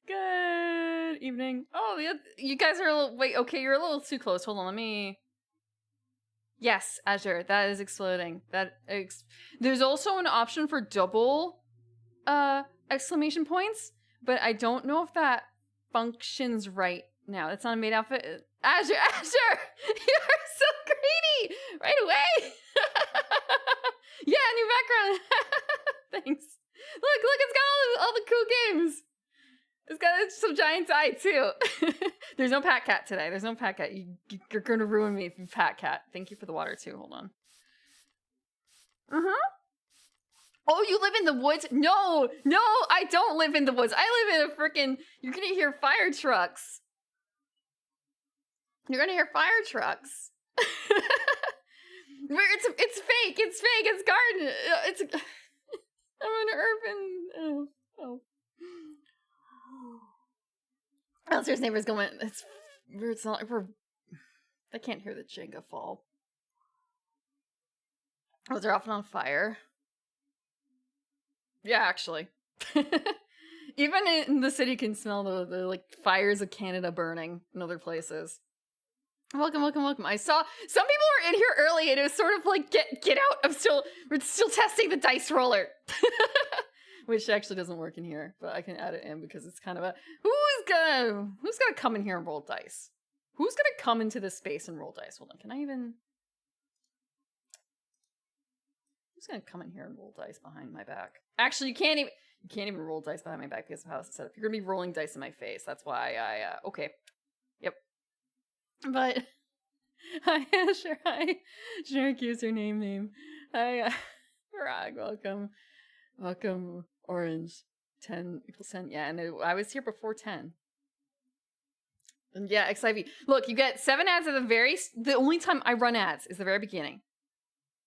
Good evening. Oh, yeah, you guys are a little... Wait, okay, you're a little too close. Hold on, let me... Yes, Azure, that is exploding. There's also an option for double exclamation points, but I don't know if that functions right now. It's not a Maid outfit. Azure! You're so greedy! Right away! Yeah, new background! Thanks. Look, it's got all the cool games! It's got some giant's eye, too. There's no Pat Cat today. There's no Pat Cat. You're going to ruin me if you Pat Cat. Thank you for the water, too. Hold on. Oh, you live in the woods? No, I don't live in the woods. I live in a freaking... You're going to hear fire trucks. You're going to hear fire trucks. It's fake. It's garden. I'm an urban... Oh. Downstairs neighbors going, it's not, they can't hear the Jenga fall. Oh, they're often on fire. Yeah, actually. Even in the city, you can smell the like fires of Canada burning in other places. Welcome. I saw some people were in here early, and it was sort of like get out. We're still testing the dice roller, which actually doesn't work in here, but I can add it in because it's kind of a who's gonna come in here and roll dice? Who's gonna come into this space and roll dice? Hold on, can I even? Who's gonna come in here and roll dice behind my back? Actually, you can't even roll dice behind my back because of how it's set up. You're gonna be rolling dice in my face. That's why I okay. Yep. But hi, sure username. Hi, Rag, welcome, Orange. 10 equals 10. Yeah, and I was here before 10. And yeah, XIV. Look, you get 7 ads at the only time I run ads is the very beginning.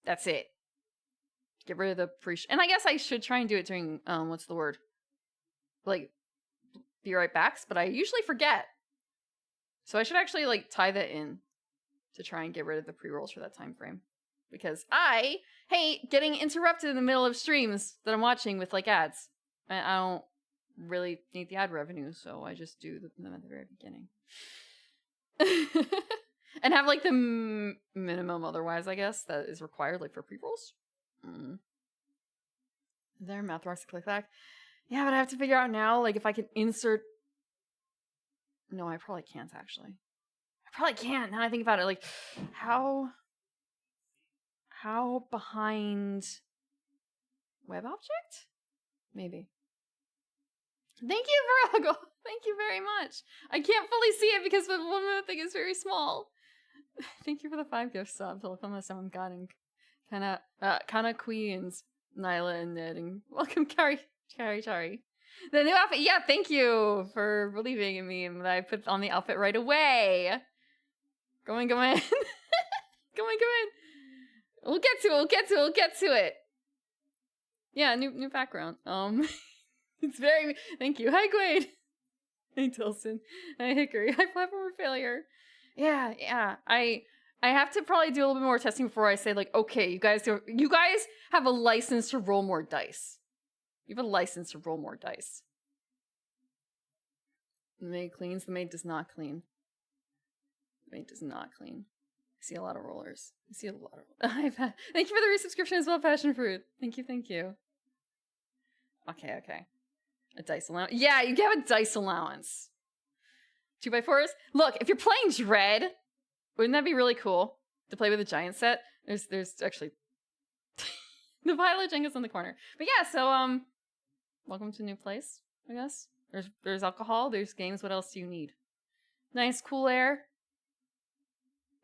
That's it. Get rid of the and I guess I should try and do it during what's the word? Like be right backs, but I usually forget. So I should actually like tie that in to try and get rid of the pre-rolls for that time frame. Because I hate getting interrupted in the middle of streams that I'm watching with like ads. And I don't really need the ad revenue, so I just do them at the very beginning. And have like the minimum otherwise, I guess, that is required like for pre-rolls. There, math rocks click back. Yeah, but I have to figure out now like if I can insert. No, I probably can't actually. I probably can't. Now I think about it, like how behind web object? Maybe. Thank you, Virago. Thank you very much. I can't fully see it because the one thing is very small. Thank you for the 5 gift subs. Welcome to someone gotten Kana Queens, Nyla and Ned, and welcome Chari. The new outfit. Yeah, thank you for believing in me. And I put on the outfit right away. Go in. Go in. We'll get to it. Yeah, new background. It's very... Thank you. Hi, Gwade. Hey, Tilson. Hi, Hickory. Hi, Platformer Failure. Yeah. I have to probably do a little bit more testing before I say, like, okay, you guys have a license to roll more dice. You have a license to roll more dice. The maid cleans. The maid does not clean. I see a lot of rollers. Thank you for the resubscription as well, Passion Fruit. Thank you. Okay. A dice allowance. Yeah, you have a dice allowance. 2x4s. Look, if you're playing Dread, wouldn't that be really cool to play with a giant set? There's actually the pile of Jenga's in the corner. But yeah, so welcome to a new place, I guess. There's alcohol, there's games. What else do you need? Nice cool air.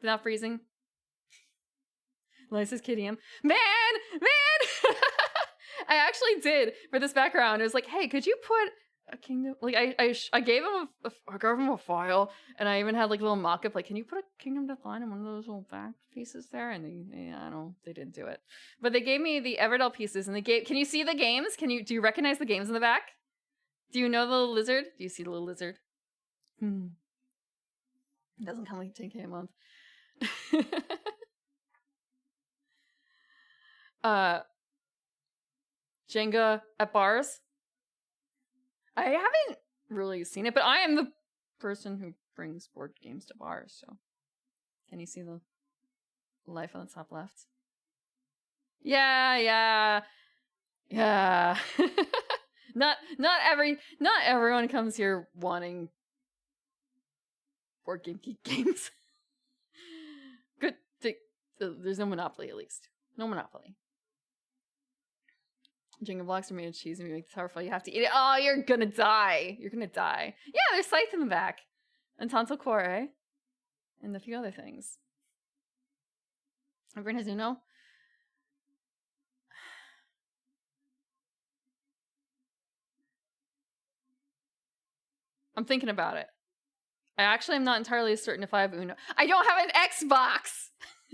Without freezing. Lisa's Kitty M. Man! I actually did for this background. It was like, hey, could you put a kingdom? Like, I gave him a file, and I even had like a little mock-up. Like, can you put a Kingdom Death line in one of those little back pieces there? And they didn't do it. But they gave me the Everdell pieces, and they gave. Can you see the games? Do you recognize the games in the back? Do you know the little lizard? Do you see the little lizard? It doesn't come like 10K a month. Jenga at bars. I haven't really seen it, but I am the person who brings board games to bars, so. Can you see the life on the top left? Yeah. not everyone comes here wanting board game geek games. Good. There's no Monopoly, at least. No Monopoly. Jenga blocks are made of cheese and we make the tower fall. You have to eat it. Oh, you're gonna die. You're gonna die. Yeah, there's scythe in the back. And Tanto Core. And a few other things. Everyone has Uno. I'm thinking about it. I actually am not entirely certain if I have Uno. I don't have an Xbox!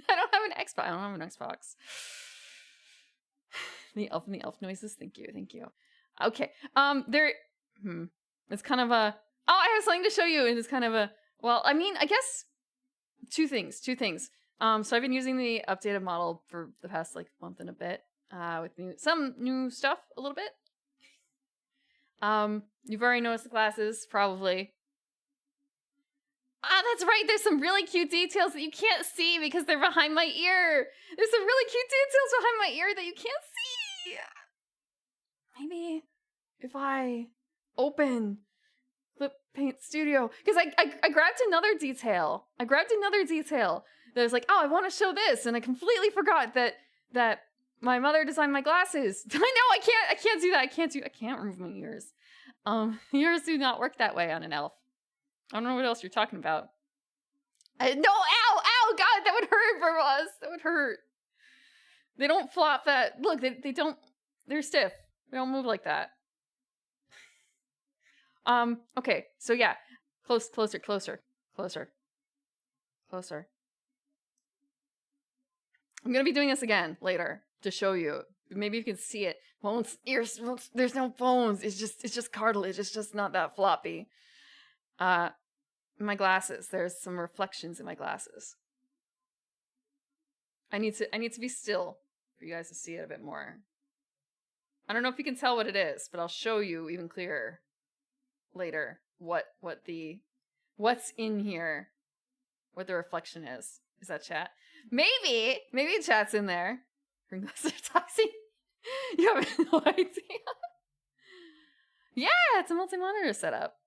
I don't have an Xbox. The elf noises. Thank you. Okay. It's kind of a... Oh, I have something to show you. And it's kind of a... Well, I mean, I guess... Two things. So I've been using the updated model for the past, like, month and a bit. With some new stuff, a little bit. You've already noticed the glasses, probably. Ah, that's right. There's some really cute details that you can't see because they're behind my ear. There's some really cute details behind my ear that you can't see. Maybe if I open Clip Paint Studio, because I grabbed another detail. That was like, oh, I want to show this, and I completely forgot that my mother designed my glasses. I know I can't do that. I can't remove my ears. Ears do not work that way on an elf. I don't know what else you're talking about. No, ow, God, that would hurt, Burwas. That would hurt. They don't flop that. Look, they don't, they're stiff. They don't move like that. Okay, so yeah. Closer. I'm gonna be doing this again later to show you. Maybe you can see it. Bones, ears, there's no bones. It's just cartilage. It's just not that floppy. My glasses. There's some reflections in my glasses. I need to be still for you guys to see it a bit more. I don't know if you can tell what it is, but I'll show you even clearer later what's in here, what the reflection is. Is that chat? Maybe chat's in there. Glasses are toxic. You have no idea. Yeah, it's a multi-monitor setup.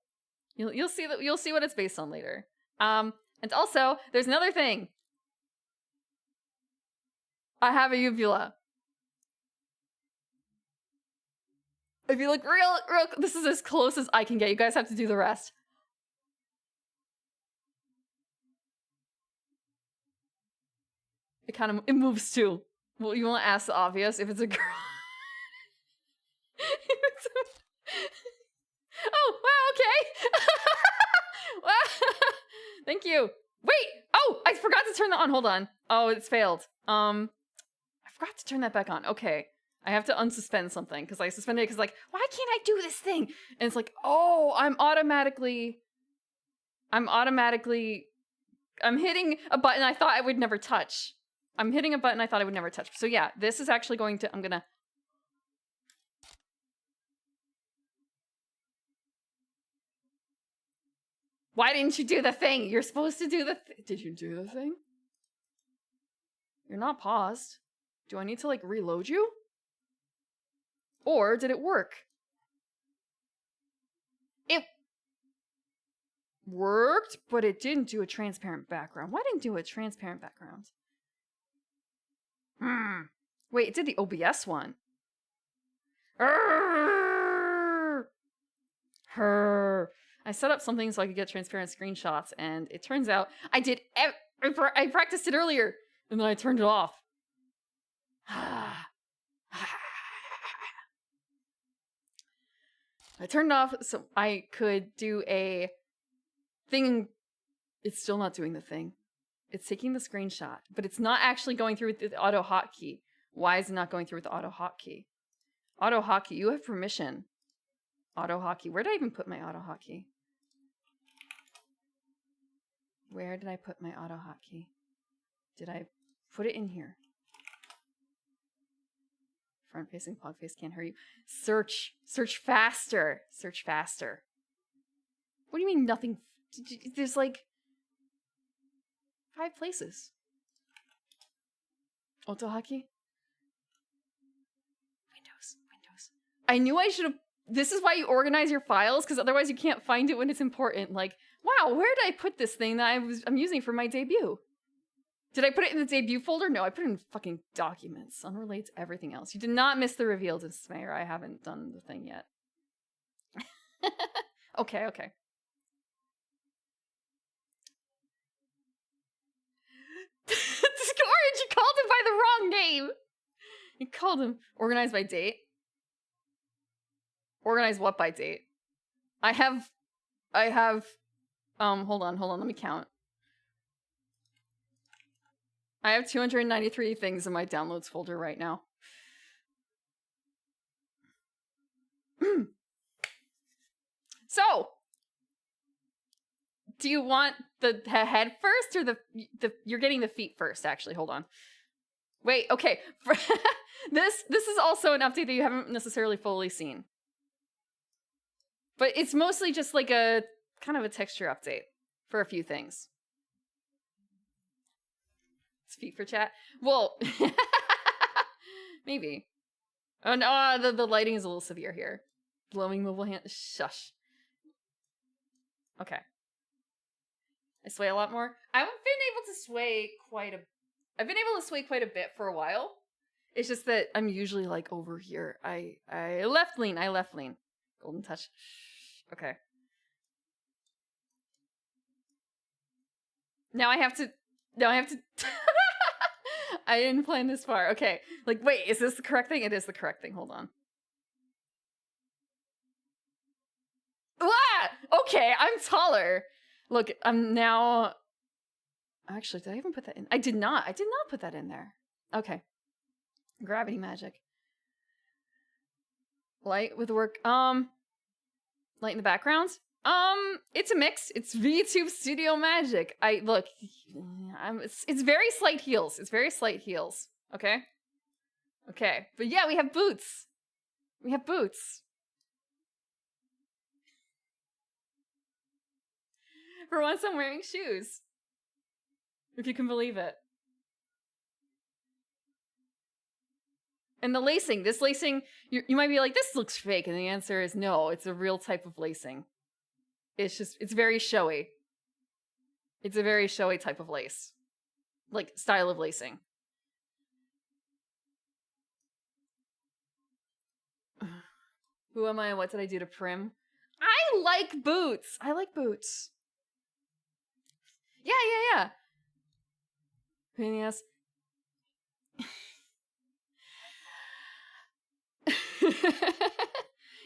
You'll see what it's based on later. And also, there's another thing. I have a uvula. If you look real, this is as close as I can get. You guys have to do the rest. It moves too. Well, you want to ask the obvious if it's a girl. Oh, wow, okay. Wow. Thank you. Wait. Oh, I forgot to turn that on. Hold on. Oh, it's failed. I forgot to turn that back on. Okay. I have to unsuspend something because I suspended it because like, why can't I do this thing? And it's like, oh, I'm hitting a button I thought I would never touch. So yeah, this is actually I'm gonna. Why didn't you do the thing? You're supposed to do the Did you do the thing? You're not paused. Do I need to like reload you? Or did it work? It worked, but it didn't do a transparent background. Why didn't it do a transparent background? Wait, it did the OBS one. I set up something so I could get transparent screenshots, and it turns out I did. I practiced it earlier, and then I turned it off. I turned it off so I could do a thing. It's still not doing the thing. It's taking the screenshot, but it's not actually going through with the auto hotkey. Why is it not going through with the auto hotkey? Auto hotkey, you have permission. Auto hotkey. Where did I even put my auto hotkey? Where did I put my auto hotkey? Did I put it in here? Front facing, pog face can't hear you. Search faster. Search faster. What do you mean nothing? There's like 5 places. Otohaki? Windows. I knew I should have. This is why you organize your files, because otherwise you can't find it when it's important. Like, wow, where did I put this thing that I'm using for my debut? Did I put it in the debut folder? No, I put it in fucking documents. Unrelated to everything else. You did not miss the reveal, Dismayer. I haven't done the thing yet. Okay. Orange, you called him by the wrong name. You called him organized by date. Organize what by date? I have, hold on, let me count. I have 293 things in my downloads folder right now. So, do you want the head first or the you're getting the feet first, actually, hold on. Wait, okay. This is also an update that you haven't necessarily fully seen. But it's mostly just like a kind of a texture update for a few things. It's feet for chat? Well, maybe. Oh no, the lighting is a little severe here. Glowing mobile hand. Shush. Okay. I sway a lot more. I've been able to sway quite a bit for a while. It's just that I'm usually like over here. I left lean. Golden touch. Okay. Now I have to I didn't plan this far. Okay. Like, wait, is this the correct thing? It is the correct thing. Hold on. Ah! Okay, I'm taller. Look, I'm now... Actually, did I even put that in? I did not put that in there. Okay. Gravity magic. Light with work. Light in the background? It's a mix. It's VTube Studio Magic. It's very slight heels. Okay? Okay. But yeah, we have boots. For once, I'm wearing shoes. If you can believe it. And the lacing. This lacing, you might be like, this looks fake. And the answer is no, it's a real type of lacing. It's very showy. It's a very showy type of lace. Like, style of lacing. Who am I and what did I do to Prim? I like boots. Yeah. Pain in the ass.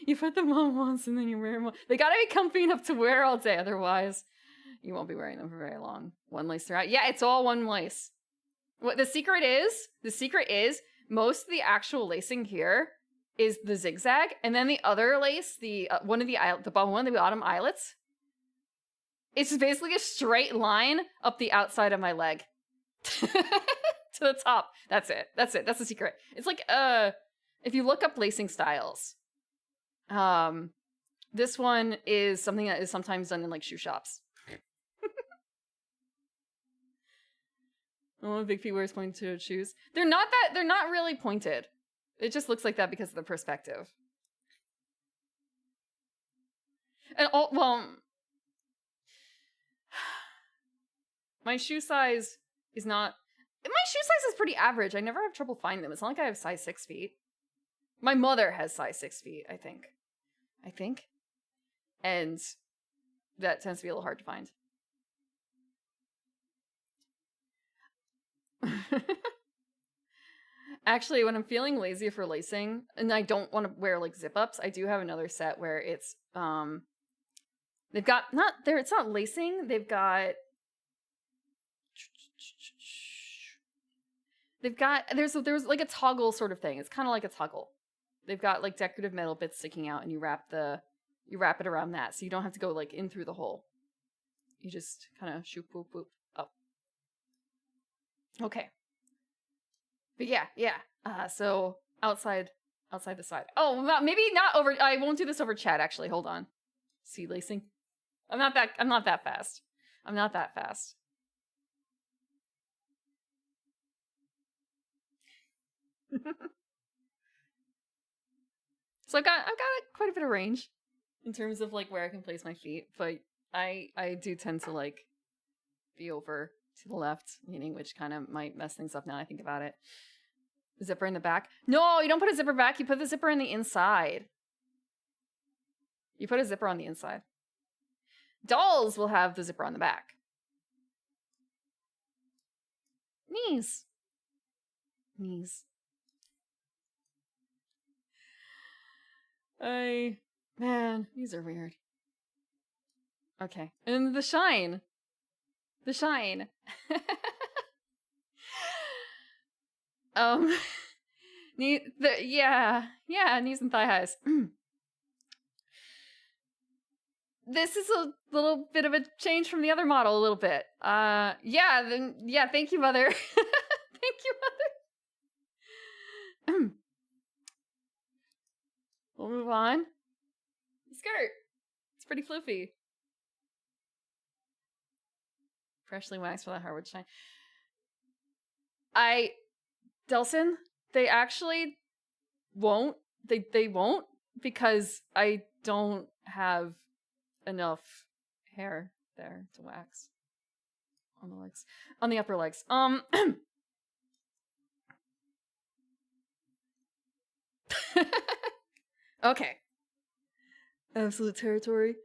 You put them on once and then you wear them. They gotta be comfy enough to wear all day, otherwise you won't be wearing them for very long. One lace throughout. Yeah, it's all one lace. What the secret is, most of the actual lacing here is the zigzag, and then the other lace, one of the bottom eyelets, it's just basically a straight line up the outside of my leg to the top. That's it. That's the secret. It's like if you look up lacing styles, this one is something that is sometimes done in like shoe shops. Oh, big feet wears pointed shoes. They're not really pointed. It just looks like that because of the perspective. And my shoe size is pretty average. I never have trouble finding them. It's not like I have size 6 feet. My mother has size 6 feet, I think. And that tends to be a little hard to find. Actually, when I'm feeling lazy for lacing, and I don't want to wear like zip-ups, I do have another set where it's they've got it's not lacing, there's like a toggle sort of thing. It's kind of like a toggle. They've got like decorative metal bits sticking out, and you wrap it around that, so you don't have to go like in through the hole. You just kind of shoop boop boop up. Okay. But yeah. So outside the side. Oh, maybe not over. I won't do this over chat. Actually, hold on. See lacing. I'm not that fast. I'm not that fast. So I've got quite a bit of range in terms of like where I can place my feet, but I do tend to like be over to the left, meaning which kind of might mess things up now I think about it. Zipper in the back? No, you don't put a zipper back. You put the zipper in the inside. You put a zipper on the inside. Dolls will have the zipper on the back. Knees. Man, these are weird. Okay. And the shine. Knees and thigh highs. This is a little bit of a change from the other model a little bit. Thank you, mother. Thank you, mother. We'll move on. Skirt. It's pretty floofy. Freshly waxed without hardwood shine. Delson, they actually won't. They won't because I don't have enough hair there to wax on the legs, on the upper legs. Okay. Absolute territory.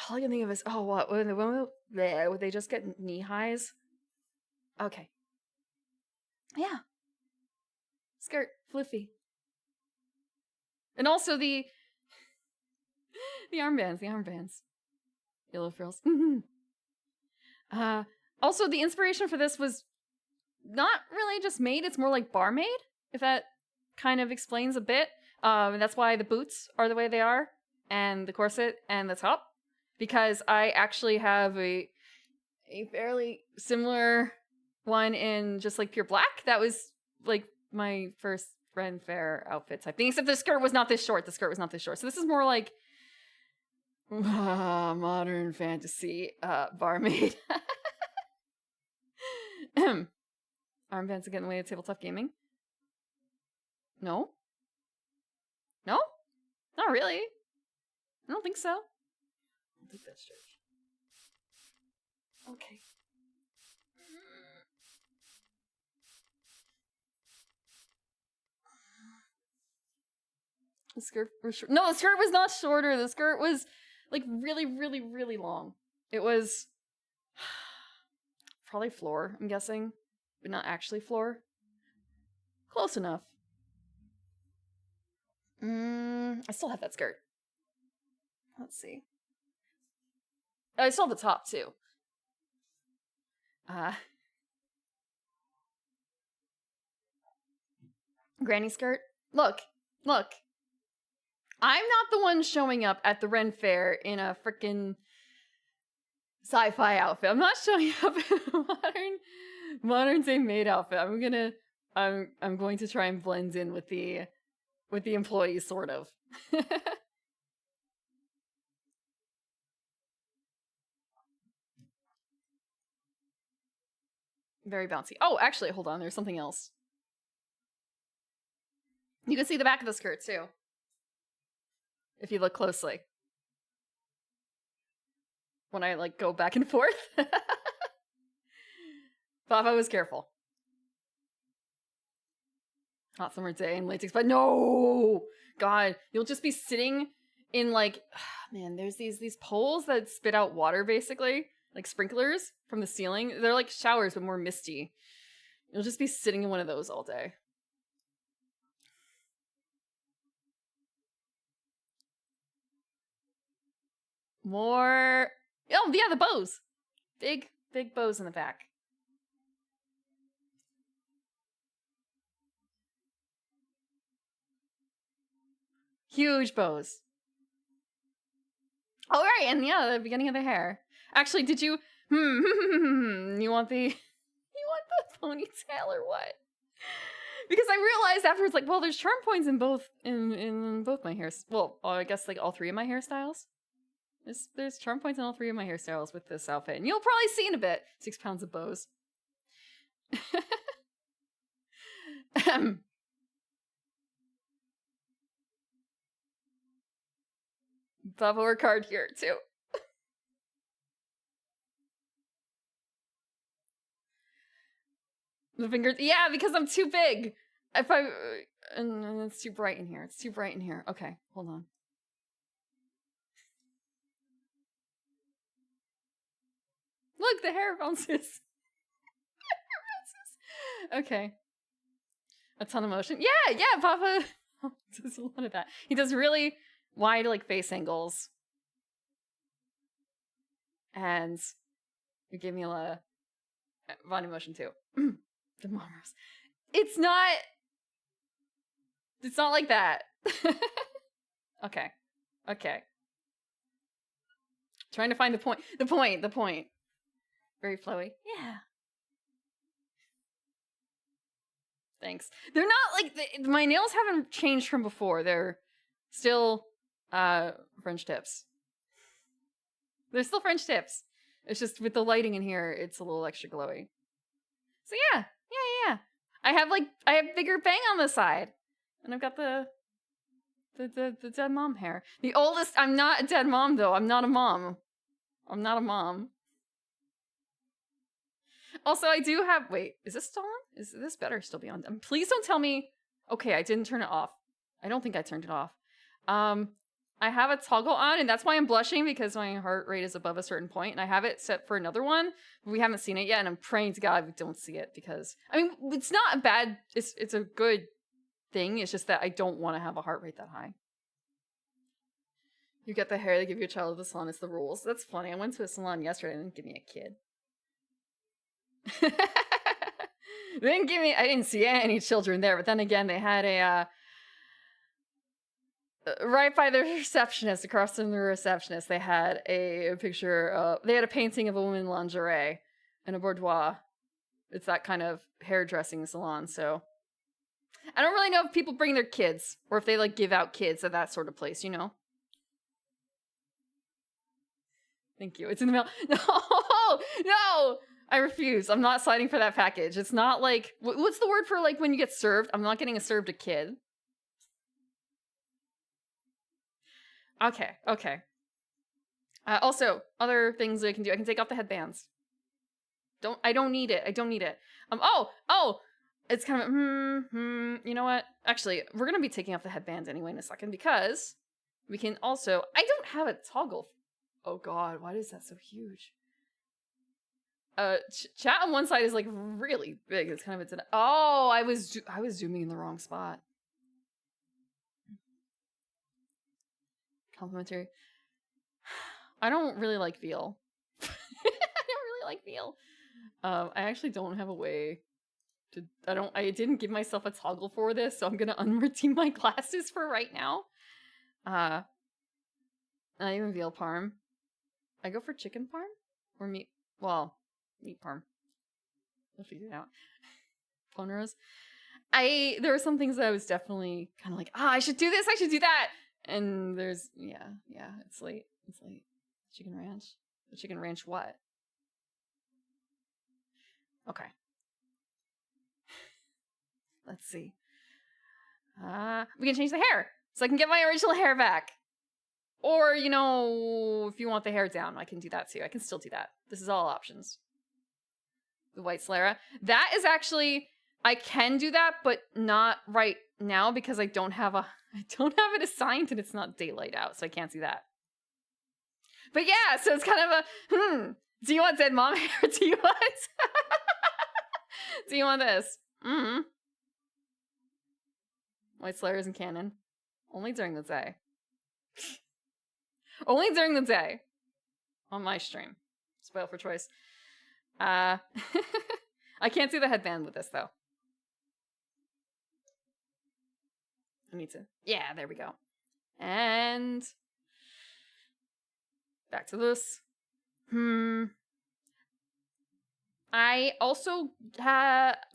All I can think of is, what? Would they just get knee highs? Okay. Yeah. Skirt, floofy. And also the armbands. Yellow frills. Also, the inspiration for this was not really just Maid, it's more like barmaid, if that kind of explains a bit. And that's why the boots are the way they are, and the corset and the top, because I actually have a fairly similar one in just like pure black. That was like my first Ren Fair outfit type thing, except the skirt was not this short. So this is more like modern fantasy barmaid. Armbands to get in the way of tabletop gaming. No, not really. I don't think so. I think that's true. Okay. The skirt was short. No, the skirt was not shorter. The skirt was like really, really, really long. It was probably floor, I'm guessing, but not actually floor. Close enough. I still have that skirt. Let's see. I still have the top too. Granny skirt. Look. I'm not the one showing up at the Ren Fair in a freaking sci-fi outfit. I'm not showing up in a modern day Maid outfit. I'm going to try and blend in with the employees, sort of. Very bouncy. Oh, actually, hold on. There's something else. You can see the back of the skirt, too. If you look closely. When I, like, go back and forth. Papa was careful. Hot summer day in latex, but no! God, you'll just be sitting in, like, man, there's these poles that spit out water, basically. Like sprinklers from the ceiling. They're like showers, but more misty. You'll just be sitting in one of those all day. More... Oh, yeah, the bows. Big bows in the back. Huge bows. Oh, right, and yeah, the beginning of the hair. Actually, did you... You want the ponytail or what? Because I realized afterwards, like, well, there's charm points in both my hairs. Well, I guess, like, all three of my hairstyles. There's charm points in all 3 of my hairstyles with this outfit, and you'll probably see in a bit. 6 pounds of bows. Bubba work hard here too. The fingers, yeah, because I'm too big. If I, and it's too bright in here. It's too bright in here. Okay, hold on. Look, the hair bounces. Okay. A ton of motion. Yeah, Papa does a lot of that. He does really wide, like, face angles. And it gave me a lot of body motion, too. The mommers. It's not like that. Okay. Trying to find the point. The point. Very flowy. Yeah. Thanks. They're not like my nails haven't changed from before. They're still French tips. They're still French tips. It's just with the lighting in here, it's a little extra glowy. So yeah. I have bigger bang on the side, and I've got the dead mom hair. The oldest. I'm not a dead mom though. I'm not a mom. Also, I do have... Wait, is this still on? Is this better still be on? Please don't tell me... Okay, I didn't turn it off. I don't think I turned it off. I have a toggle on, and that's why I'm blushing, because my heart rate is above a certain point, and I have it set for another one, but we haven't seen it yet, and I'm praying to God we don't see it, because... I mean, it's not a bad... It's a good thing, it's just that I don't want to have a heart rate that high. You get the hair they give your child at the salon, it's the rules. That's funny. I went to a salon yesterday, and they didn't give me a kid. I didn't see any children there, but then again, they had a right by the receptionist, across from the receptionist, they had a picture they had a painting of a woman in lingerie in a boudoir. It's that kind of hairdressing salon, so I don't really know if people bring their kids or if they like give out kids at that sort of place, you know. Thank you. It's in the mail. No! I refuse. I'm not signing for that package. It's not like... What's the word for, like, when you get served? I'm not getting served a kid. Okay. Also, other things I can do. I can take off the headbands. I don't need it. It's kind of... you know what? Actually, we're going to be taking off the headbands anyway in a second, because we can also... I don't have a toggle. Oh, God. Why is that so huge? Chat on one side is like really big. It's kind of I was zooming in the wrong spot. Complimentary. I don't really like veal. I actually don't have a way to. I didn't give myself a toggle for this, so I'm gonna unredeem my glasses for right now. Not even veal parm. I go for chicken parm or meat. Well. Meat parm. We'll figure it out. Bone roast. There were some things that I was definitely kind of like, I should do this, I should do that. And there's, it's late. Chicken ranch. The chicken ranch what? Okay. Let's see. We can change the hair. So I can get my original hair back. Or, if you want the hair down, I can do that too. I can still do that. This is all options. The white Slara. That is actually, I can do that, but not right now because I don't have it assigned and it's not daylight out, so I can't see that. But yeah, so it's kind of a, do you want dead mom hair? Do you want this? White Slayer isn't canon. Only during the day. Only during the day. On my stream. Spoil for choice. I can't see the headband with this, though. I need to... Yeah, there we go. And... back to this. I also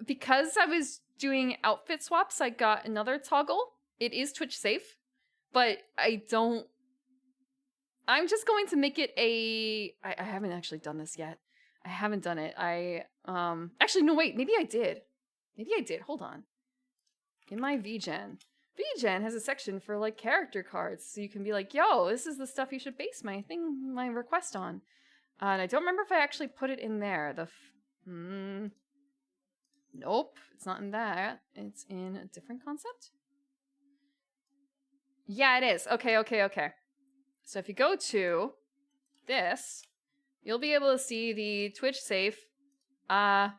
because I was doing outfit swaps, I got another toggle. It is Twitch safe, but I don't I'm just going to make it I haven't actually done this yet. I haven't done it. Actually, no, wait. Maybe I did. Hold on. In my VGen. VGen has a section for, like, character cards. So you can be like, yo, this is the stuff you should base my request on. And I don't remember if I actually put it in there. Nope. It's not in that. It's in a different concept? Yeah, it is. Okay. So if you go to this, you'll be able to see the Twitch safe, it's not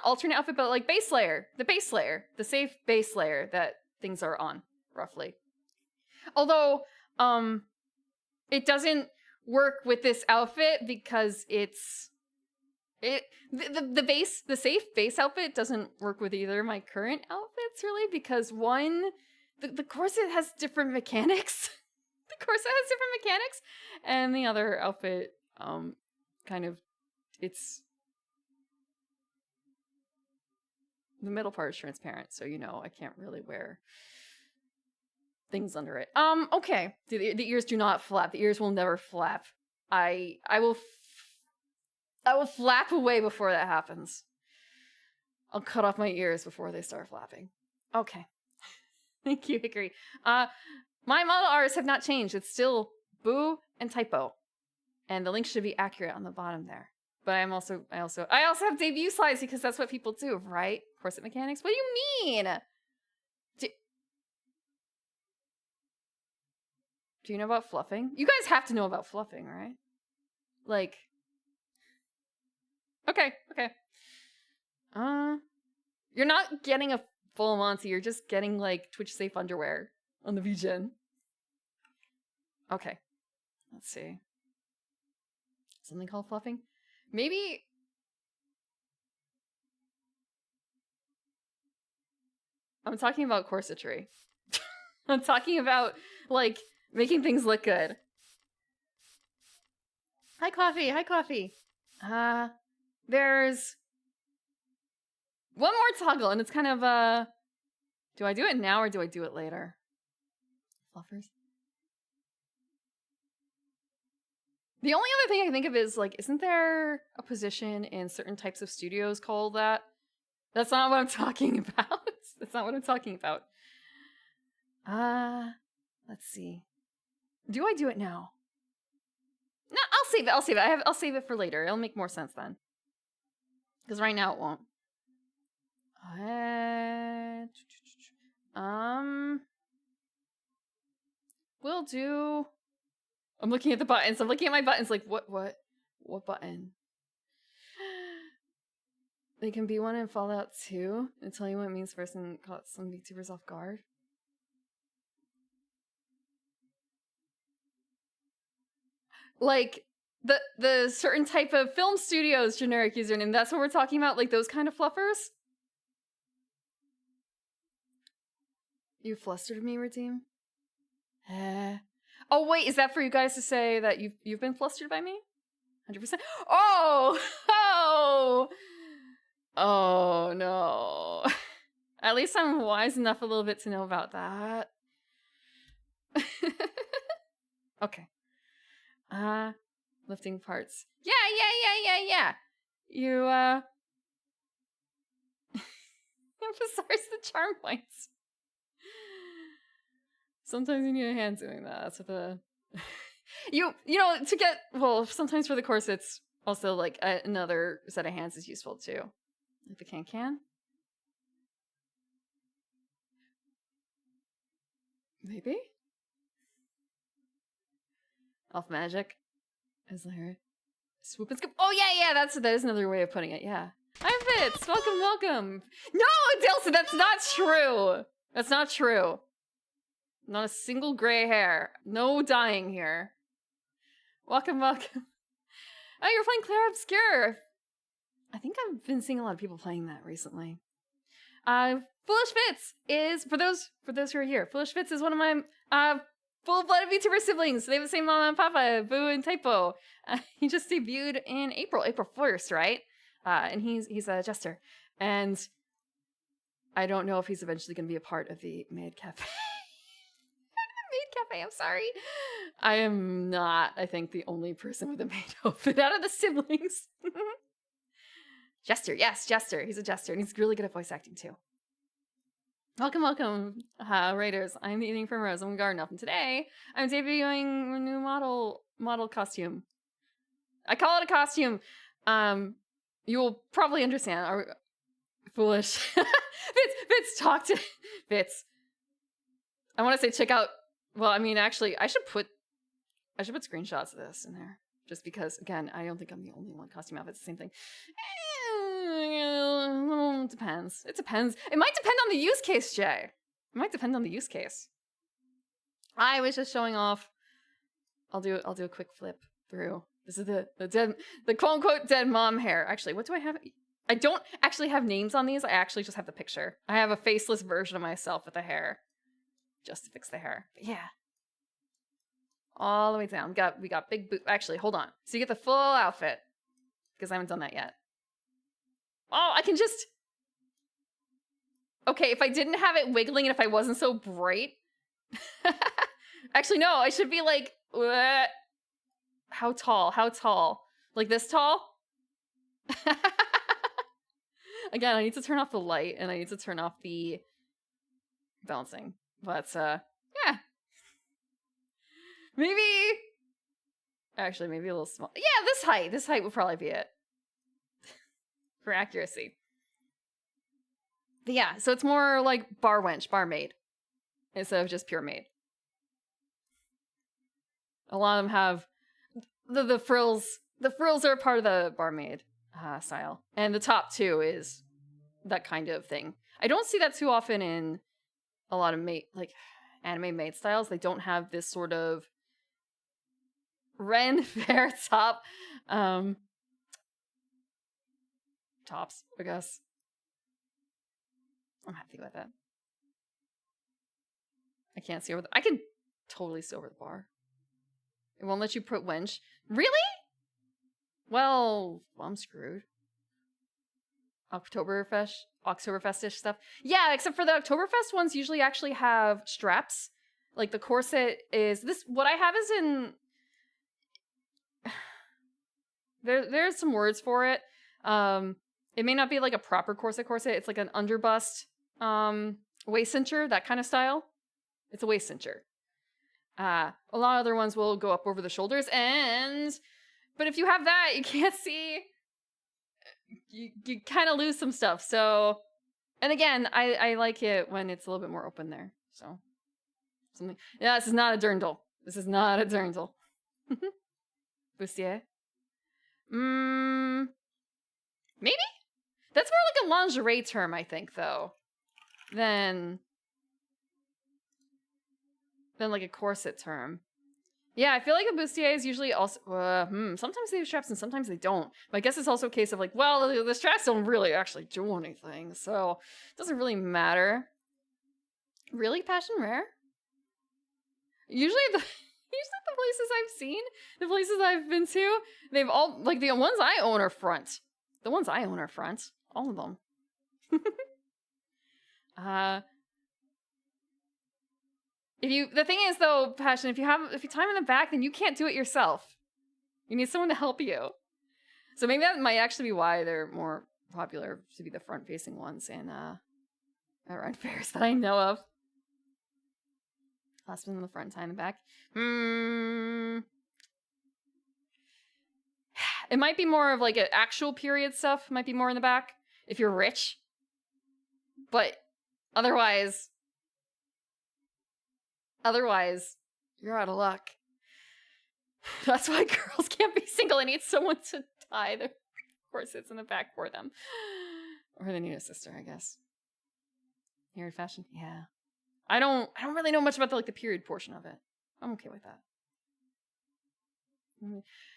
alternate outfit, but like base layer, the safe base layer that things are on, roughly. Although, it doesn't work with this outfit because the safe base outfit doesn't work with either of my current outfits, really, because one, the corset has different mechanics. And the other outfit, the middle part is transparent, so I can't really wear things under it. Okay. The ears do not flap. The ears will never flap. I will flap away before that happens. I'll cut off my ears before they start flapping. Okay. Thank you, Hickory. My model artists have not changed. It's still Boo and Typo. And the link should be accurate on the bottom there. But I also have debut slides because that's what people do, right? Corset mechanics? What do you mean? Do you know about fluffing? You guys have to know about fluffing, right? Like, okay. You're not getting a full Monty, you're just getting, like, Twitch safe underwear on the VGen. Okay. Let's see. Something called fluffing? Maybe... I'm talking about corsetry. I'm talking about, like, making things look good. Hi, Coffee. There's one more toggle, and it's kind of, do I do it now or do I do it later? Fluffers. The only other thing I can think of is, like, isn't there a position in certain types of studios called that? That's not what I'm talking about. Let's see. Do I do it now? No, I'll save it. I'll save it for later. It'll make more sense then. Because right now it won't. We'll do... I'm looking at the buttons. I'm looking at my buttons like, what button? They can be one in Fallout 2 and tell you what it means first and caught some VTubers off guard. Like, the certain type of film studios generic username, that's what we're talking about? Like those kind of fluffers? You flustered me, Redeem? Oh, wait, is that for you guys to say that you've been flustered by me? 100%? Oh, no. At least I'm wise enough a little bit to know about that. Okay. Lifting parts. Yeah. You, emphasize the charm points. Sometimes you need a hand doing that. That's what the... sometimes for the corsets, also, like, another set of hands is useful, too. Like the can? Maybe? Elf magic. Is there... Swoop and scoop. Oh, yeah, that is another way of putting it, yeah. Hi, Fitz! Welcome! No, Delsa, that's not true! Not a single gray hair. No dyeing here. Welcome. Oh, you're playing Claire Obscure! I think I've been seeing a lot of people playing that recently. Foolish Fitz is, for those who are here, Foolish Fitz is one of my, full-blooded VTuber siblings. They have the same mama and papa, Boo and Typo. He just debuted in April 1st, right? And he's a jester. And I don't know if he's eventually going to be a part of the Maid Cafe. I am sorry. I am not, I think, the only person with a maid outfit out of the siblings. Jester, yes, Jester. He's a jester, and he's really good at voice acting, too. Welcome, welcome, Raiders. I'm the Eating from Rose. I'm Garden and today I'm debuting a new model costume. I call it a costume. You will probably understand. Are foolish. Fitz, talk to Fitz. I want to say check out. Well, I mean, actually, I should put screenshots of this in there, just because. Again, I don't think I'm the only one. Costume outfits, the same thing. It depends. It depends. It might depend on the use case, Jay. It might depend on the use case. I was just showing off. I'll do a quick flip through. This is the quote unquote dead mom hair. Actually, what do I have? I don't actually have names on these. I actually just have the picture. I have a faceless version of myself with the hair, just to fix the hair. But yeah, all the way down. We got big boot. Actually, hold on. So you get the full outfit because I haven't done that yet. Oh, I can just. Okay, if I didn't have it wiggling and if I wasn't so bright. Actually, no, I should be like. How tall? How tall? Like this tall? Again, I need to turn off the light and I need to turn off the bouncing. But, yeah. Maybe... Actually, maybe a little small. Yeah, this height. This height would probably be it. For accuracy. But yeah, so it's more like bar wench, bar maid. Instead of just pure maid. A lot of them have... The frills. The frills are part of the barmaid style. And the top, too, is that kind of thing. I don't see that too often in a lot of anime maid styles. They don't have this sort of ren fair top tops, I guess. I'm happy with it. I can't see over I can totally see over the bar. It won't let you put wench. Really? Well, I'm screwed. Oktoberfest-ish stuff. Yeah, except for the Oktoberfest ones usually actually have straps. Like the corset is this. What I have is in. There's some words for it. It may not be like a proper corset. It's like an underbust, waist cincher, that kind of style. It's a waist cincher. A lot of other ones will go up over the shoulders, but if you have that, you can't see. You kind of lose some stuff. So, and again, I like it when it's a little bit more open there. So, something. Yeah, this is not a dirndl. This is not a dirndl. Bustier. Maybe that's more like a lingerie term, I think, though, than like a corset term. Yeah, I feel like a bustier is usually also... sometimes they have straps and sometimes they don't. But I guess it's also a case of like, well, the straps don't really actually do anything, so it doesn't really matter. Really, Passion Rare? Usually the places I've seen, the places I've been to, they've all... Like, the ones I own are front. The ones I own are front. All of them. The thing is though, Passion, if you time in the back, then you can't do it yourself. You need someone to help you. So maybe that might actually be why they're more popular to be the front-facing ones in around fairs that I know of. Last one in the front, time in the back. It might be more of like an actual period stuff. Might be more in the back if you're rich. But otherwise, you're out of luck. That's why girls can't be single. They need someone to tie their corsets in the back for them. Or they need a sister, I guess. Period fashion? Yeah. I don't really know much about the period portion of it. I'm okay with that.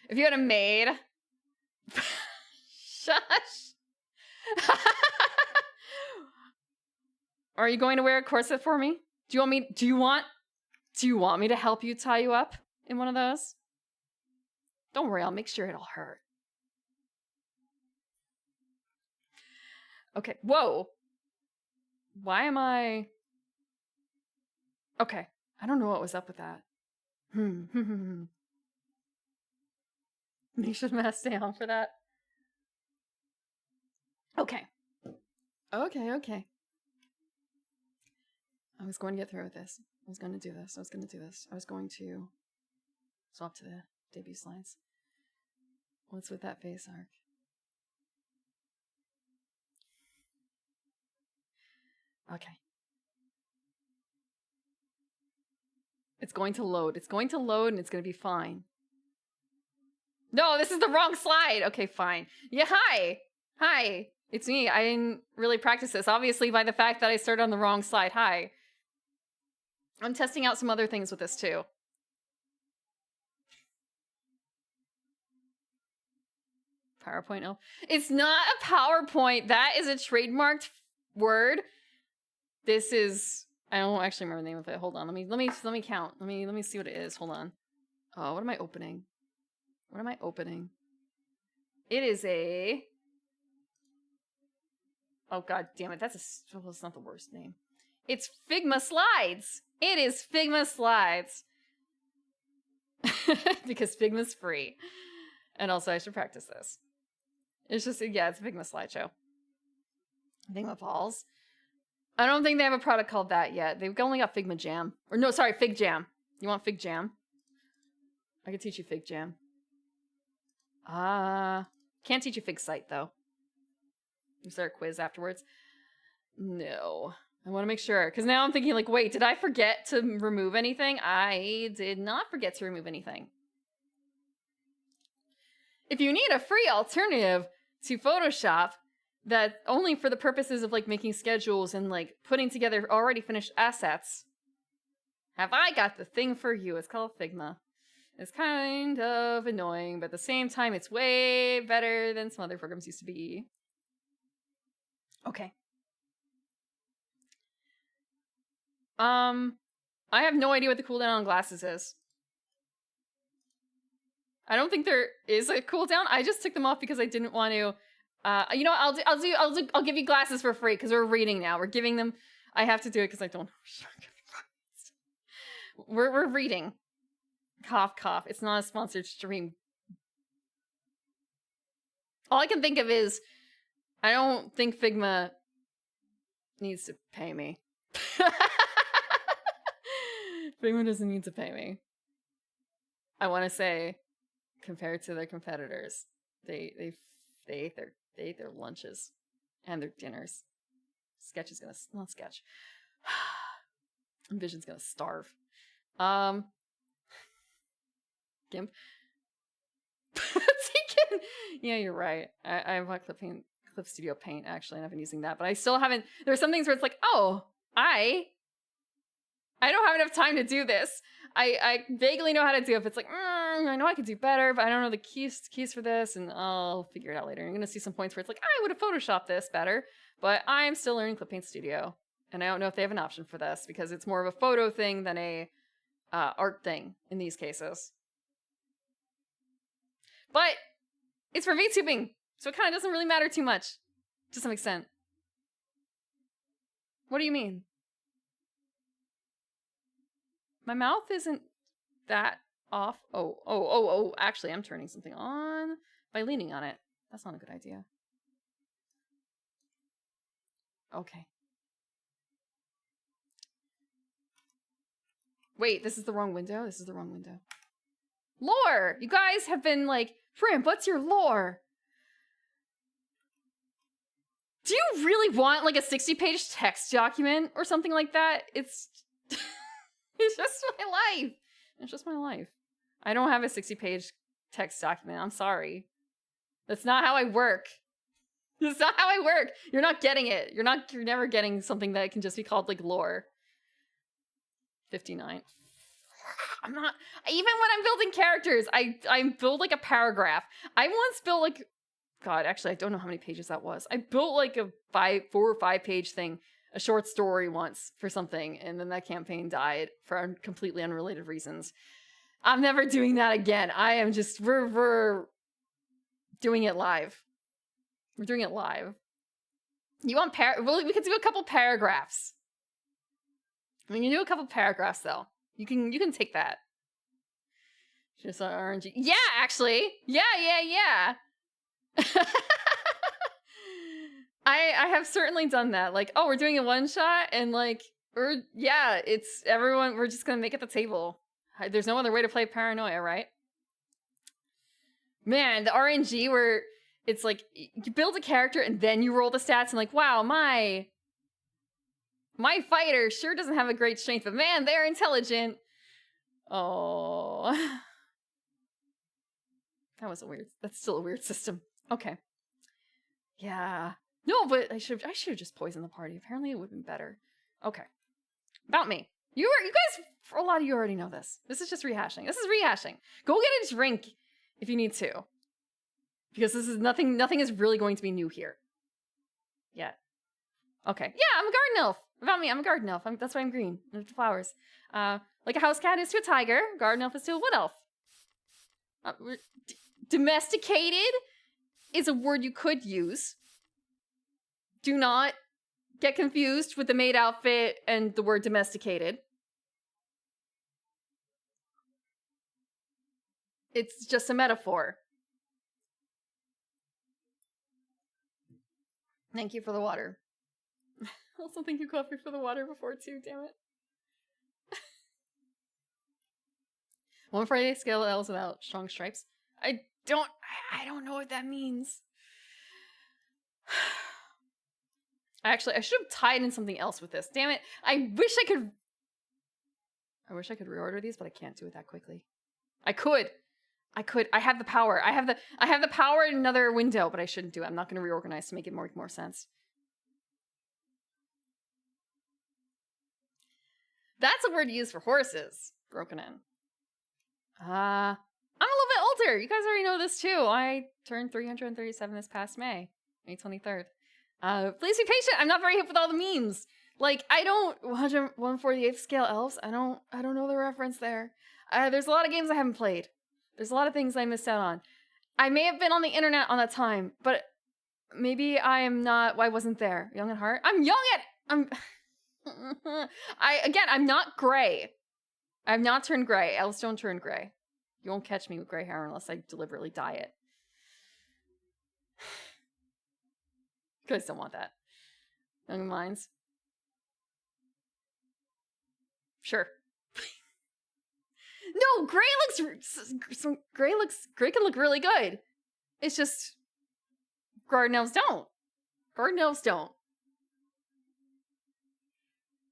If you had a maid... Shush! Are you going to wear a corset for me? Do you want me to help you tie you up in one of those? Don't worry, I'll make sure it'll hurt. Okay, whoa. Why am I... Okay, I don't know what was up with that. Make sure the mask stay on for that. Okay. Okay. I was going to get through with this. I was going to do this. I was going to swap to the debut slides. What's with that face arc? Okay. It's going to load. It's going to load and it's going to be fine. No, this is the wrong slide. Okay, fine. Yeah, hi. Hi. It's me. I didn't really practice this. Obviously, by the fact that I started on the wrong slide. Hi. I'm testing out some other things with this too. PowerPoint. Oh, it's not a PowerPoint. That is a trademarked word. This is. I don't actually remember the name of it. Hold on. Let me count. Let me see what it is. Hold on. Oh, what am I opening? It is a. Oh god damn it! That's not the worst name. It's Figma Slides. It is Figma Slides. Because Figma's free. And also I should practice this. It's just, yeah, it's a Figma slideshow. Figma Falls. I don't think they have a product called that yet. They've only got Figma Jam. Or no, sorry, Fig Jam. You want Fig Jam? I could teach you Fig Jam. Can't teach you Fig Site though. Is there a quiz afterwards? No. I want to make sure. Because now I'm thinking like, wait, did I forget to remove anything? I did not forget to remove anything. If you need a free alternative to Photoshop that only for the purposes of like making schedules and like putting together already finished assets, have I got the thing for you. It's called Figma. It's kind of annoying, but at the same time, it's way better than some other programs used to be. Okay. I have no idea what the cooldown on glasses is. I don't think there is a cooldown. I just took them off because I didn't want to. You know what? I'll give you glasses for free because we're reading now. We're giving them. I have to do it because I don't. We're reading. Cough, cough. It's not a sponsored stream. All I can think of is, I don't think Figma needs to pay me. Figma doesn't need to pay me. I want to say, compared to their competitors, they ate their lunches and their dinners. Sketch is gonna not Sketch. Envision's gonna starve. Gimp. Yeah, you're right. I have a Clip Studio Paint actually, and I've been using that, but I still haven't. There's some things where it's like, oh, I don't have enough time to do this. I vaguely know how to do it. If it's like, I know I could do better, but I don't know the keys for this, and I'll figure it out later. You're gonna see some points where it's like, I would have photoshopped this better, but I'm still learning Clip Paint Studio, and I don't know if they have an option for this because it's more of a photo thing than a art thing in these cases. But it's for VTubing, so it kind of doesn't really matter too much, to some extent. What do you mean? My mouth isn't that off. Oh, actually, I'm turning something on by leaning on it. That's not a good idea. Okay. Wait, this is the wrong window? This is the wrong window. Lore! You guys have been like, Frimp, what's your lore? Do you really want like a 60-page text document or something like that? It's it's just my life. It's just my life. I don't have a 60-page text document. I'm sorry. That's not how I work. That's not how I work. You're not getting it. You're never getting something that can just be called like lore. 59. I'm not, even when I'm building characters, I build like a paragraph. I once built like, God, actually, I don't know how many pages that was. I built like a 4 or 5 page thing, a short story once for something, and then that campaign died for completely unrelated reasons. I'm never doing that again. I am just, we're doing it live. We're doing it live. You want we could do a couple paragraphs. I mean, you do a couple paragraphs though. You can take that. Just on RNG. Yeah, actually. Yeah. I have certainly done that. Like, oh, we're doing a one shot, and like, it's everyone. We're just gonna make it the table. There's no other way to play Paranoia, right? Man, the RNG where it's like you build a character and then you roll the stats and like, wow, my fighter sure doesn't have a great strength, but man, they're intelligent. Oh, that's still a weird system. Okay. Yeah. No, but I should have just poisoned the party. Apparently it would have been better. Okay. About me. You guys, for a lot of you already know this. This is just rehashing. Go get a drink if you need to. Because this is nothing is really going to be new here. Yet. Okay. Yeah, I'm a garden elf. About me, I'm a garden elf. That's why I'm green. The flowers. Like a house cat is to a tiger, garden elf is to a wood elf. Domesticated is a word you could use. Do not get confused with the maid outfit and the word domesticated. It's just a metaphor. Thank you for the water. Also, thank you, Coffee, for the water before too, damn it. 1 Friday scale L's without strong stripes. I don't know what that means. Actually, I should have tied in something else with this. Damn it. I wish I could reorder these, but I can't do it that quickly. I could. I have the power. I have the power in another window, but I shouldn't do it. I'm not going to reorganize to make it make more sense. That's a word used for horses. Broken in. I'm a little bit older. You guys already know this too. I turned 337 this past May 23rd. Please be patient. I'm not very hip with all the memes. Like, I don't 148th scale elves. I don't know the reference there. There's a lot of games I haven't played. There's a lot of things I missed out on. I may have been on the internet on that time, but maybe I wasn't there. Young at heart. I'm not gray. I have not turned gray. Elves don't turn gray. You won't catch me with gray hair unless I deliberately dye it. You guys don't want that. Young minds. Sure. No, gray can look really good. It's just garden elves don't.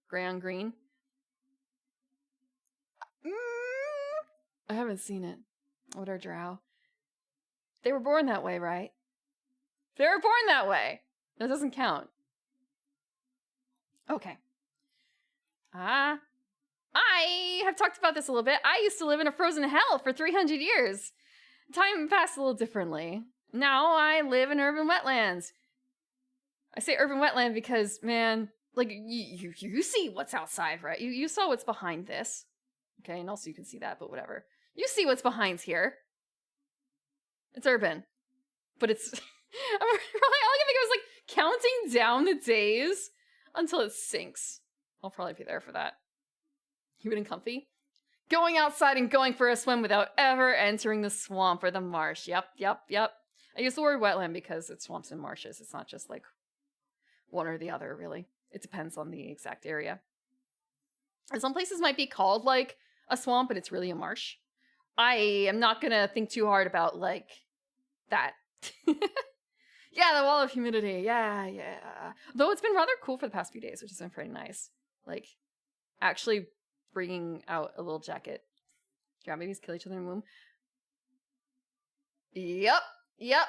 Gray on green. I haven't seen it. What are drow? They were born that way, right? They were born that way. That doesn't count. Okay. I have talked about this a little bit. I used to live in a frozen hell for 300 years. Time passed a little differently. Now I live in urban wetlands. I say urban wetland because, man, like, you see what's outside, right? You saw what's behind this. Okay, and also you can see that, but whatever. You see what's behind here. It's urban. But it's... all I can think of is, like, counting down the days until it sinks. I'll probably be there for that. Humid and comfy. Going outside and going for a swim without ever entering the swamp or the marsh. Yep. I use the word wetland because it's swamps and marshes. It's not just, like, one or the other, really. It depends on the exact area. And some places might be called, like, a swamp, but it's really a marsh. I am not gonna think too hard about, like, that. Yeah, the wall of humidity. Yeah. Though it's been rather cool for the past few days, which has been pretty nice. Like, actually bringing out a little jacket. Yeah, babies kill each other in the womb. Yep. Yeah.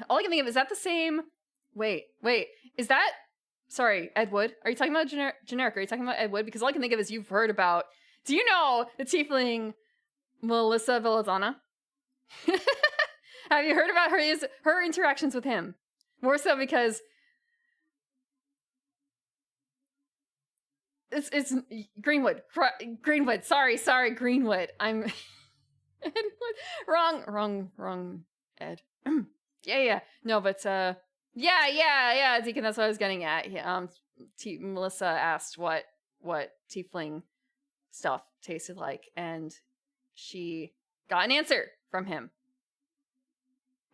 All I can think of, is that the same... Wait. Is that... Sorry, Ed Wood. Are you talking about generic? Are you talking about Ed Wood? Because all I can think of is you've heard about... Do you know the tiefling Melissa Villadonna? Have you heard about her interactions with him? More so because... It's Greenwood. Sorry, Greenwood. I'm... Wrong, Ed. Yeah. No, but, yeah, Deacon, that's what I was getting at. Melissa asked what tiefling stuff tasted like, and she got an answer from him.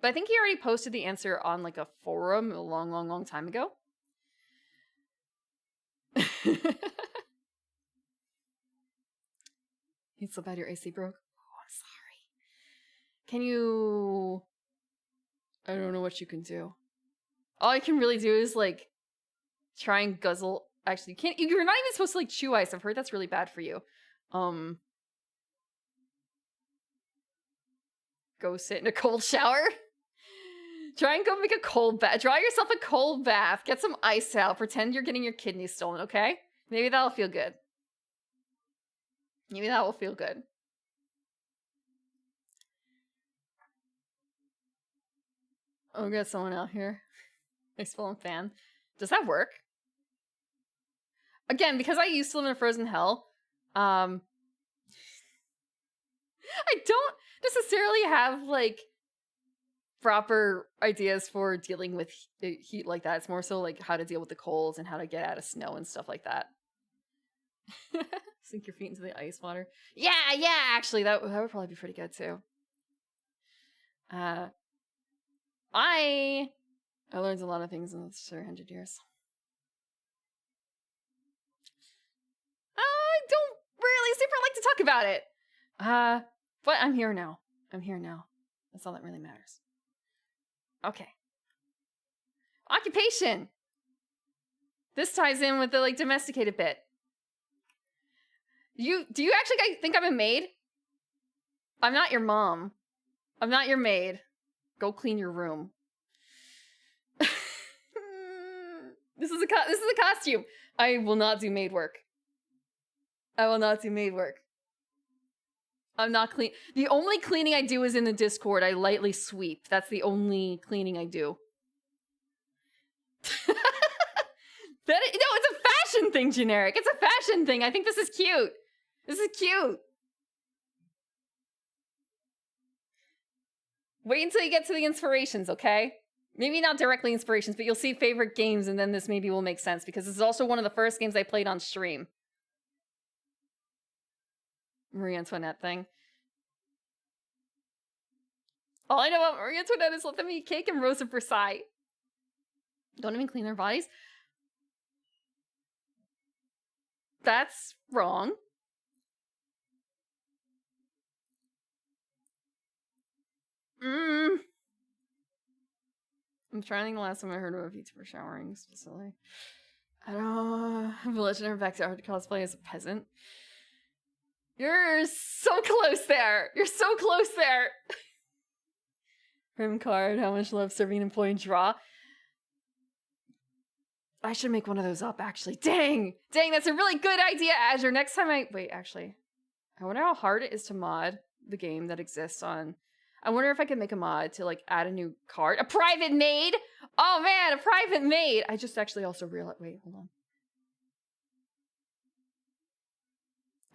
But I think he already posted the answer on like a forum a long, long, long time ago. It's so bad your AC broke. Oh, I'm sorry. Can you... I don't know what you can do. All I can really do is like try and guzzle. Actually, you can't. You're not even supposed to like chew ice. I've heard that's really bad for you. Go sit in a cold shower. Try and go make a cold bath. Draw yourself a cold bath. Get some ice out. Pretend you're getting your kidneys stolen, okay? Maybe that'll feel good. Maybe that will feel good. Oh, got someone out here. Nice fallen fan. Does that work? Again, because I used to live in a frozen hell, I don't necessarily have, like, proper ideas for dealing with heat like that. It's more so, like, how to deal with the colds and how to get out of snow and stuff like that. Sink your feet into the ice water. Yeah, actually, that would probably be pretty good, too. I learned a lot of things in the 300 years. I don't really super like to talk about it. But I'm here now. That's all that really matters. Okay. Occupation. This ties in with the like domesticated bit. Do you actually think I'm a maid? I'm not your mom. I'm not your maid. Go clean your room. This is a costume. I will not do maid work. I'm not clean. The only cleaning I do is in the Discord. I lightly sweep. That's the only cleaning I do. No, it's a fashion thing, generic. It's a fashion thing. I think this is cute. Wait until you get to the inspirations, okay? Maybe not directly inspirations, but you'll see favorite games, and then this maybe will make sense, because this is also one of the first games I played on stream. Marie Antoinette thing. All I know about Marie Antoinette is let them eat cake and Rose of Versailles. Don't even clean their bodies. That's wrong. I'm trying to think the last time I heard of a VTuber showering specifically. I don't have a legendary backyard to cosplay as a peasant. You're so close there. Prim card, how much love serving an employee draw. I should make one of those up, actually. Dang, that's a really good idea, Azure. Next time wait, actually. I wonder how hard it is to mod the game that exists on... I wonder if I could make a mod to, like, add a new card. A private maid! Oh, man, a private maid! I just actually also realized... Wait, hold on.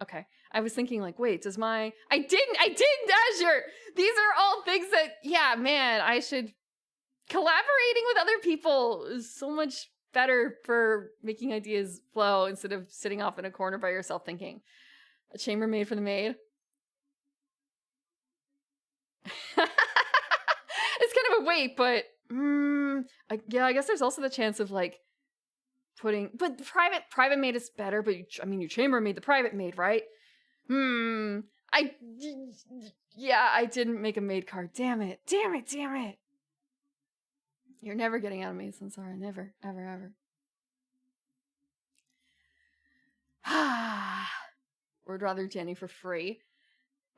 Okay. I was thinking, like, wait, does my... I didn't, Azure! These are all things that... Yeah, man, I should... Collaborating with other people is so much better for making ideas flow instead of sitting off in a corner by yourself thinking. A chambermaid for the maid. It's kind of a wait, but yeah, I guess there's also the chance of like putting, but private maid is better. But I mean, your chambermaid, the private maid, right? I didn't make a maid card. Damn it! You're never getting out of me, Sansara. Never, ever. Would rather Jenny for free.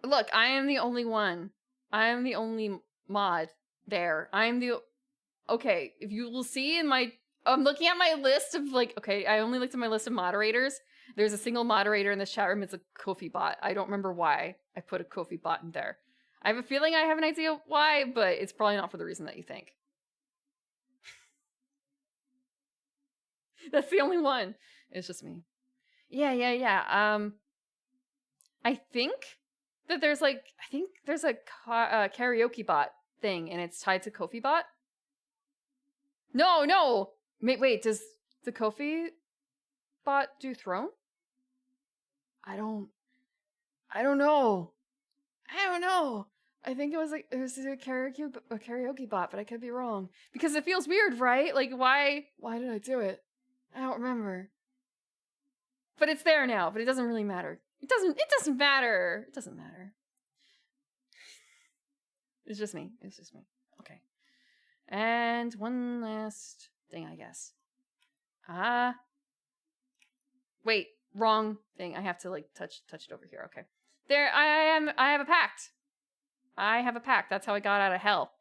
Look, I am the only one. I am the only mod there. Okay, if you will see in my... I'm looking at my list of, like... Okay, I only looked at my list of moderators. There's a single moderator in this chat room. It's a Ko-fi bot. I don't remember why I put a Ko-fi bot in there. I have a feeling I have an idea why, but it's probably not for the reason that you think. That's the only one. It's just me. Yeah. I think that there's a karaoke bot thing, and it's tied to Ko-fi bot. No. Wait, does the Ko-fi bot do Throne? I don't know. I don't know. I think it was a karaoke bot, but I could be wrong. Because it feels weird, right? Like, why did I do it? I don't remember. But it's there now, but it doesn't really matter. It doesn't matter. It doesn't matter. It's just me. It's just me. Okay. And one last thing, I guess. Wait, wrong thing. I have to like touch it over here. Okay. There I have a pact. I have a pact. That's how I got out of hell.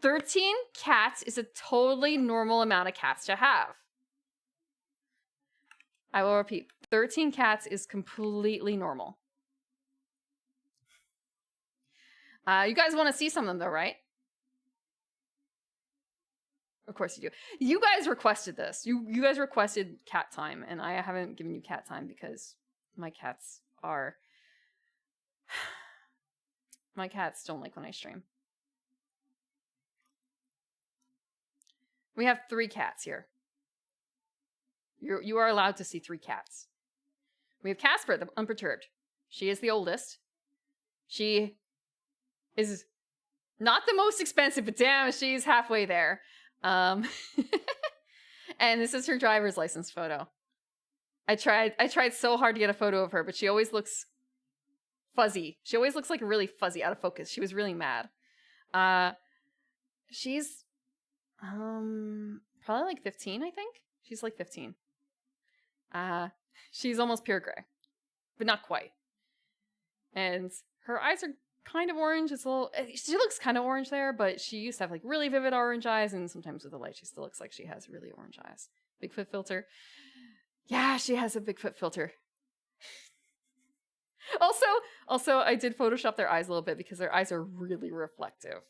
13 cats is a totally normal amount of cats to have. I will repeat. 13 cats is completely normal. You guys want to see some of them though, right? Of course you do. You guys requested this. You guys requested cat time, and I haven't given you cat time because my cats are... my cats don't like when I stream. We have 3 cats here. You are allowed to see 3 cats. We have Casper, the unperturbed. She is the oldest. She is not the most expensive, but damn, she's halfway there. And this is her driver's license photo. I tried so hard to get a photo of her, but she always looks fuzzy. She always looks like really fuzzy, out of focus. She was really mad. She's probably like 15, I think. She's like 15. She's almost pure gray, but not quite. And her eyes are kind of orange. It's a little... She looks kind of orange there, but she used to have like really vivid orange eyes, and sometimes with the light she still looks like she has really orange eyes. Bigfoot filter. Yeah, she has a Bigfoot filter. Also, I did Photoshop their eyes a little bit because their eyes are really reflective.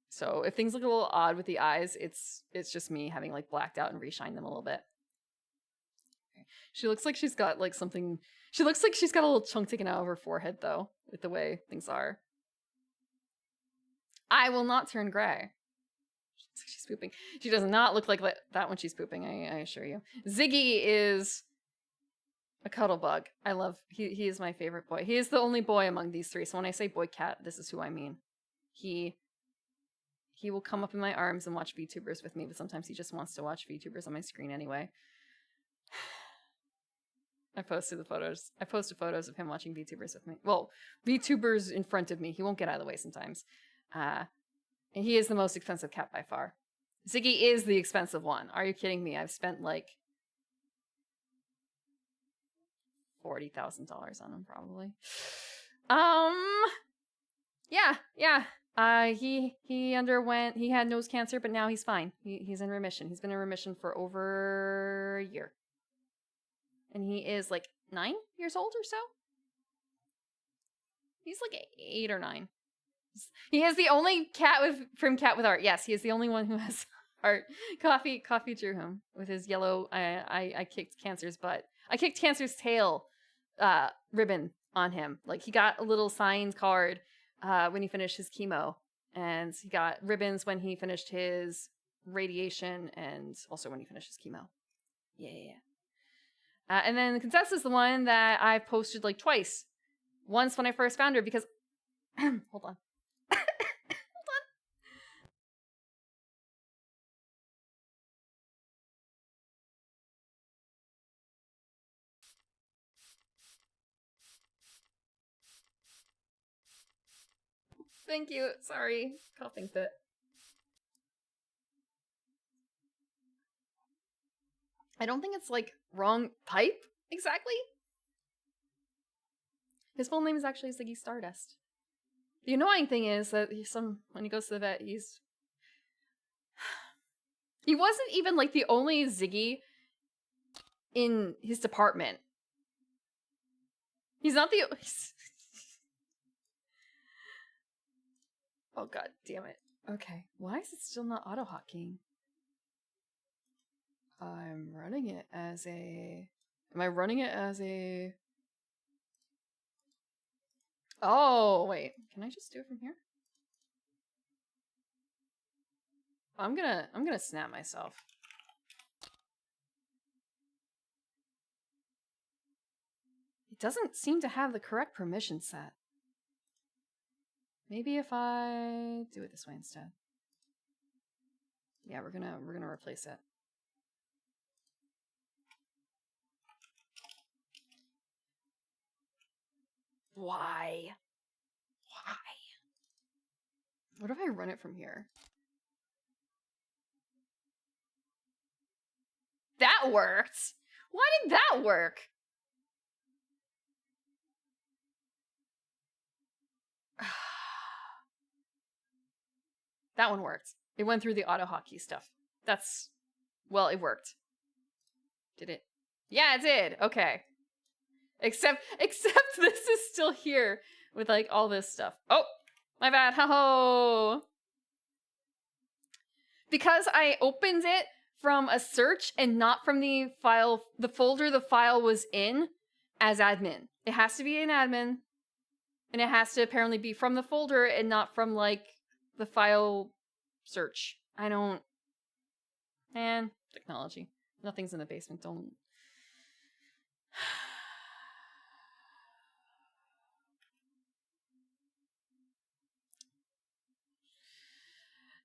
So if things look a little odd with the eyes, it's just me having like blacked out and reshined them a little bit. She looks like she's got like something... She looks like she's got a little chunk taken out of her forehead, though, with the way things are. I will not turn gray. She's pooping. She does not look like that when she's pooping, I assure you. Ziggy is a cuddle bug. I love... He is my favorite boy. He is the only boy among these 3, so when I say boy cat, this is who I mean. He will come up in my arms and watch VTubers with me, but sometimes he just wants to watch VTubers on my screen anyway. I posted photos of him watching VTubers with me. Well, VTubers in front of me. He won't get out of the way sometimes. And he is the most expensive cat by far. Ziggy is the expensive one. Are you kidding me? I've spent like $40,000 on him probably. Yeah. He had nose cancer, but now he's fine. He's in remission. He's been in remission for over a year. And he is like 9 years old or so. He's like 8 or 9. He is the only cat with art. Yes, he is the only one who has art. Coffee drew him with his yellow. I kicked Cancer's butt. I kicked Cancer's tail ribbon on him. Like he got a little signed card when he finished his chemo, and he got ribbons when he finished his radiation, and also when he finished his chemo. Yeah. And then Contessa is the one that I posted like twice. Once when I first found her because... Hold on. Thank you. Sorry. Coughing fit. I don't think it's like wrong type exactly. His full name is actually Ziggy Stardust. The annoying thing is that when he goes to the vet, he wasn't even like the only Ziggy in his department. He's not the... Oh god damn it. Okay, why is it still not auto-hotkeying? I'm running it as a... Am I running it as a... Oh, wait. Can I just do it from here? I'm gonna snap myself. It doesn't seem to have the correct permission set. Maybe if I do it this way instead. Yeah, we're gonna replace it. Why? Why? What if I run it from here? That worked! Why did that work? That one worked. It went through the auto hotkey stuff. That's... Well, it worked. Did it? Yeah, it did. Okay. Except this is still here with, like, all this stuff. Oh! My bad. Ho-ho! Because I opened it from a search and not from the file, the folder the file was in as admin. It has to be an admin. And it has to apparently be from the folder and not from, like, the file search. I don't... Man, technology. Nothing's in the basement. Don't...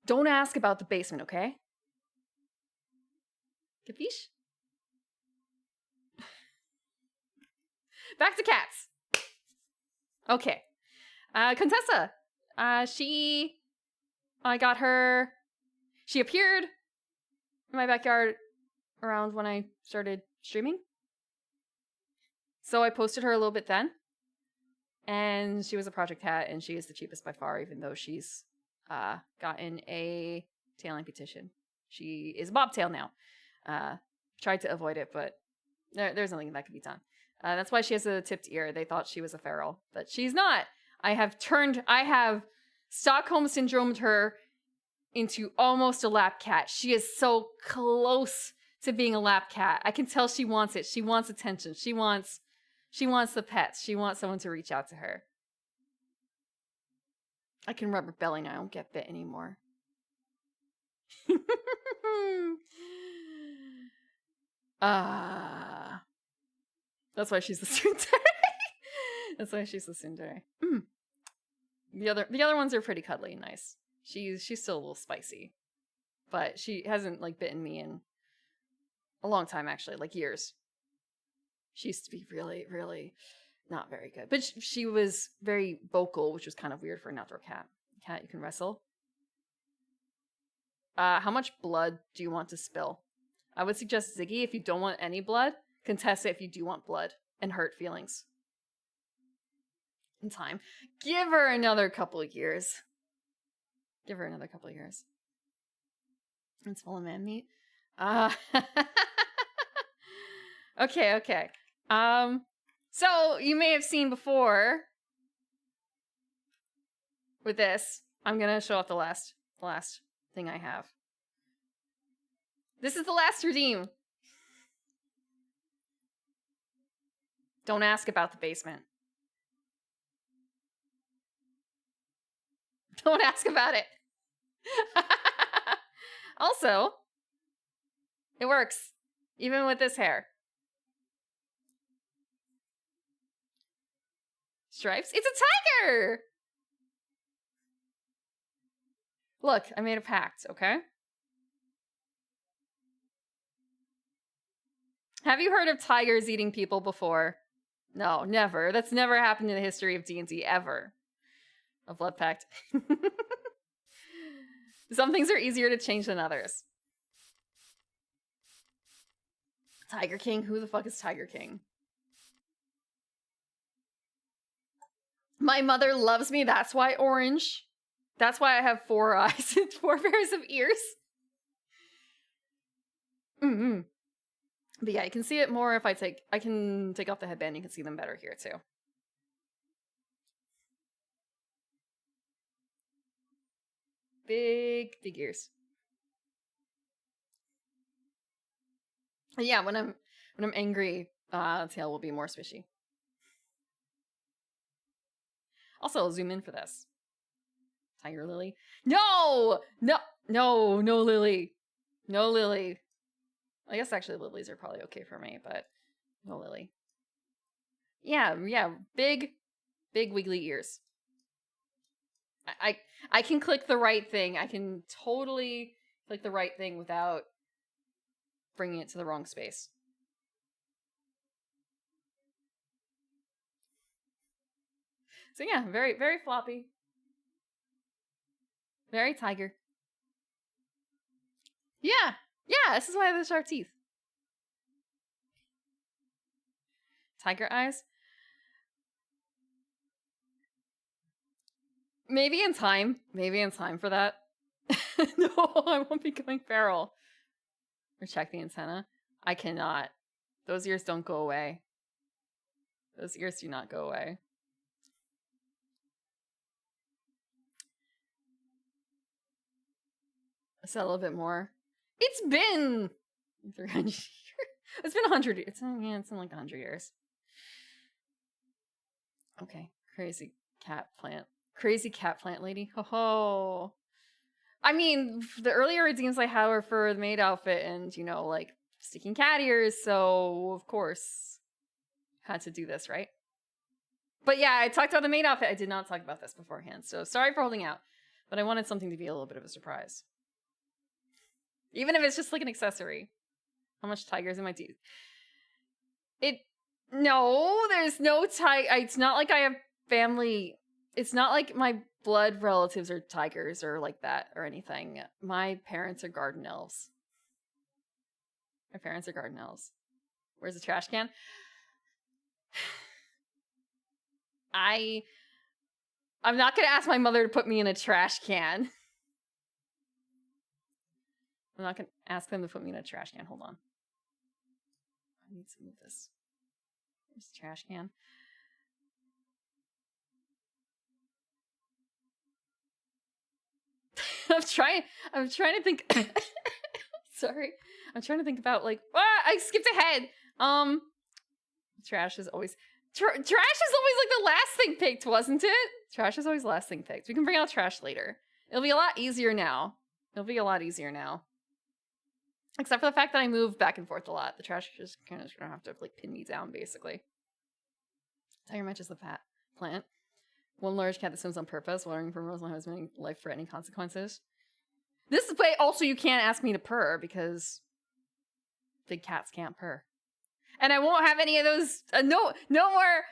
Don't ask about the basement, okay? Capiche? Back to cats. Okay. Contessa. I got her... She appeared in my backyard around when I started streaming. So I posted her a little bit then. And she was a project cat, and she is the cheapest by far, even though she's gotten a tail amputation. She is a bobtail now. Tried to avoid it, but there's nothing that can be done. That's why she has a tipped ear. They thought she was a feral, but she's not. I have Stockholm syndromed her into almost a lap cat. She is so close to being a lap cat. I can tell she wants it. She wants attention. She wants the pets. She wants someone to reach out to her. I can rub her belly now. I don't get bit anymore. That's why she's the tsundere. That's why she's the tsundere. The other ones are pretty cuddly and nice. She's still a little spicy, but she hasn't like bitten me in a long time, actually, like years. She used to be really, really not very good, but she was very vocal, which was kind of weird for an outdoor cat. Cat you can wrestle. How much blood do you want to spill? I would suggest Ziggy if you don't want any blood. Contessa if you do want blood and hurt feelings. In time. Give her another couple of years. Give her another couple of years. It's full of man meat. Okay. So you may have seen before with this. I'm gonna show off the last thing I have. This is the last redeem. Don't ask about the basement. Don't ask about it. Also, it works. Even with this hair. Stripes? It's a tiger! Look, I made a pact, okay? Have you heard of tigers eating people before? No, never. That's never happened in the history of D&D, ever. A blood pact. Some things are easier to change than others. Tiger King? Who the fuck is Tiger King? My mother loves me, that's why orange. That's why I have 4 eyes and 4 pairs of ears. But yeah, you can see it more if I can take off the headband, you can see them better here too. Big ears. And yeah, when I'm angry, tail will be more swishy. Also, I'll zoom in for this. Tiger Lily. No, Lily. No, Lily. I guess actually lilies are probably okay for me, but no Lily. Yeah, big wiggly ears. I can click the right thing. I can totally click the right thing without bringing it to the wrong space. So yeah, very, very floppy. Very tiger. Yeah. Yeah, this is why I have the sharp teeth. Tiger eyes. Maybe in time. Maybe in time for that. No, I won't be going feral. Or check the antenna. I cannot. Those ears don't go away. Those ears do not go away. Is that a little bit more? It's been 300 years. It's been 100 years. It's been like 100 years. Okay. Crazy cat plant. Crazy cat plant lady. Ho ho. I mean, the earlier redeems I had were for the maid outfit and, you know, like sticking cat ears. So, of course, had to do this, right? But yeah, I talked about the maid outfit. I did not talk about this beforehand. So sorry for holding out. But I wanted something to be a little bit of a surprise. Even if it's just like an accessory. How much tigers in my teeth? No, there's no tiger. It's not like I have family. It's not like my blood relatives are tigers or like that or anything. My parents are garden elves. My parents are garden elves. Where's the trash can? I'm not gonna ask my mother to put me in a trash can. I'm not gonna ask them to put me in a trash can. Hold on. I need to move this. There's the trash can. I'm trying to think. Sorry. I'm trying to think about like, I skipped ahead. Trash is always like the last thing picked, wasn't it? Trash is always last thing picked. We can bring out trash later. It'll be a lot easier now. Except for the fact that I move back and forth a lot. The trash is kind of gonna have to like pin me down, basically. Tiger matches the plant. One large cat that swims on purpose, watering for most has many life-threatening consequences. This way, also, you can't ask me to purr because big cats can't purr. And I won't have any of those. No more.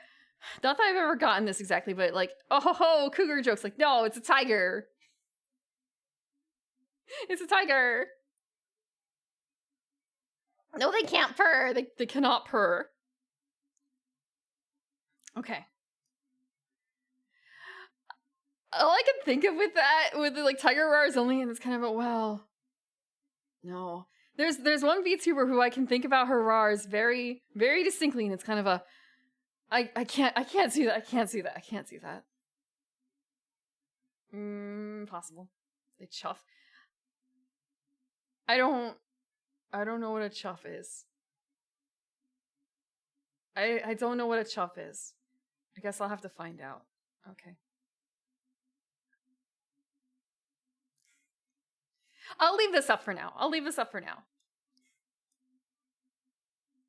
Not that I've ever gotten this exactly, but like, oh ho ho, cougar jokes. Like, no, it's a tiger. It's a tiger. No, they can't purr. They cannot purr. Okay. All I can think of with that, with the like tiger roars only, and it's kind of a well. No. There's one VTuber who I can think about her roars very, very distinctly, and it's kind of a I can't see that. I can't see that. Possible. They chuff. I don't know what a chuff is. I don't know what a chuff is. I guess I'll have to find out. Okay. I'll leave this up for now.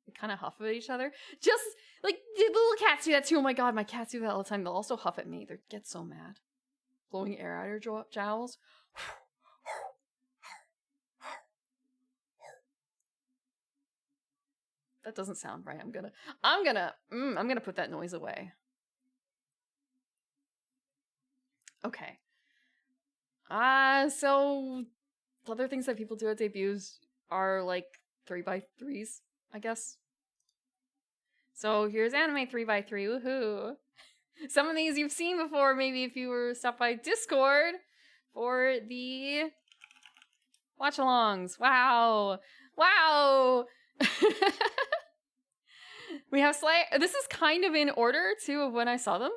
They kind of huff at each other. Just like the little cats do that too. Oh my god, my cats do that all the time. They'll also huff at me. They get so mad. Blowing air out of her jowls. That doesn't sound right. I'm gonna put that noise away. Okay. So other things that people do at debuts are like 3x3s, I guess. So here's anime 3x3, woohoo! Some of these you've seen before, maybe if you were stopped by Discord for the watch-alongs. Wow! We have Slayer. This is kind of in order, too, of when I saw them.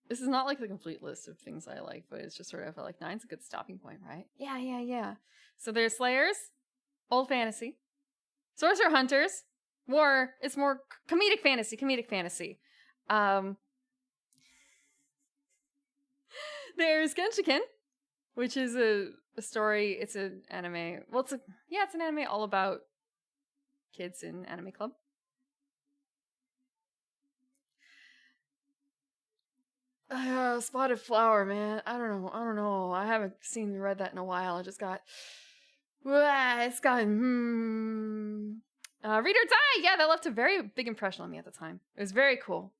This is not like the complete list of things I like, but it's just sort of like 9's a good stopping point, right? Yeah. So there's Slayers, Old Fantasy, Sorcerer Hunters, it's more comedic fantasy. There's Genshiken, which is a story, it's an anime, well, it's an anime all about kids in anime club. Spotted Flower, man. I don't know. I haven't read that in a while. I just got, it's got, Read or Die. Yeah, that left a very big impression on me at the time. It was very cool.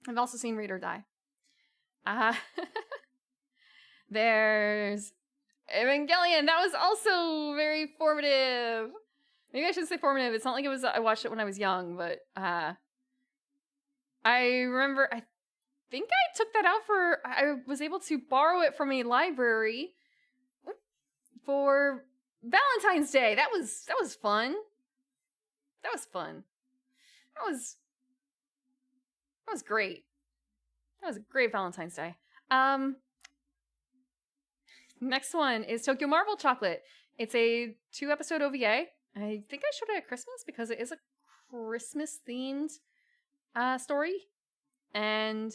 I've also seen Read or Die. There's Evangelion. That was also very formative. Maybe I shouldn't say formative. It's not like I watched it when I was young, but I remember, I think I took that out I was able to borrow it from a library for Valentine's Day. That was fun. That was fun. That was great. That was a great Valentine's Day. Next one is Tokyo Marble Chocolate. It's a 2-episode OVA. I think I showed it at Christmas because it is a Christmas themed story. And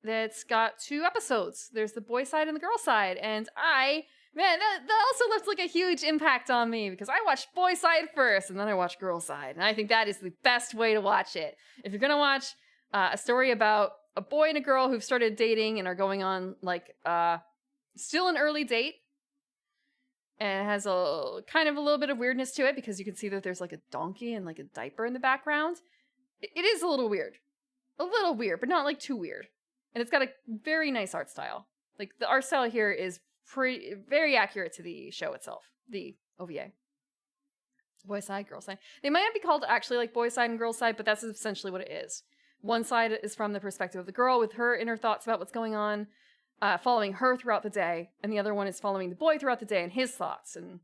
that's got 2 episodes. There's the boy side and the girl side. And that also left like a huge impact on me because I watched boy side first and then I watched girl side. And I think that is the best way to watch it. If you're going to watch a story about a boy and a girl who've started dating and are going on like still an early date, and it has a kind of a little bit of weirdness to it because you can see that there's like a donkey and like a diaper in the background. It is a little weird, but not like too weird. And it's got a very nice art style. Like the art style here is very accurate to the show itself, the OVA. Boy side, girl side. They might not be called actually like boy side and girl side, but that's essentially what it is. One side is from the perspective of the girl with her inner thoughts about what's going on, following her throughout the day, and the other one is following the boy throughout the day and his thoughts. And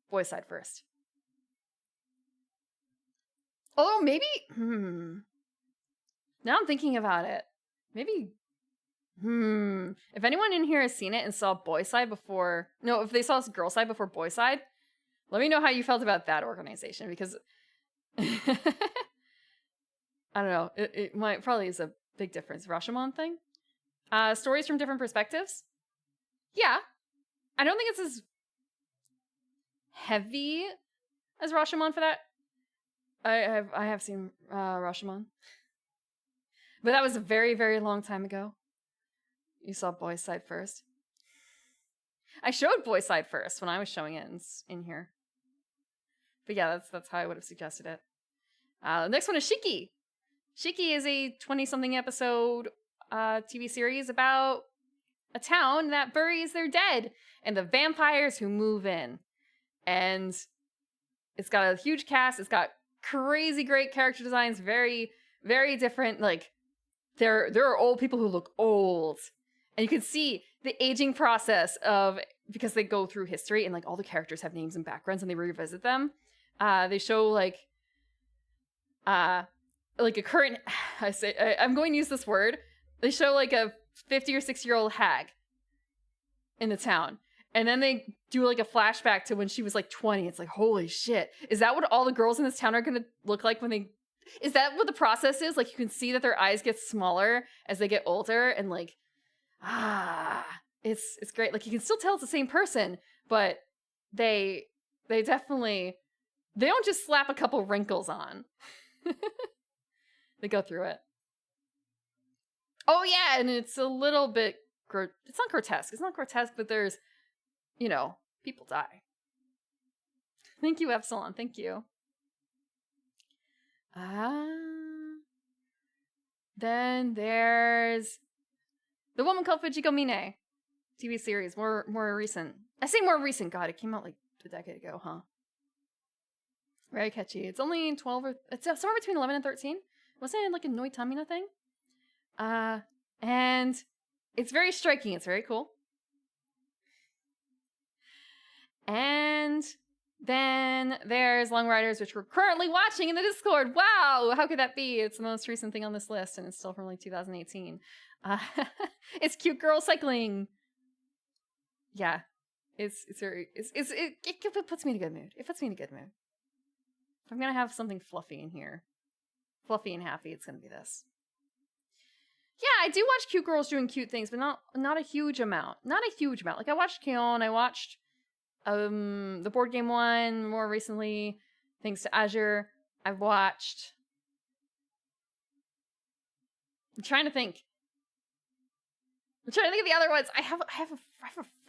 boy side first. Although maybe, now I'm thinking about it. Maybe, if anyone in here has seen it and saw boy side before, no, if they saw girl side before boy side, let me know how you felt about that organization because I don't know. It might probably is a big difference. Rashomon thing? Stories from different perspectives? Yeah. I don't think it's as heavy as Rashomon for that. I have seen Rashomon. But that was a very, very long time ago. You saw boy side first. I showed boy side first when I was showing it in here. But yeah, that's how I would have suggested it. The next one is Shiki. Shiki is a 20-something episode TV series about a town that buries their dead and the vampires who move in. And it's got a huge cast. It's got crazy great character designs. Very, very different. Like, there are old people who look old. And you can see the aging process because they go through history and like all the characters have names and backgrounds and they revisit them. They show like a current, I'm going to use this word. They show like a 50 or 60-year-old hag in the town. And then they do like a flashback to when she was like 20. It's like, holy shit. Is that what all the girls in this town are going to look like is that what the process is? Like you can see that their eyes get smaller as they get older and like, it's great. Like you can still tell it's the same person, but they definitely, they don't just slap a couple wrinkles on. They go through it. Oh yeah, and it's a little bit, it's not grotesque. It's not grotesque, but there's, people die. Thank you, Epsilon. Thank you. Then there's The Woman Called Fujiko Mine TV series, more recent. I say more recent. God, it came out like a decade ago, huh? Very catchy. It's only 12 it's somewhere between 11 and 13. Wasn't it like a Noitamina thing? And it's very striking. It's very cool. And then there's Long Riders, which we're currently watching in the Discord. Wow, how could that be? It's the most recent thing on this list, and it's still from like 2018. It's cute girl cycling. Yeah, it puts me in a good mood. It puts me in a good mood. If I'm gonna have something fluffy in here, fluffy and happy, it's gonna be this. Yeah, I do watch cute girls doing cute things, but not a huge amount. Not a huge amount. Like I watched K-On!, I watched the board game one more recently, thanks to Azure. I've watched I'm trying to think. I'm trying to think of the other ones. I have a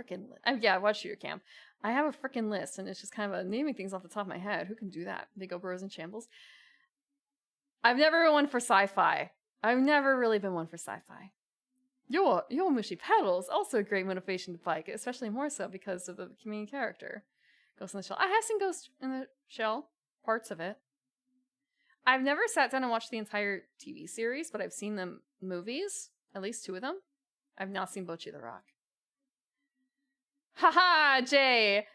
freaking list. Yeah, watch your cam. I have a freaking list, and it's just kind of naming things off the top of my head. Who can do that? Big O Bros in Shambles. I've never been one for sci-fi. I've never really been one for sci-fi. Yowamushi Pedals, also a great motivation to bike, especially more so because of the main character. Ghost in the Shell. I have seen Ghost in the Shell, parts of it. I've never sat down and watched the entire TV series, but I've seen the movies, at least 2 of them. I've not seen Bocchi the Rock. Haha, Jay!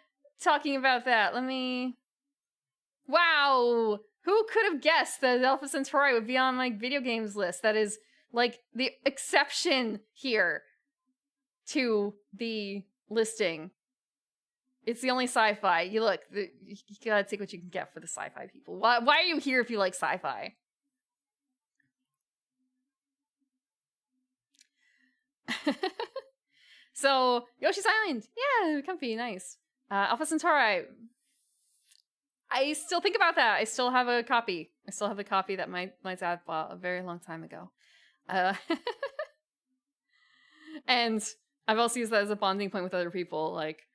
Talking about that, let me... Wow! Who could have guessed that Alpha Centauri would be on my video games list? That is, like, the exception here to the listing. It's the only sci-fi. You gotta take what you can get for the sci-fi people. Why are you here if you like sci-fi? So, Yoshi's Island. Yeah, comfy, nice. Alpha Centauri. I still think about that. I still have a copy. I still have the copy that my dad bought a very long time ago. And I've also used that as a bonding point with other people. Like,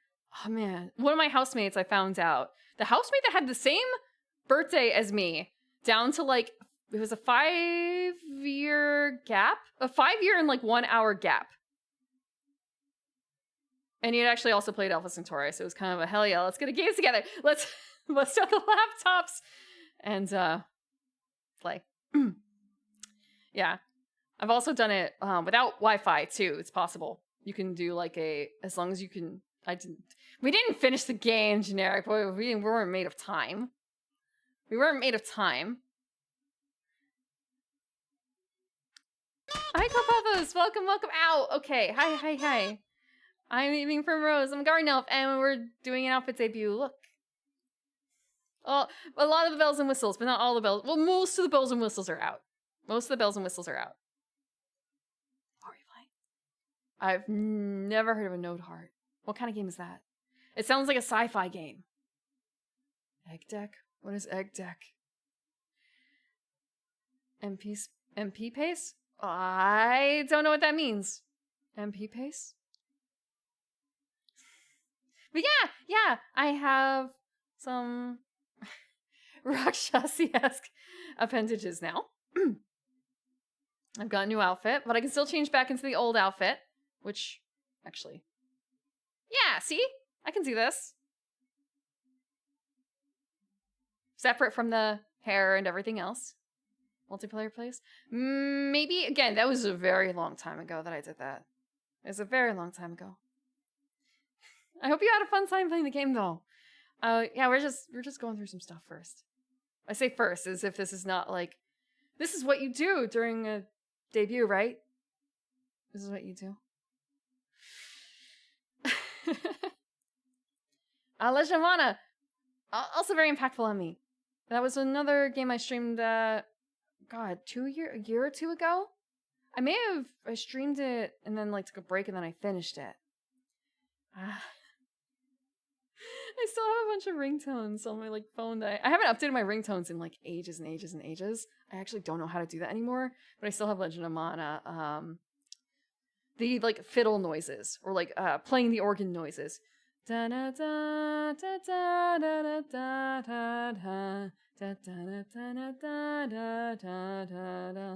oh man, one of my housemates, I found out. The housemate that had the same birthday as me, down to like, it was a 5-year gap? A 5-year and like 1 hour gap. And he had actually also played Alpha Centauri, so it was kind of a hell yeah, let's get a game together. Let's start the laptops and play. Yeah. I've also done it without Wi-Fi too. It's possible. You can do like as long as you can. We didn't finish the game, generic. Boy, we weren't made of time. We weren't made of time. Hi, Copathos. Welcome out. Okay. Hi. I'm aiming from Rose. I'm Garden Elf, and we're doing an outfit debut. Look. Oh, a lot of the bells and whistles, but not all the bells. Well, most of the bells and whistles are out. Most of the bells and whistles are out. What are you playing? I've never heard of a Node Heart. What kind of game is that? It sounds like a sci-fi game. Egg Deck? What is Egg Deck? MP pace? I don't know what that means. MP pace? But yeah, I have some Rakshasi-esque appendages now. I've got a new outfit, but I can still change back into the old outfit, which, actually, yeah, see? I can do this. Separate from the hair and everything else. Multiplayer plays. Maybe, again, that was a very long time ago that I did that. It was a very long time ago. I hope you had a fun time playing the game, though. Yeah, we're just going through some stuff first. I say first as if this is not like, this is what you do during a debut, right? This is what you do. Legend of Mana, also very impactful on me. That was another game I streamed, a year or two ago? I streamed it and then like took a break and then I finished it. I still have a bunch of ringtones on my like phone that I haven't updated my ringtones in like ages and ages and ages. I actually don't know how to do that anymore, but I still have Legend of Mana. The like fiddle noises or like playing the organ noises. Da da da da da da da da da da da da da da da.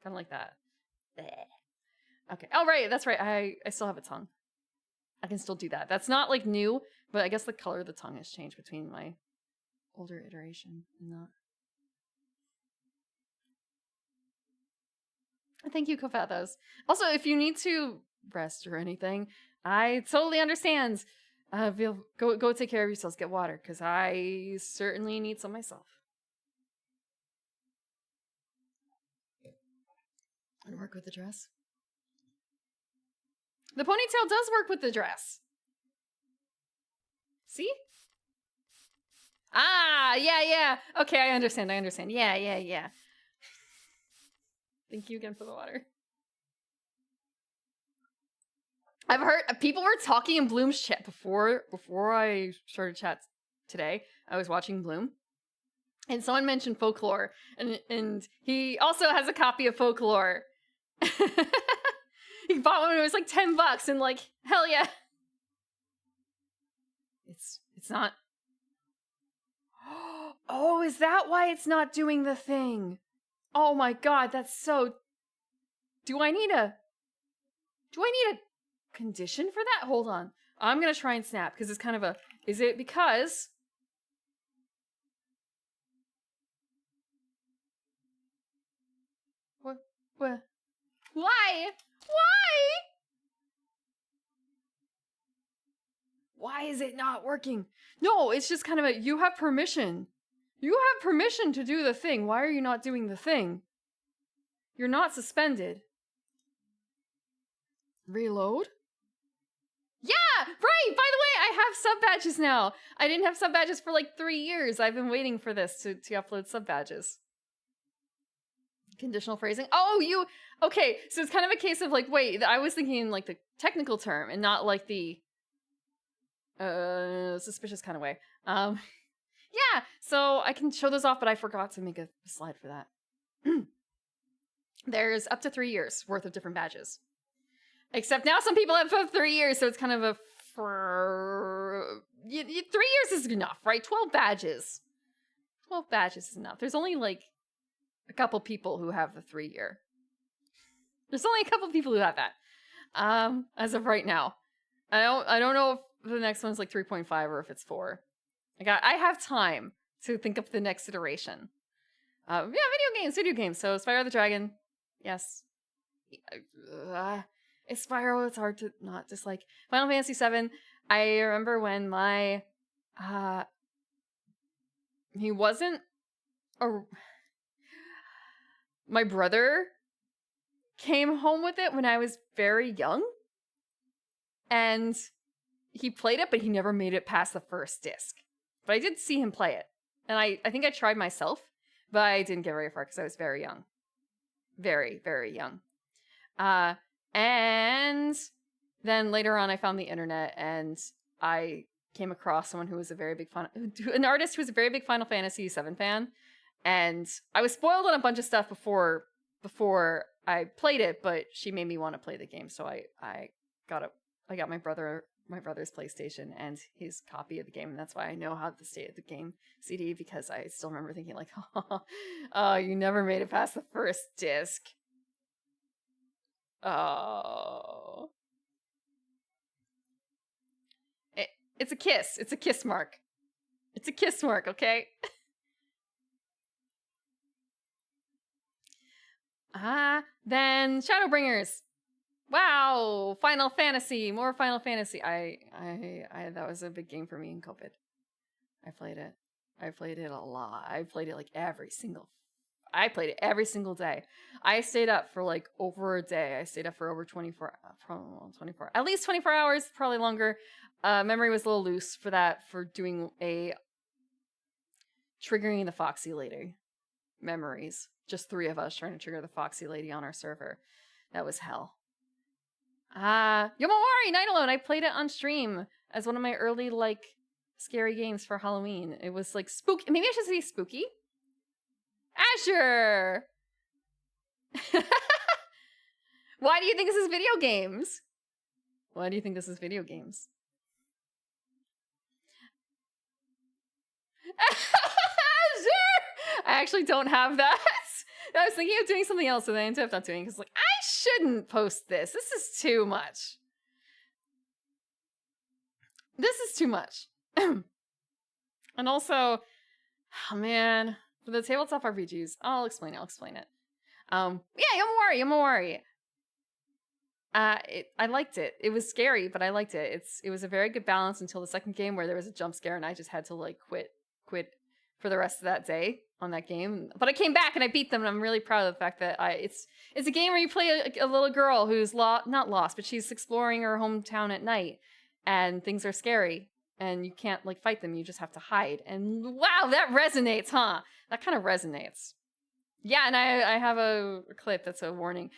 Kind of like that. Okay. Oh right, that's right. I still have a tongue. I can still do that. That's not like new, but I guess the color of the tongue has changed between my older iteration and that. Thank you, Kofathos. Also, if you need to rest or anything, I totally understand. Go take care of yourselves. Get water, because I certainly need some myself. And work with the dress. The ponytail does work with the dress. See? Ah, yeah. Okay, I understand. Yeah. Thank you again for the water. I've heard people were talking in Bloom's chat before I started chat today. I was watching Bloom, and someone mentioned Folklore, and he also has a copy of Folklore. He bought one when it was like $10 and like, hell yeah. It's not. Oh, is that why it's not doing the thing? Oh my god, that's so. Do I need a condition for that? Hold on. I'm gonna try and snap because it's kind of a. Is it because? What? Why? Why? Why is it not working? No, it's just kind of a, you have permission. You have permission to do the thing. Why are you not doing the thing? You're not suspended. Reload? Yeah, right. By the way, I have sub badges now. I didn't have sub badges for like 3 years. I've been waiting for this to upload sub badges. Conditional phrasing. Oh, okay. So it's kind of a case of like, wait, I was thinking like the technical term and not like the suspicious kind of way. Yeah, so I can show those off, but I forgot to make a slide for that. There's up to 3 years worth of different badges. Except now some people have 3 years, so it's kind of a 3 years is enough, right? 12 badges. 12 badges is enough. There's only like a couple people who have the 3 year. There's only a couple people who have that. As of right now. I don't know if the next one's like 3.5 or if it's 4. I have time to think of the next iteration. Yeah, video games. So Spyro the Dragon, yes. It's Spyro, it's hard to not dislike. Final Fantasy VII, I remember when my my brother came home with it when I was very young. And he played it, but he never made it past the first disc. But I did see him play it. And I think I tried myself, but I didn't get very far because I was very young. Very, very young. And then later on, I found the internet and I came across someone who was an artist who was a very big Final Fantasy VII fan. And I was spoiled on a bunch of stuff before I played it, but she made me want to play the game. So I got my brother's PlayStation and his copy of the game, and that's why I know how the state of the game CD, because I still remember thinking like, oh, you never made it past the first disc. Oh. It's a kiss. It's a kiss mark. It's a kiss mark, okay? Then Shadowbringers. Wow, Final Fantasy, more Final Fantasy. I that was a big game for me in COVID. I played it a lot. I played it every single day. I stayed up for like over a day. I stayed up for over 24, at least 24 hours, probably longer. Memory was a little loose for that, for doing triggering the Foxy Lady memories. Just 3 of us trying to trigger the Foxy Lady on our server. That was hell. Yomawari Night Alone. I played it on stream as one of my early scary games for Halloween. It was spooky. Maybe I should say spooky. Asher. Why do you think this is video games? Why do you think this is video games? Asher. I actually don't have that. I was thinking of doing something else, and I ended up not doing it because, I shouldn't post this. This is too much. This is too much. And also, oh man, for the tabletop RPGs, I'll explain it. Yeah, Yomawari. I liked it. It was scary, but I liked it. It was a very good balance until the second game where there was a jump scare, and I just had to quit for the rest of that day on that game. But I came back and I beat them, and I'm really proud of the fact that it's a game where you play a little girl who's not lost, but she's exploring her hometown at night, and things are scary, and you can't fight them. You just have to hide. And wow, that resonates, huh? That kind of resonates. Yeah, and I have a clip that's a warning.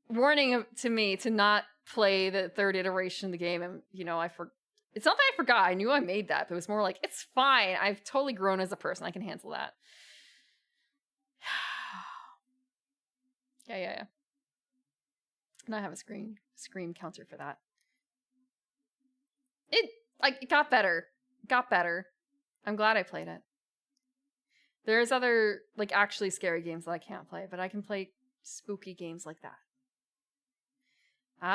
Warning to me to not play the third iteration of the game, and it's not that I forgot. I knew I made that, but it was more it's fine. I've totally grown as a person. I can handle that. Yeah. And I have a scream counter for that. It got better. Got better. I'm glad I played it. There's other, like, actually scary games that I can't play, but I can play spooky games like that.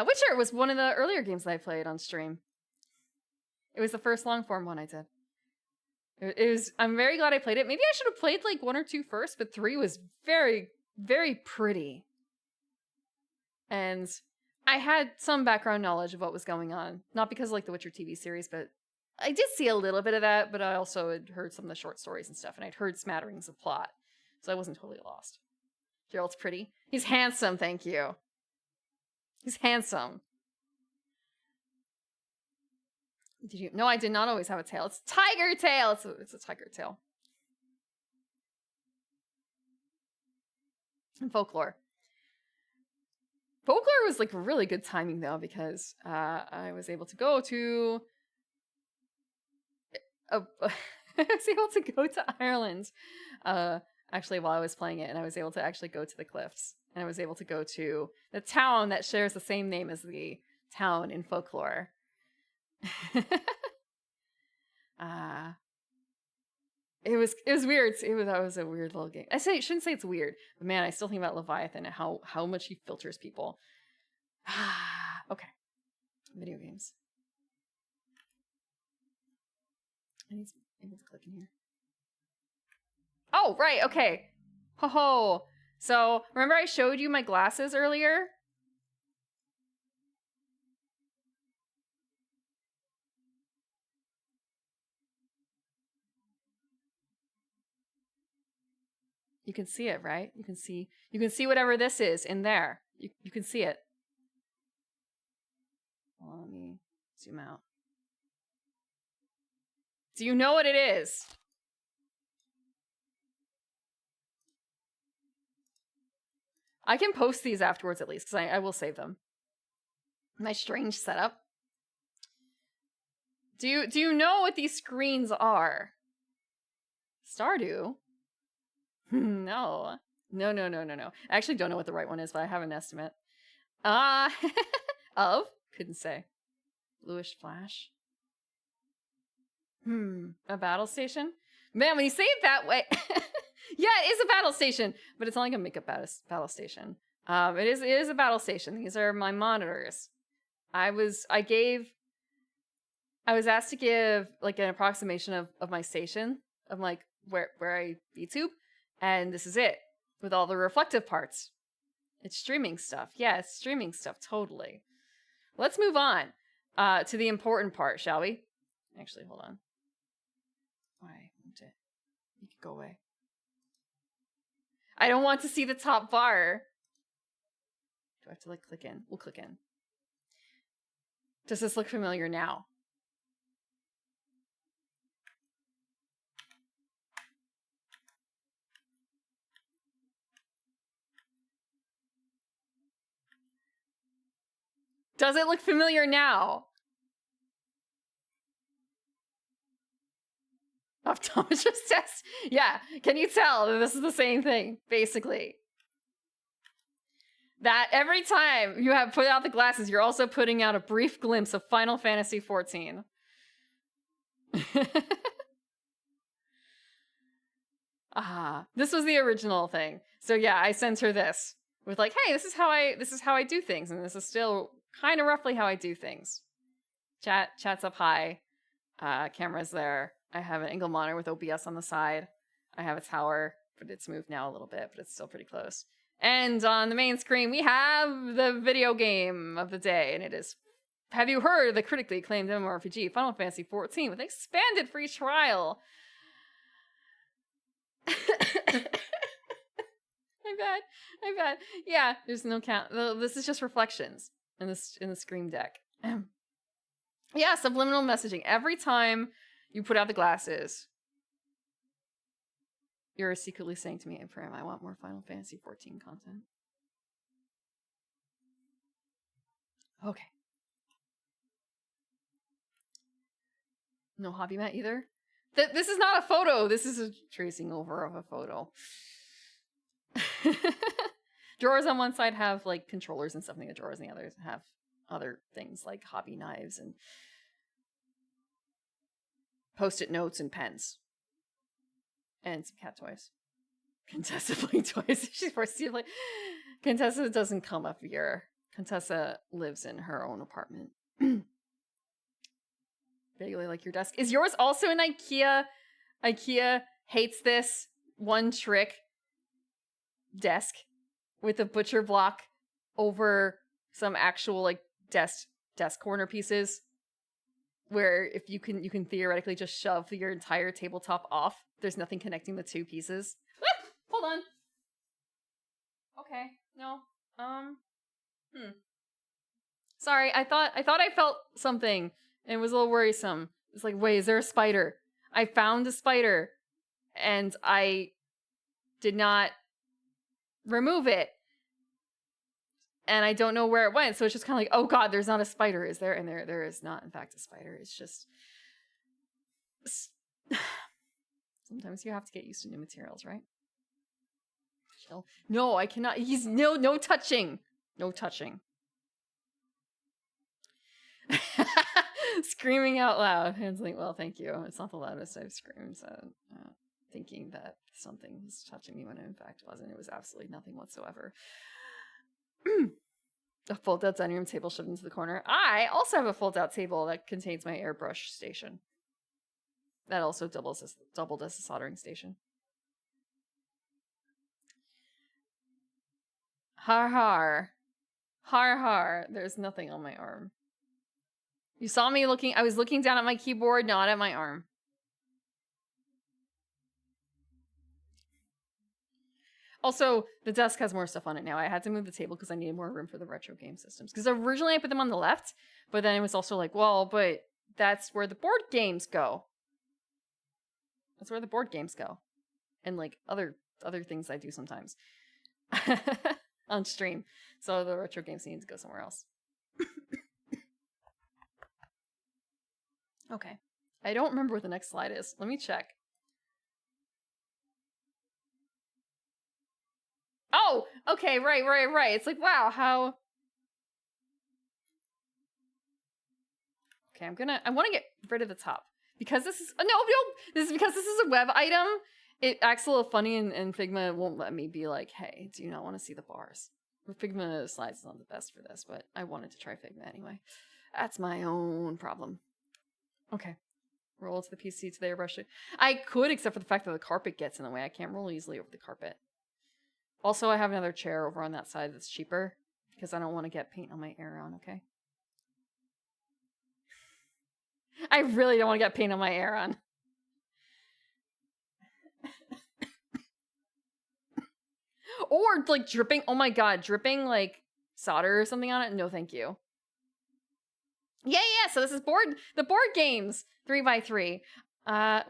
Witcher was one of the earlier games that I played on stream. It was the first long form one I did. It was. I'm very glad I played it. Maybe I should have played like 1 or 2 first, but 3 was very, very pretty. And I had some background knowledge of what was going on. Not because of like the Witcher TV series, but I did see a little bit of that, but I also had heard some of the short stories and stuff, and I'd heard smatterings of plot. So I wasn't totally lost. Geralt's pretty. He's handsome, thank you. He's handsome. Did you? No, I did not always have a tail. It's tiger tail. It's a tiger tail. And folklore. Folklore was like really good timing though, because I was able to go to. I was able to go to Ireland, actually while I was playing it, and I was able to actually go to the cliffs, and I was able to go to the town that shares the same name as the town in folklore. It was weird. That was a weird little game. Shouldn't say it's weird, but man, I still think about Leviathan and how much he filters people. Okay, video games. I need to be able to click in here. Oh, right, okay. Ho ho. So remember I showed you my glasses earlier? You can see it, right? You can see whatever this is in there. You can see it. Well, let me zoom out. Do you know what it is? I can post these afterwards at least, because I will save them. My strange setup. Do you know what these screens are? Stardew? No. No. I actually don't know what the right one is, but I have an estimate. Of? Couldn't say. Bluish flash. A battle station? Man, when you say it that way... Yeah, it is a battle station, but it's not like a makeup battle station. It is a battle station. These are my monitors. I was asked to give like an approximation of my station, of like where I VTube, and this is it with all the reflective parts. It's streaming stuff. Yeah, it's streaming stuff, totally. Let's move on to the important part, shall we? Actually, hold on. Why won't it? You could go away. I don't want to see the top bar. Do I have to like click in? We'll click in. Does this look familiar now? Does it look familiar now? Optometrist test? Yeah, can you tell that this is the same thing, basically? That every time you have put out the glasses, you're also putting out a brief glimpse of Final Fantasy XIV. This was the original thing. So yeah, I sent her this with like, hey, this is how I do things, and this is still kind of roughly how I do things. Chat's up high, camera's there. I have an angle monitor with OBS on the side. I have a tower, but it's moved now a little bit, but it's still pretty close. And on the main screen, we have the video game of the day, and it is, have you heard of the critically acclaimed MMORPG Final Fantasy XIV with expanded free trial? I bet. Yeah, there's no count. This is just reflections in the Scream deck. Yeah, subliminal messaging. Every time you put out the glasses, you're secretly saying to me, Pram, I want more Final Fantasy XIV content. Okay. No hobby mat either? This is not a photo. This is a tracing over of a photo. Drawers on one side have like controllers and stuff, and the drawers on the other have other things like hobby knives and post-it notes and pens. And some cat toys. Contessa playing toys. She's forced to play. Contessa doesn't come up here. Contessa lives in her own apartment. Vaguely like your desk. Is yours also an IKEA? IKEA hates this one trick desk with a butcher block over some actual like desk corner pieces, where if you can theoretically just shove your entire tabletop off. There's nothing connecting the two pieces. Hold on. Okay. No. Sorry, I thought I felt something. And it was a little worrisome. It's like, wait, is there a spider? I found a spider. And I did not remove it. And I don't know where it went. So it's just kind of like, oh god, there's not a spider, is there? And there is not, in fact, a spider. It's just... Sometimes you have to get used to new materials, right? Chill. No, I cannot. He's no touching. No touching. Screaming out loud. Hands like, well, thank you. It's not the loudest I've screamed, so thinking that something was touching me when it in fact wasn't. It was absolutely nothing whatsoever. A fold-out dining room table shoved into the corner. I also have a fold-out table that contains my airbrush station. That also doubled as a soldering station. Har har. Har har. There's nothing on my arm. You saw me looking. I was looking down at my keyboard, not at my arm. Also, the desk has more stuff on it now. I had to move the table because I needed more room for the retro game systems. Because originally I put them on the left, but then it was also like, well, but that's where the board games go. That's where the board games go. And like other things I do sometimes. On stream. So the retro games need to go somewhere else. Okay. I don't remember what the next slide is. Let me check. Oh! Okay, right. It's like, wow, how... Okay, I want to get rid of the top. Because this is... No! This is because this is a web item. It acts a little funny and Figma won't let me be like, hey, do you not want to see the bars? Figma slides is not the best for this, but I wanted to try Figma anyway. That's my own problem. Okay. Roll to the PC to the airbrush. I could, except for the fact that the carpet gets in the way. I can't roll easily over the carpet. Also, I have another chair over on that side that's cheaper, because I don't want to get paint on my Aeron, okay? I really don't want to get paint on my Aeron. Or, like, dripping, oh my god, dripping, like, solder or something on it? No, thank you. Yeah, so this is the board games, 3x3.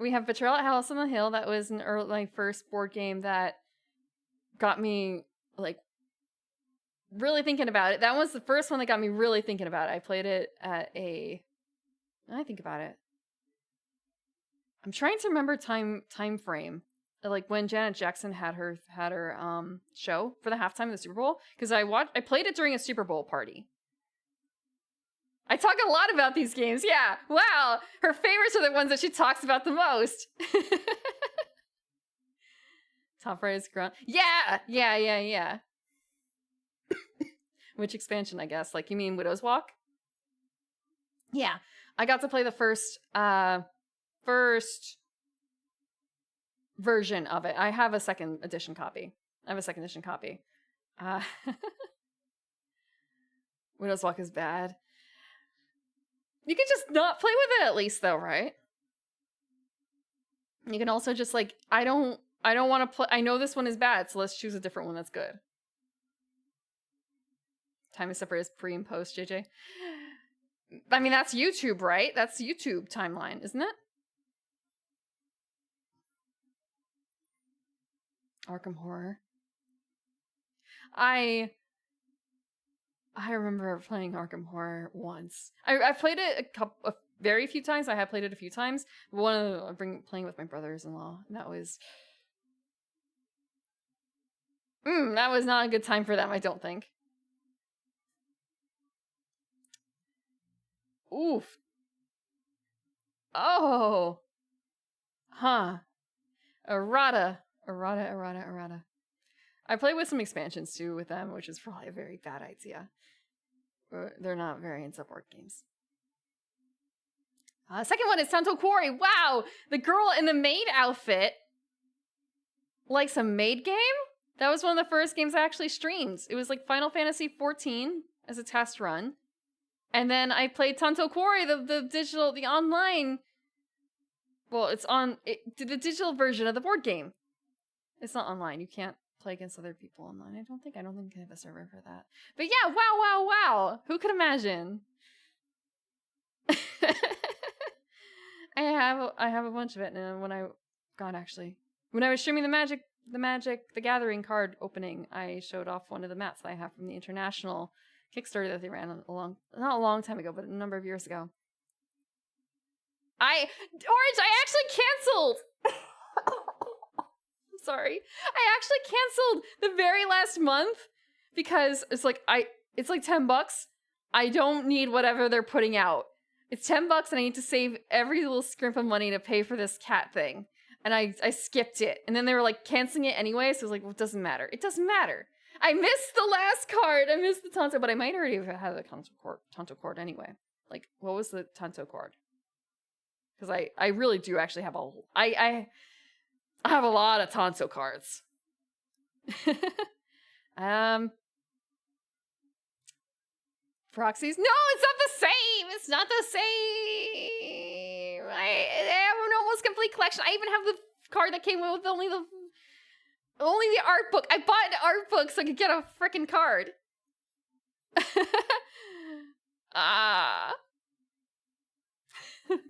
We have Betrayal at House on the Hill. That was my first board game that got me, like, really thinking about it. That was the first one that got me really thinking about it. I played it at I think about it. I'm trying to remember time frame. Like when Janet Jackson had her show for the halftime of the Super Bowl, because I played it during a Super Bowl party. I talk a lot about these games. Yeah, wow, her favorites are the ones that she talks about the most. Top right is ground. Yeah. Which expansion? I guess. Like, you mean Widow's Walk? Yeah, I got to play the first version of it. I have a second edition copy. Widow's Walk is bad. You can just not play with it at least, though, right? You can also just, like, I don't want to play. I know this one is bad, so let's choose a different one that's good. Time is separate as pre and post, JJ. I mean, that's YouTube, right? That's YouTube timeline, isn't it? Arkham Horror. I remember playing Arkham Horror once. I played it a very few times. I have played it a few times. Playing with my brothers-in-law, and that was That was not a good time for them, I don't think. Oof. Oh. Huh. Errata. I played with some expansions too with them, which is probably a very bad idea. They're not very into board games. Second one is Tanto Quarry. Wow! The girl in the Maid outfit likes a Maid game? That was one of the first games I actually streamed. It was like Final Fantasy XIV as a test run. And then I played Tanto Quarry, the online. Well, it's on the digital version of the board game. It's not online. You can't play against other people online. I don't think I have a server for that. But yeah, wow. Who could imagine? I have a bunch of it, and when I was streaming the Magic the Gathering card opening, I showed off one of the mats that I have from the international Kickstarter that they ran not a long time ago, but a number of years ago. Orange, I actually canceled. Sorry. I actually canceled the very last month because it's like $10. I don't need whatever they're putting out. It's $10 and I need to save every little scrimp of money to pay for this cat thing. And I skipped it. And then they were like canceling it anyway, so I was like, well, it doesn't matter. It doesn't matter. I missed the last card. I missed the Tanto, but I might already have had the Tanto card anyway. Like, what was the Tanto card? Because I really do actually have I have a lot of Tanto cards. Proxies? No, it's not the same! It's not the same! I have an almost complete collection. I even have the card that came with only the art book. I bought an art book so I could get a freaking card.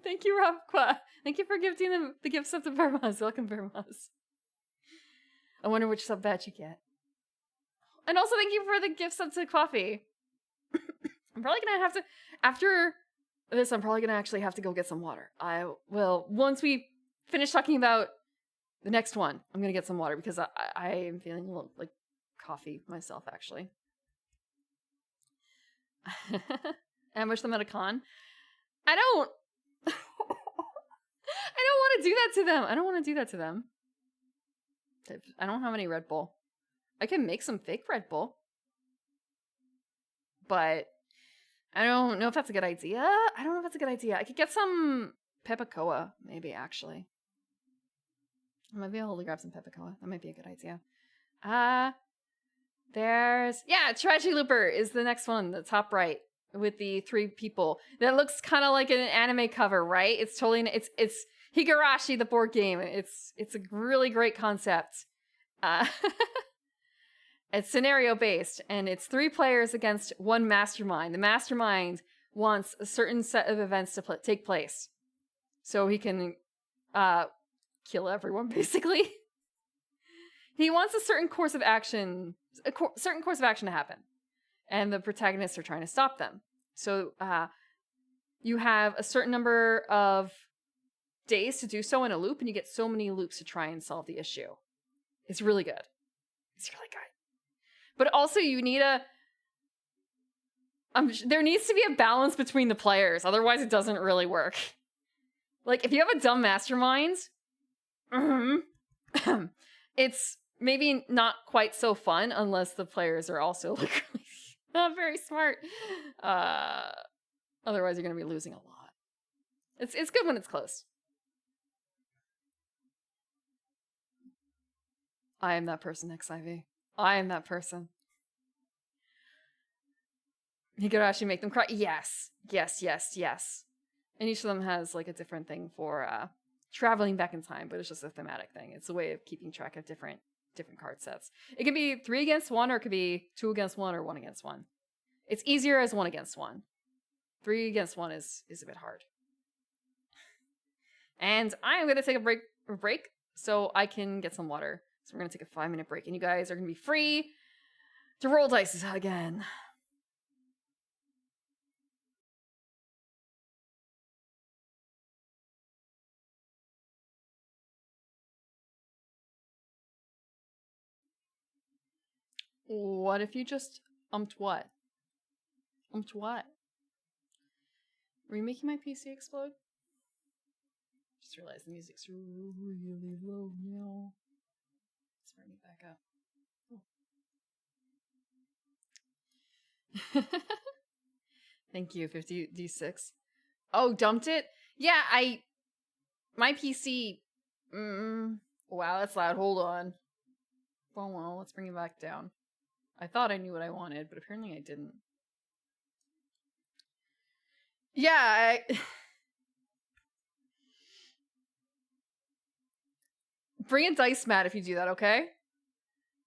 Thank you, Robqua. Thank you for gifting the gift sub to Vermaz. Welcome, Vermaz. I wonder which sub batch you get. And also thank you for the gift sub to Coffee. I'm probably gonna have to, after this, I'm probably gonna actually have to go get some water. I will, once we finish talking about the next one, I'm gonna get some water because I am feeling a little like coffee myself, actually. Ambush them at a con. I don't want to do that to them. I don't have any Red Bull. I can make some fake Red Bull. But I don't know if that's a good idea. I could get some Peppacoa, maybe, actually. I might be able to grab some Peppacoa. That might be a good idea. Tragedy Looper is the next one, the top right, with the 3 people. That looks kind of like an anime cover, right? It's totally, it's Higurashi, the board game. It's a really great concept. It's scenario based, and it's 3 players against 1 mastermind. The mastermind wants a certain set of events to take place, so he can kill everyone. Basically, he wants a certain course of action, to happen, and the protagonists are trying to stop them. So you have a certain number of days to do so in a loop, and you get so many loops to try and solve the issue. It's really good. But also, you need there needs to be a balance between the players. Otherwise, it doesn't really work. Like, if you have a dumb mastermind, it's maybe not quite so fun unless the players are also like really not very smart. Otherwise, you're going to be losing a lot. It's good when it's close. I am that person, XIV. I am that person. Higurashi make them cry? Yes. And each of them has like a different thing for traveling back in time, but it's just a thematic thing. It's a way of keeping track of different card sets. It can be 3 against 1, or it could be 2 against 1, or 1 against 1. It's easier as 1 against 1. 3 against 1 is a bit hard. And I'm going to take a break so I can get some water. So we're going to take a 5-minute break, and you guys are going to be free to roll dice again. What if you just what? What? Are you making my PC explode? Just realized the music's really low now. Let's bring it back up. Oh. Thank you, 50D6. Oh, dumped it? Yeah, my PC... wow, that's loud. Hold on. Oh, well, let's bring it back down. I thought I knew what I wanted, but apparently I didn't. Yeah, bring a dice mat if you do that, okay?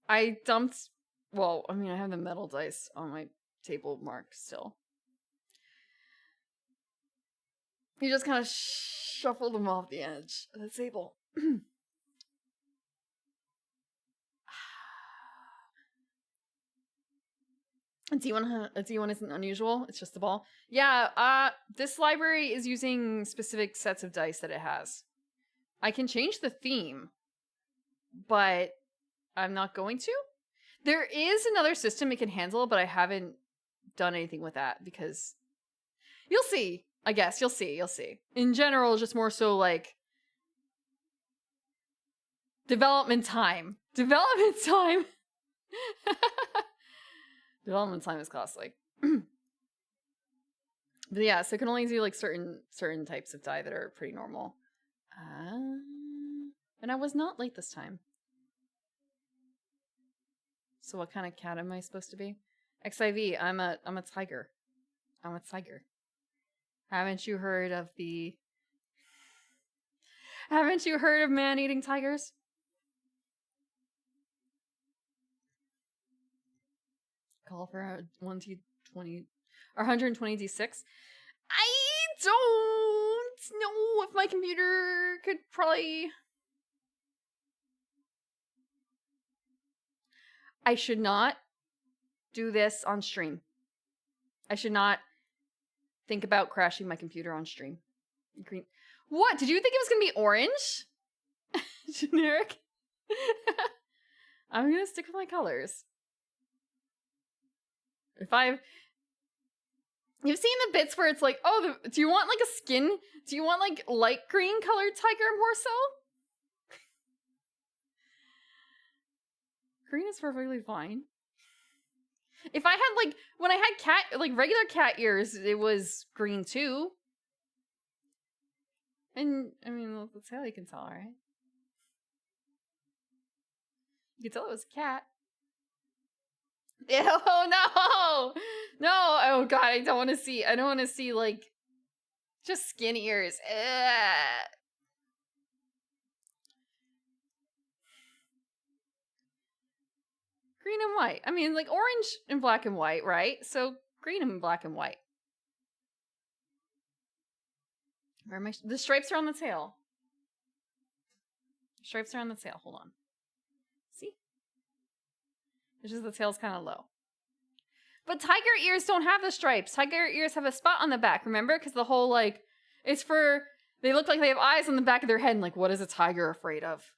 I dumped... Well, I mean, I have the metal dice on my table marked still. You just kind of shuffle them off the edge of the table. A D1 isn't unusual. It's just a ball. Yeah, this library is using specific sets of dice that it has. I can change the theme, but I'm not going to. There is another system it can handle, but I haven't done anything with that because you'll see. I guess you'll see. In general, just more so like development time. Development time is costly. But yeah, so it can only do like certain types of die that are pretty normal. And I was not late this time. So what kind of cat am I supposed to be? XIV, I'm a tiger. I'm a tiger. Haven't you heard of man-eating tigers? Call for a 1d20 or 120d6. I don't know if my computer could probably... I should not do this on stream. I should not think about crashing my computer on stream. Green. What? Did you think it was going to be orange? Generic? I'm going to stick with my colors. You've seen the bits where it's like, oh, do you want like a skin? Do you want like light green colored tiger more so? Green is perfectly fine. If I had like, when I had regular cat ears, it was green too. And, I mean, that's how you can tell, right? You can tell it was a cat. Oh, no! No! Oh, God, I don't want to see, like, just skin ears. Ugh. Green and white. I mean, like, orange and black and white, right? So, green and black and white. Where am I? The stripes are on the tail. Stripes are on the tail. Hold on. See? It's just the tail's kind of low. But tiger ears don't have the stripes. Tiger ears have a spot on the back, remember? Because the whole, like, it's for... They look like they have eyes on the back of their head, and like, what is a tiger afraid of?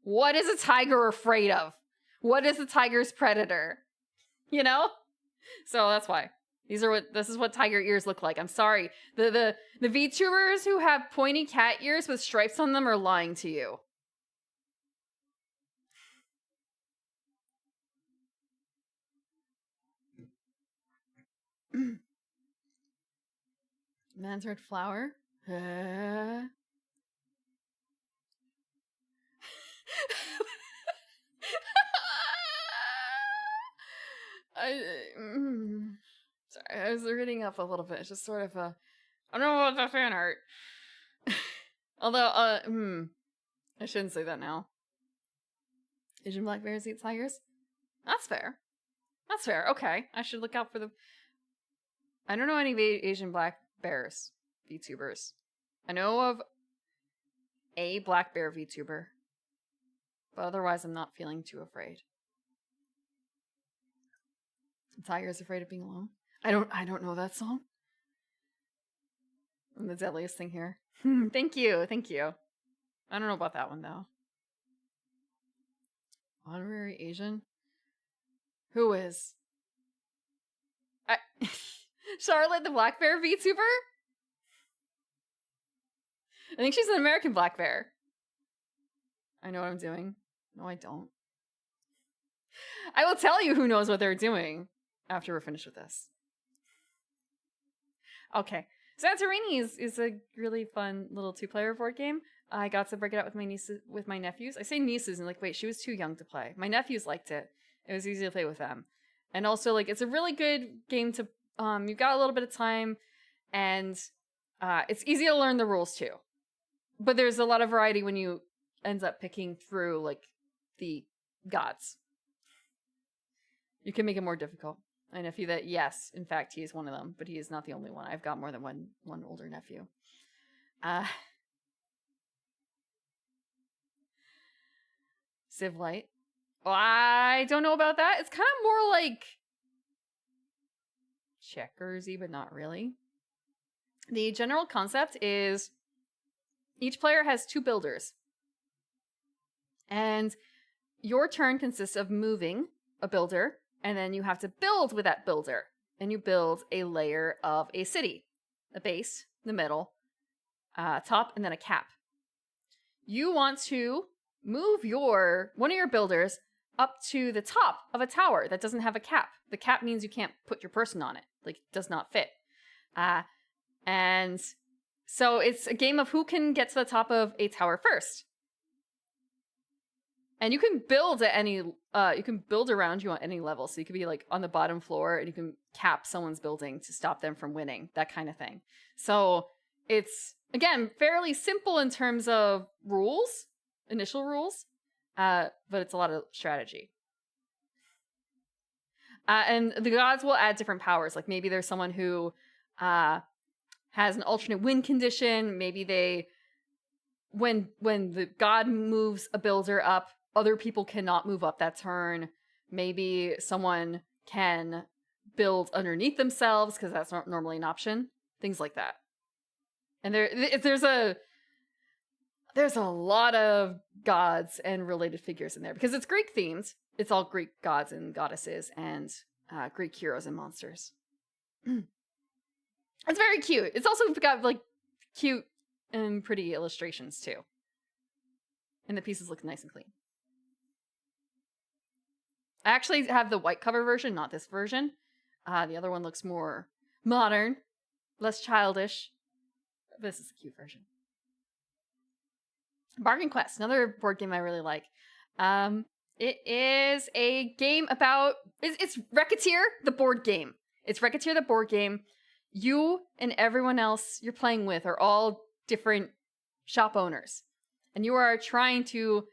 What is a tiger afraid of? What is a tiger's predator? You know? So that's why. This is what tiger ears look like. I'm sorry. The VTubers who have pointy cat ears with stripes on them are lying to you. Man's red flower. Sorry, I was reading up a little bit. It's just sort of a... I don't know about the fan art. Although, I shouldn't say that now. Asian black bears eat tigers? That's fair. That's fair. Okay. I should look out for the... I don't know any Asian black bears VTubers. I know of a black bear VTuber. But otherwise, I'm not feeling too afraid. A tiger is afraid of being alone. I don't know that song. I'm the deadliest thing here. Thank you. I don't know about that one, though. Honorary Asian? Who is? Charlotte the black bear VTuber? I think she's an American black bear. I know what I'm doing. No, I don't. I will tell you who knows what they're doing after we're finished with this. Okay. Santorini is a really fun little 2-player board game. I got to break it out with my nephews. I say nieces and like, wait, she was too young to play. My nephews liked it. It was easy to play with them. And also, like, it's a really good game to, you've got a little bit of time, and it's easy to learn the rules too. But there's a lot of variety when you end up picking through, like, the gods. You can make it more difficult. My nephew that, yes, in fact, he is one of them, but he is not the only one. I've got more than one older nephew. Civ Light. Well, I don't know about that. It's kind of more like Checkers-y, but not really. The general concept is each player has 2 builders. And your turn consists of moving a builder, and then you have to build with that builder. And you build a layer of a city. A base, the middle, top, and then a cap. You want to move one of your builders up to the top of a tower that doesn't have a cap. The cap means you can't put your person on it. Like, it does not fit. And so it's a game of who can get to the top of a tower first. And you can build at any, you can build around you on any level. So you could be like on the bottom floor and you can cap someone's building to stop them from winning, that kind of thing. So it's, again, fairly simple in terms of rules, initial rules, but it's a lot of strategy. And the gods will add different powers. Like maybe there's someone who has an alternate win condition. Maybe they, when the god moves a builder up, other people cannot move up that turn. Maybe someone can build underneath themselves because that's not normally an option. Things like that. And there's a lot of gods and related figures in there because it's Greek themed. It's all Greek gods and goddesses and Greek heroes and monsters. It's very cute. It's also got like cute and pretty illustrations too. And the pieces look nice and clean. I actually have the white cover version, not this version. The other one looks more modern, less childish. This is a cute version. Bargain Quest, another board game I really like. It is a game about... It's Racketeer, the board game. It's Racketeer, the board game. You and everyone else you're playing with are all different shop owners. And you are trying to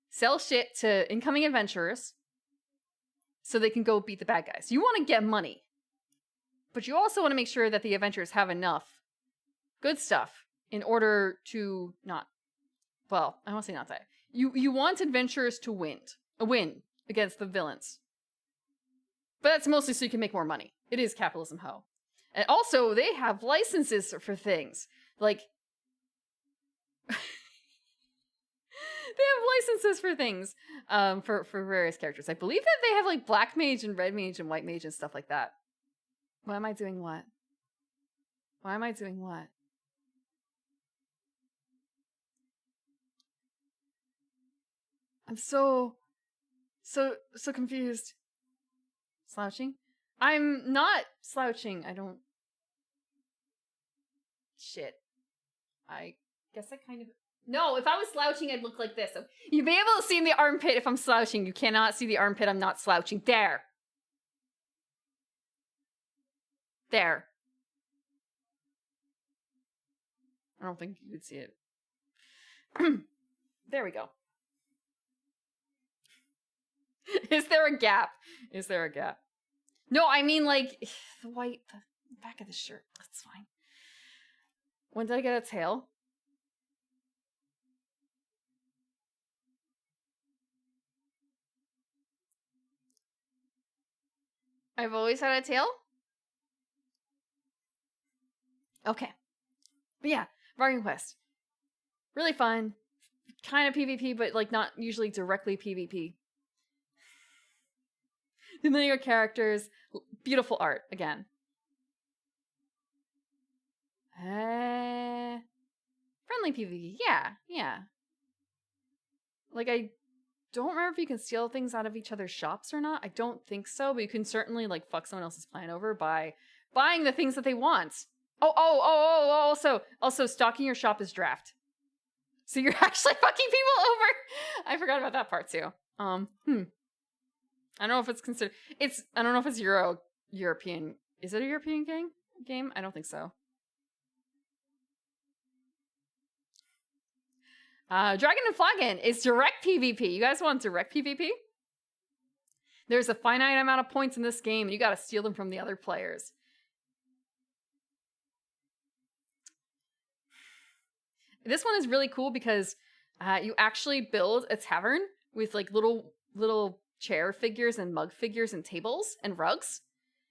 sell shit to incoming adventurers so they can go beat the bad guys. You want to get money. But you also want to make sure that the adventurers have enough good stuff in order to not... Well, I won't say not die. You want adventurers to win against the villains. But that's mostly so you can make more money. It is capitalism, ho. And also, they have licenses for things. Like... They have licenses for things for various characters. I believe that they have like black mage and red mage and white mage and stuff like that. Why am I doing what? Why am I doing what? I'm so confused. Slouching? I'm not slouching. I don't... Shit. I guess I kind of... No, if I was slouching, I'd look like this. So you'd be able to see in the armpit if I'm slouching. You cannot see the armpit. I'm not slouching. There. There. I don't think you could see it. There we go. Is there a gap? Is there a gap? No, I mean like the back of the shirt. That's fine. When did I get a tail? I've always had a tail? Okay. But yeah, Bargain Quest. Really fun. Kind of PvP, but like not usually directly PvP. Familiar characters, beautiful art again. Friendly PvP, yeah. Like, I don't remember if you can steal things out of each other's shops or not. I don't think so, but you can certainly, like, fuck someone else's plan over by buying the things that they want. Also, stocking your shop is draft. So you're actually fucking people over. I forgot about that part too. I don't know if it's considered. I don't know if it's European. Is it a European game? I don't think so. Dragon and Flagon is direct PvP. You guys want direct PvP? There's a finite amount of points in this game, and you gotta steal them from the other players. This one is really cool because you actually build a tavern with like little chair figures and mug figures and tables and rugs,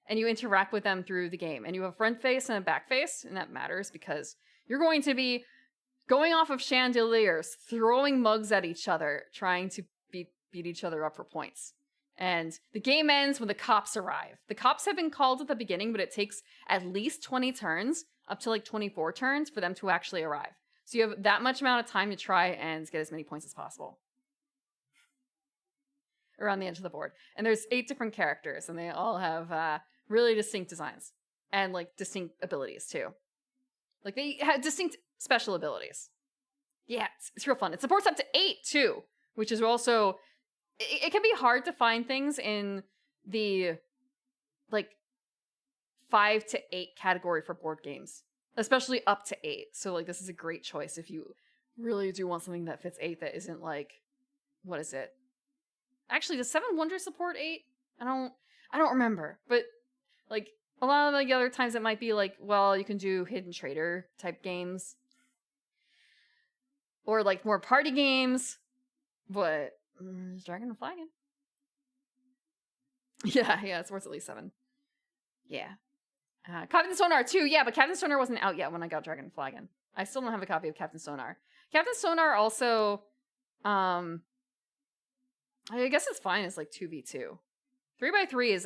and you interact with them through the game. And you have a front face and a back face, and that matters because you're going to be going off of chandeliers, throwing mugs at each other, trying to beat each other up for points. And the game ends when the cops arrive. The cops have been called at the beginning, but it takes at least 20 turns, up to like 24 turns, for them to actually arrive. So you have that much amount of time to try and get as many points as possible. Around the edge of the board. And there's 8 different characters, and they all have really distinct designs. And like distinct abilities too. Like they have distinct special abilities. Yeah, it's real fun. It supports up to 8 too, which is also... It can be hard to find things in the like 5 to 8 category for board games. Especially up to 8. So, like, this is a great choice if you really do want something that fits 8 that isn't, like, what is it? Actually, does 7 Wonders support 8? I don't remember. But, like, a lot of the other times it might be, like, well, you can do Hidden Trader type games. Or, like, more party games. But, Dragon and Flagon. Yeah, it supports at least 7. Yeah. Captain Sonar too, yeah, but Captain Sonar wasn't out yet when I got Dragon and Flagon. I still don't have a copy of Captain Sonar. Captain Sonar also, I guess it's fine as like 2v2. 3x3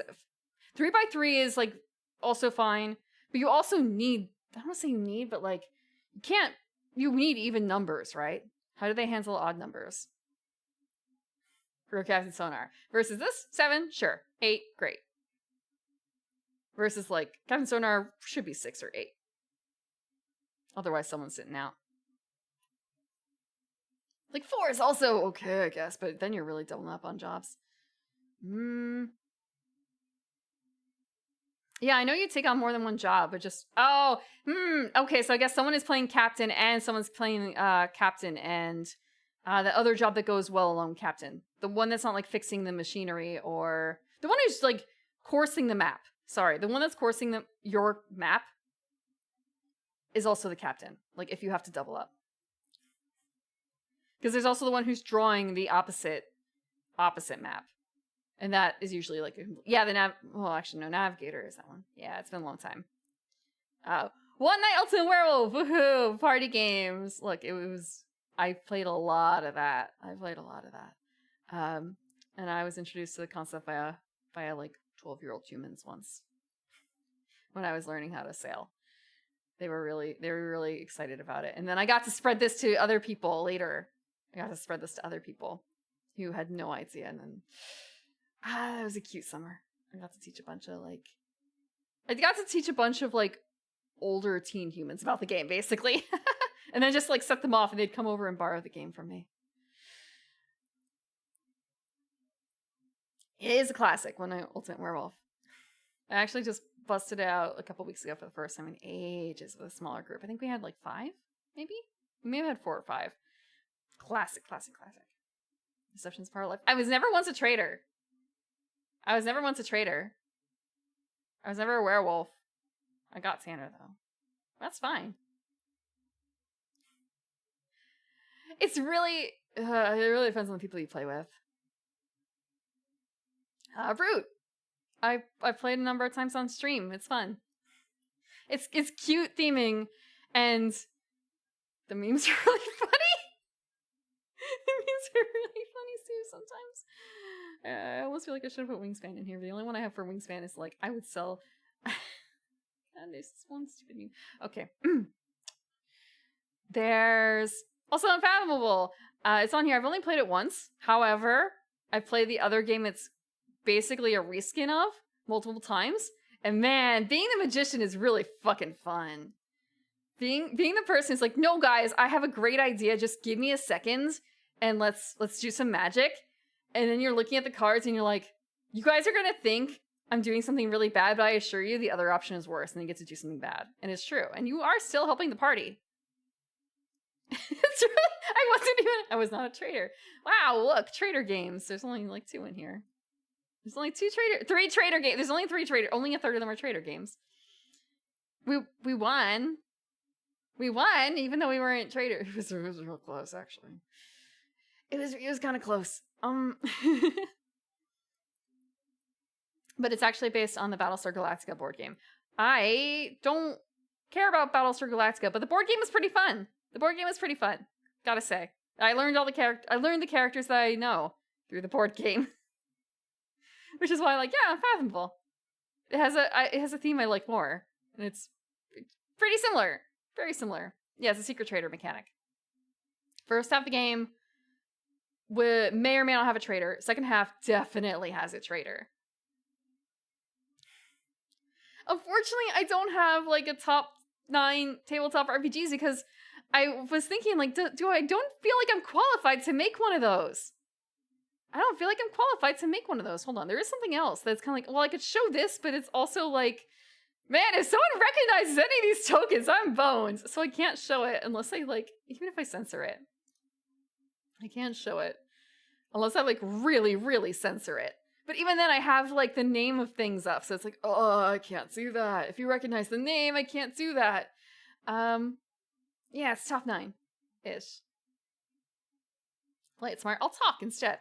is like also fine, but you also need, I don't want to say you need, but like, you need even numbers, right? How do they handle odd numbers? For Captain Sonar. Versus this, 7, sure. 8, great. Versus, like, Captain Sonar should be 6 or 8. Otherwise, someone's sitting out. Like, 4 is also okay, I guess, but then you're really doubling up on jobs. Yeah, I know you take on more than one job, but just... okay, so I guess someone is playing Captain and someone's playing Captain and the other job that goes well along Captain. The one that's not, like, fixing the machinery or... The one who's, like, coursing the map. Sorry, the one that's coursing your map is also the captain. Like, if you have to double up. Because there's also the one who's drawing the opposite map. And that is usually like, Navigator is that one. Yeah, it's been a long time. One Night Ultimate Werewolf, woohoo, party games. Look, I played a lot of that. And I was introduced to the concept by like 12-year-old humans once when I was learning how to sail. They were really excited about it. And then I got to spread this to other people later. Who had no idea. And then it was a cute summer. I got to teach a bunch of like older teen humans about the game, basically. And then just like set them off and they'd come over and borrow the game from me. It is a classic, One Night Ultimate Werewolf. I actually just busted it out a couple weeks ago for the first time in ages with a smaller group. I think we had like 5, maybe? We may have had 4 or 5. Classic. Deception's part of life. I was never once a traitor. I was never a werewolf. I got Santa, though. That's fine. It really depends on the people you play with. Brute. I've played a number of times on stream. It's fun. It's cute theming, and the memes are really funny. The memes are really funny too sometimes. I almost feel like I should have put Wingspan in here. The only one I have for Wingspan is like, I would sell... And there's this one stupid meme. Okay. There's also Unfathomable. It's on here. I've only played it once. However, I've played the other game it's basically a reskin of multiple times. And man, being the magician is really fucking fun. Being the person who's like, no guys, I have a great idea. Just give me a second and let's do some magic. And then you're looking at the cards and you're like, you guys are gonna think I'm doing something really bad, but I assure you the other option is worse, and then you get to do something bad. And it's true. And you are still helping the party. It's really, I was not a traitor. Wow, look, traitor games. There's only like 2 in here. There's only 3 traitor games. There's only 3 traitor, only a third of them are traitor games. We won. We won, even though we weren't traitor. It was real close, actually. It was kind of close. But it's actually based on the Battlestar Galactica board game. I don't care about Battlestar Galactica, but the board game is pretty fun. The board game is pretty fun, gotta say. I learned the characters that I know through the board game, which is why, like, yeah, Unfathomable. It has a theme I like more, and it's pretty similar, very similar. Yeah, it's a secret traitor mechanic. First half of the game may or may not have a traitor. Second half definitely has a traitor. Unfortunately, I don't have like a top 9 tabletop RPGs because I was thinking like, I don't feel like I'm qualified to make one of those. I don't feel like I'm qualified to make one of those. Hold on, there is something else that's kind of like, well, I could show this, but it's also like, man, if someone recognizes any of these tokens, I'm boned. So I can't show it unless I like, even if I censor it. I can't show it unless I like really, really censor it. But even then I have like the name of things up. So it's like, oh, I can't do that. If you recognize the name, I can't do that. Yeah, it's top 9-ish. Play it smart. I'll talk instead.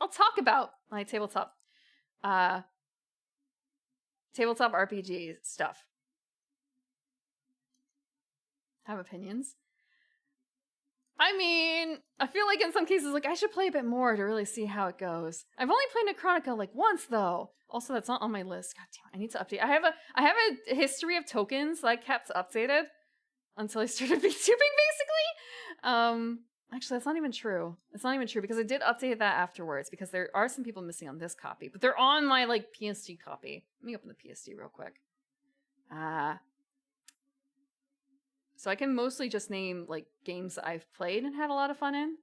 I'll talk about my tabletop RPG stuff. Have opinions. I mean, I feel like in some cases, like, I should play a bit more to really see how it goes. I've only played Chromakey like once, though. Also, that's not on my list. God damn, I need to update. I have a history of tokens that I kept updated until I started VTubing, basically. Actually, that's not even true. It's not even true because I did update that afterwards because there are some people missing on this copy, but they're on my, like, PSD copy. Let me open the PSD real quick. So I can mostly just name, like, games that I've played and had a lot of fun in.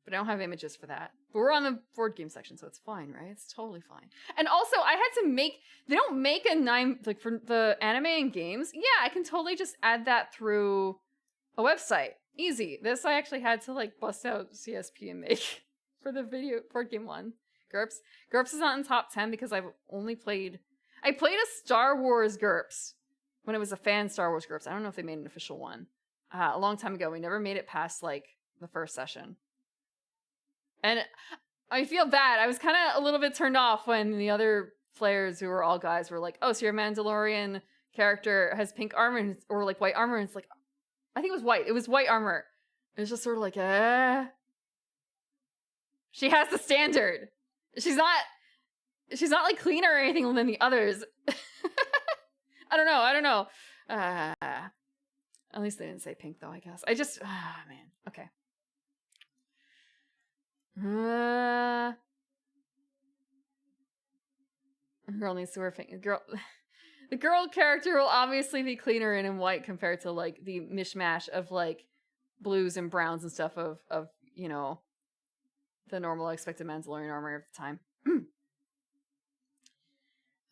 But I don't have images for that. But we're on the board game section, so it's fine, right? It's totally fine. And also, I had to make... They don't make a 9... Like, for the anime and games, yeah, I can totally just add that through a website. Easy. This I actually had to, like, bust out CSP and make for the video board game one. GURPS. GURPS is not in top 10 because I've only played... I played a Star Wars GURPS when it was a fan Star Wars GURPS. I don't know if they made an official one. A long time ago. We never made it past, like, the first session. And I feel bad. I was kind of a little bit turned off when the other players who were all guys were like, oh, so your Mandalorian character has pink armor or, like, white armor. And it's like, I think it was white. It was white armor. It was just sort of like, She has the standard. She's not, like, cleaner or anything than the others. I don't know. At least they didn't say pink, though, I guess. Man. Okay. Girl needs to wear pink. The girl character will obviously be cleaner and in white compared to, like, the mishmash of, like, blues and browns and stuff of you know, the normal expected Mandalorian armor of the time.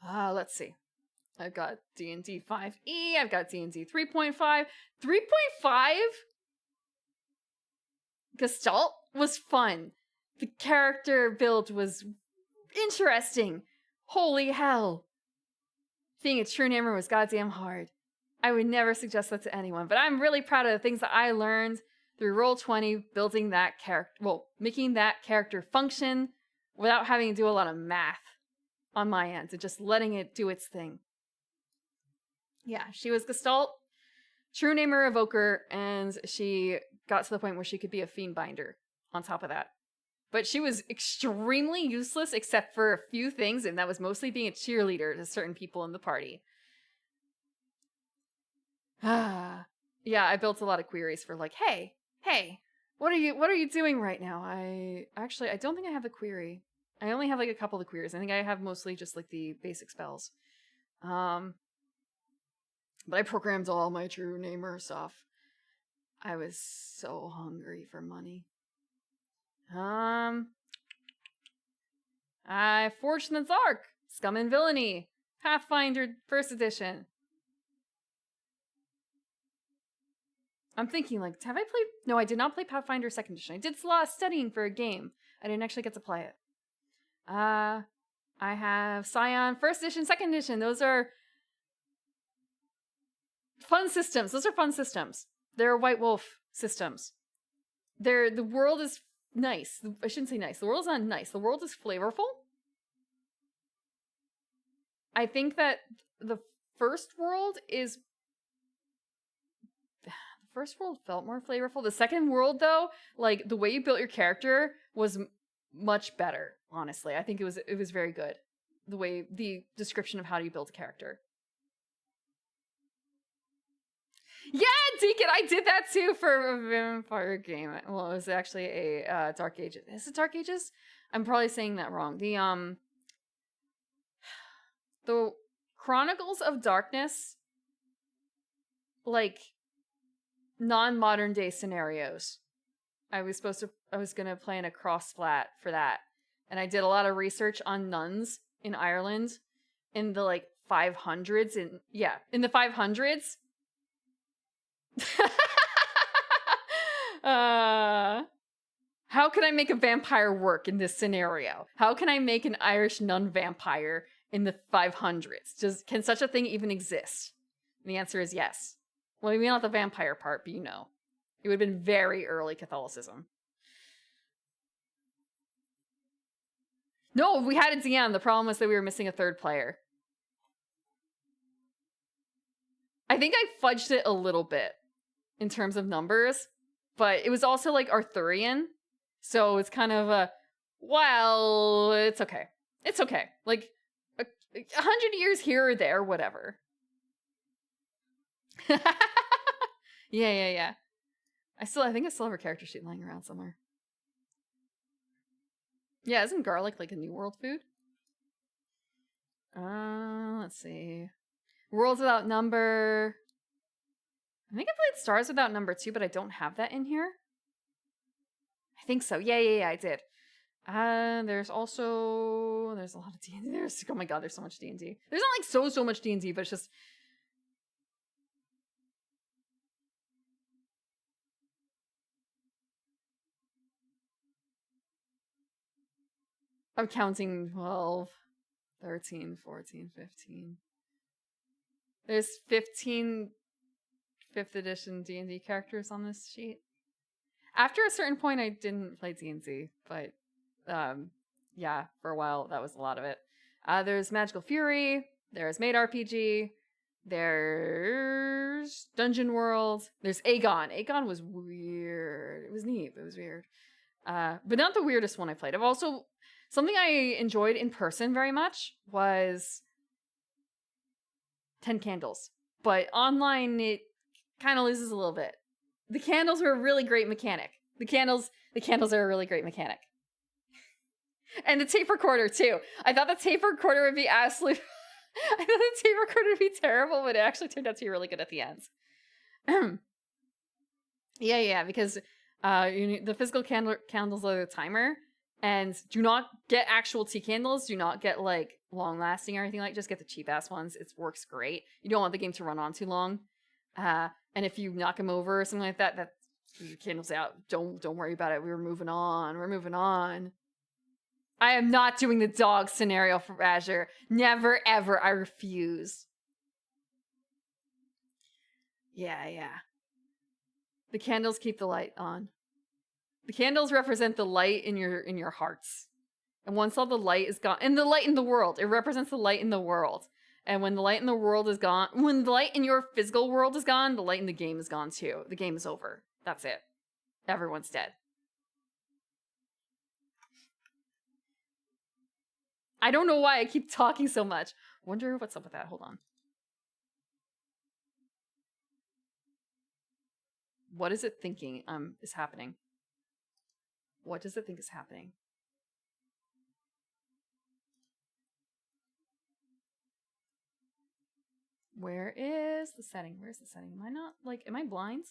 Let's see. I've got D&D 5e. I've got D&D 3.5. 3.5 Gestalt was fun. The character build was interesting. Holy hell. Being a true namer was goddamn hard. I would never suggest that to anyone, but I'm really proud of the things that I learned through Roll20, building that character, well, making that character function without having to do a lot of math on my end and just letting it do its thing. Yeah, she was Gestalt, true namer evoker, and she got to the point where she could be a fiend binder on top of that. But she was extremely useless except for a few things, and that was mostly being a cheerleader to certain people in the party. Yeah, I built a lot of queries for like, hey, what are you doing right now? I don't think I have the query. I only have like a couple of queries. I think I have mostly just like the basic spells. But I programmed all my true namer stuff. I was so hungry for money. I Forged in the Dark, Scum and Villainy, Pathfinder 1st edition. I'm thinking, like, have I played... No, I did not play Pathfinder 2nd edition. I did a lot of studying for a game. I didn't actually get to play it. I have Scion 1st edition, 2nd edition. Those are fun systems. They're White Wolf systems. The world is nice. I shouldn't say nice. The world is not nice. The world is flavorful. I think that the first world felt more flavorful. The second world, though, like, the way you built your character was much better, honestly. I think it was very good. The description of how you build a character. Yeah, Deacon, I did that too for a vampire game. Well, it was actually a Dark Ages. Is it Dark Ages? I'm probably saying that wrong. The Chronicles of Darkness, like, non-modern day scenarios. I was gonna play in a cross-splat for that. And I did a lot of research on nuns in Ireland in the, like, 500s. In the 500s. How can I make a vampire work in this scenario? How can I make an Irish nun vampire in the 500s? Can such a thing even exist? And the answer is yes. Well, maybe not the vampire part, but you know. It would have been very early Catholicism. No, we had a DM. The problem was that we were missing a third player. I think I fudged it a little bit in terms of numbers, but it was also like Arthurian. So it's kind of it's okay. It's okay. Like 100 years here or there, whatever. Yeah. I think I still have her character sheet lying around somewhere. Yeah, isn't garlic like a New World food? Let's see. Worlds Without Number. I think I played Stars Without Number too, but I don't have that in here. I think so. Yeah, I did. There's a lot of D&D. Oh my god, there's so much D&D. There's not like so much D&D, but it's just... I'm counting 12, 13, 14, 15. There's 15 5th edition D&D characters on this sheet. After a certain point, I didn't play D&D, but yeah, for a while, that was a lot of it. There's Magical Fury, there's Maid RPG, there's Dungeon World, there's Aegon. Aegon was weird. It was neat, but it was weird. But not the weirdest one I played. Something I enjoyed in person very much was 10 Candles. But online, it kind of loses a little bit. The candles are a really great mechanic. The candles are a really great mechanic. And the tape recorder, too. I thought the tape recorder would be absolute... I thought the tape recorder would be terrible, but it actually turned out to be really good at the end. Yeah, because the physical candles are the timer, and do not get actual tea candles. Do not get, like, long-lasting or anything like that. Just get the cheap-ass ones. It works great. You don't want the game to run on too long. And if you knock them over or something like that, the candle's out. Don't worry about it. We're moving on. I am not doing the dog scenario for Azure. Never, ever. I refuse. Yeah. The candles keep the light on. The candles represent the light in your hearts. And once all the light is gone, and the light in the world, it represents the light in the world. And when the light in the world is gone, when the light in your physical world is gone, the light in the game is gone too. The game is over. That's it. Everyone's dead. I don't know why I keep talking so much. Wonder what's up with that. Hold on. What is it thinking is happening? What does it think is happening? Where is the setting? Where's the setting? Am I not, like, am I blind?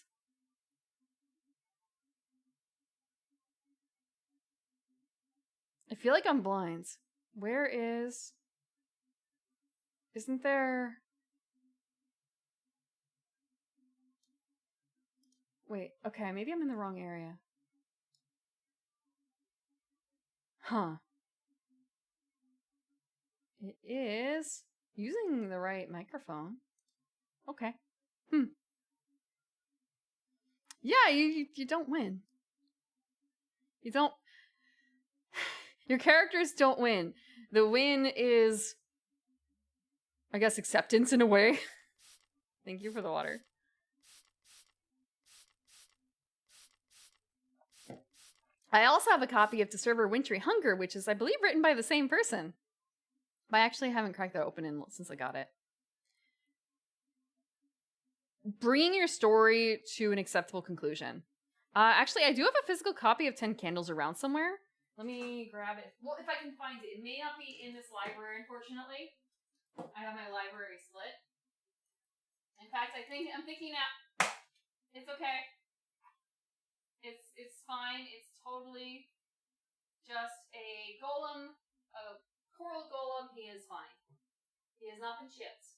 I feel like I'm blind. Where is... Isn't there... Wait, okay, maybe I'm in the wrong area. Huh. It is using the right microphone. Okay. Yeah, you don't win. You don't... Your characters don't win. The win is... I guess acceptance in a way. Thank you for the water. I also have a copy of To Serve Her Wintry Hunger, which is, I believe, written by the same person. But I actually haven't cracked that open since I got it. Bringing your story to an acceptable conclusion. Actually, I do have a physical copy of 10 Candles around somewhere. Let me grab it. Well, if I can find it. It may not be in this library, unfortunately. I have my library split. In fact, I'm thinking that it's okay. It's fine. It's totally just a golem, a coral golem. He is fine. He has not been chipped.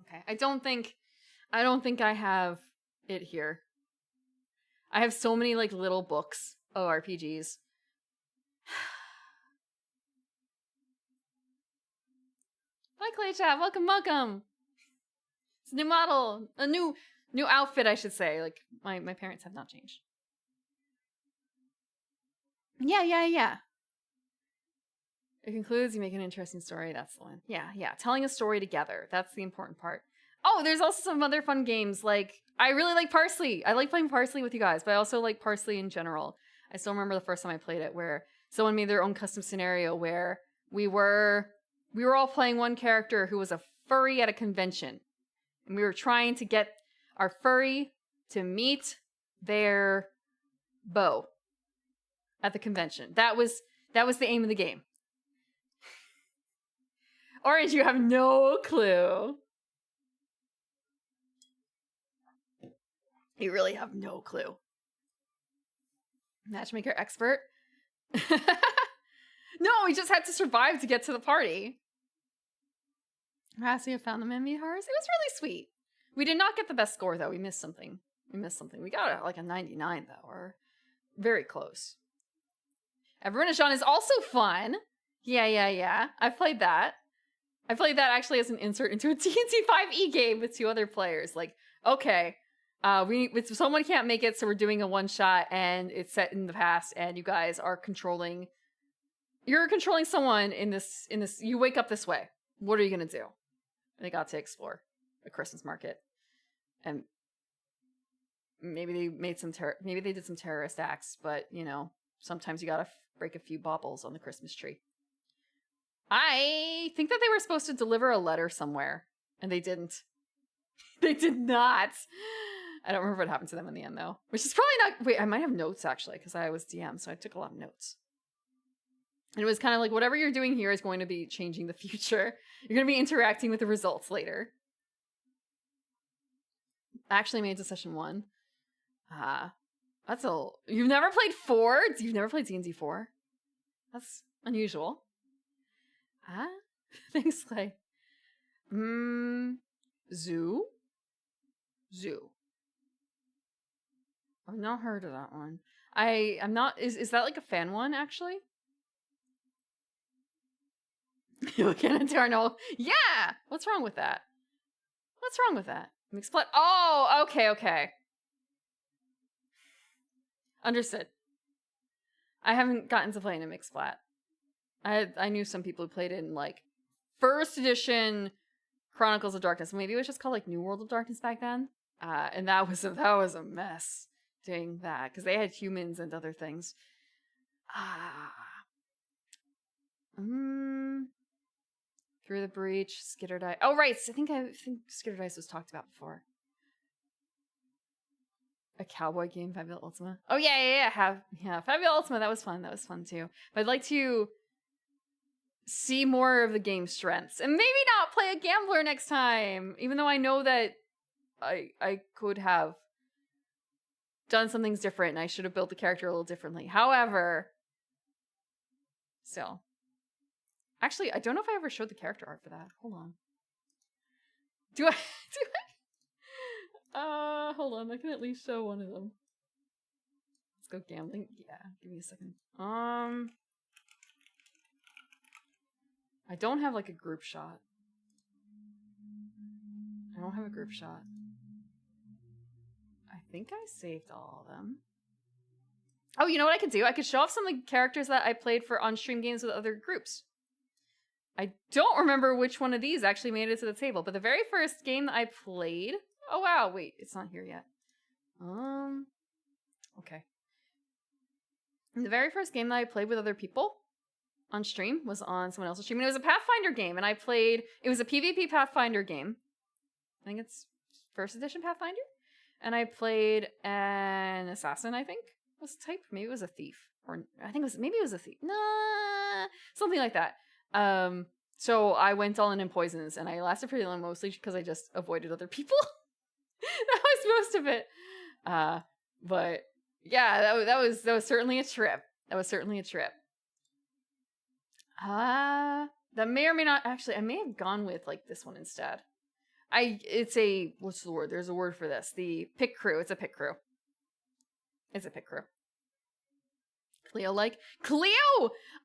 Okay, I don't think I have it here. I have so many like little books of RPGs. Hi, Clay Chat. Welcome. It's a new model, a new outfit, I should say. Like my parents have not changed. Yeah. It concludes, you make an interesting story. That's the one. Yeah. Telling a story together. That's the important part. Oh, there's also some other fun games. Like, I really like Parsley. I like playing Parsley with you guys, but I also like Parsley in general. I still remember the first time I played it where someone made their own custom scenario where we were all playing one character who was a furry at a convention. And we were trying to get our furry to meet their beau at the convention. That was the aim of the game. Orange, you have no clue. You really have no clue. Matchmaker expert? No, we just had to survive to get to the party. Rassi found the Mimi Hearts. It was really sweet. We did not get the best score, though. We missed something. We got like a 99, though. Or very close. Everyone Jean is also fun. Yeah. I've played that. I played that actually as an insert into a TNT 5e game with 2 other players. Like, okay, someone can't make it, so we're doing a one-shot, and it's set in the past, and you guys are controlling... You're controlling someone in this... You wake up this way. What are you gonna do? And they got to explore a Christmas market. And maybe they made maybe they did some terrorist acts, but, you know, sometimes you gotta break a few baubles on the Christmas tree. I think that they were supposed to deliver a letter somewhere, and they didn't. They did not. I don't remember what happened to them in the end, though. Which is probably not... Wait, I might have notes, actually, because I was DM, so I took a lot of notes. And it was kind of like, whatever you're doing here is going to be changing the future. You're going to be interacting with the results later. I actually made it to session 1. That's a... You've never played 4? You've never played D&D 4? That's unusual. Thanks, Clay. Zoo? I've not heard of that one. I'm not... Is that like a fan one, actually? Cannon Darnell. Yeah! What's wrong with that? Mixed Blood. Oh, okay. Understood. I haven't gotten to play in a Mixed Plat. I knew some people who played it in, like, first edition Chronicles of Darkness. Maybe it was just called, like, New World of Darkness back then. And that was a mess doing that because they had humans and other things. Through the breach, Skitter Dice. Oh, right. I think Skitter Dice was talked about before. A cowboy game, Fabula Ultima. Oh yeah. Fabula Ultima. That was fun. That was fun too. But I'd like to see more of the game's strengths and maybe not play a gambler next time. Even though I know that I could have done some things different and I should have built the character a little differently. However, still. Actually, I don't know if I ever showed the character art for that. Hold on. Do I? Hold on. I can at least show one of them. Let's go gambling. Yeah, give me a second. I don't have like a group shot. I don't have a group shot. I think I saved all of them. Oh, you know what I could do? I could show off some of the characters that I played for on-stream games with other groups. I don't remember which one of these actually made it to the table, but the very first game that I played... Oh, wow. Wait, it's not here yet. Okay. And the very first game that I played with other people on stream was on someone else's stream. And it was a Pathfinder game, and I played... It was a PvP Pathfinder game. I think it's first edition Pathfinder. And I played an assassin, I think, was the type. Maybe it was a thief. Or I think maybe it was a thief. Nah, something like that. So I went all in poisons, and I lasted pretty long, mostly because I just avoided other people. That was most of it. But yeah, that was certainly a trip. That was certainly a trip. That may or may not actually. I may have gone with like this one instead. It's a, what's the word? There's a word for this. The pick crew. It's a pick crew. It's a pick crew. Cleo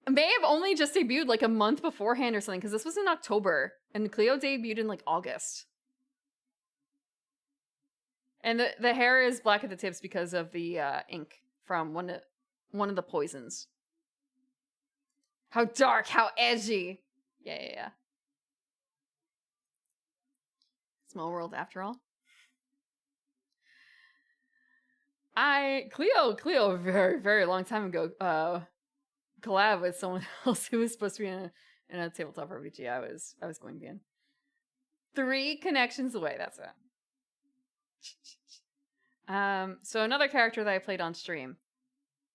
may have only just debuted like a month beforehand or something, because this was in October and Cleo debuted in like August. And the hair is black at the tips because of the ink from one of the poisons. How dark, how edgy. Yeah. Small world after all. Cleo a very, very long time ago collab with someone else who was supposed to be in a tabletop RPG I was going to be in. 3 connections away, that's it. So another character that I played on stream.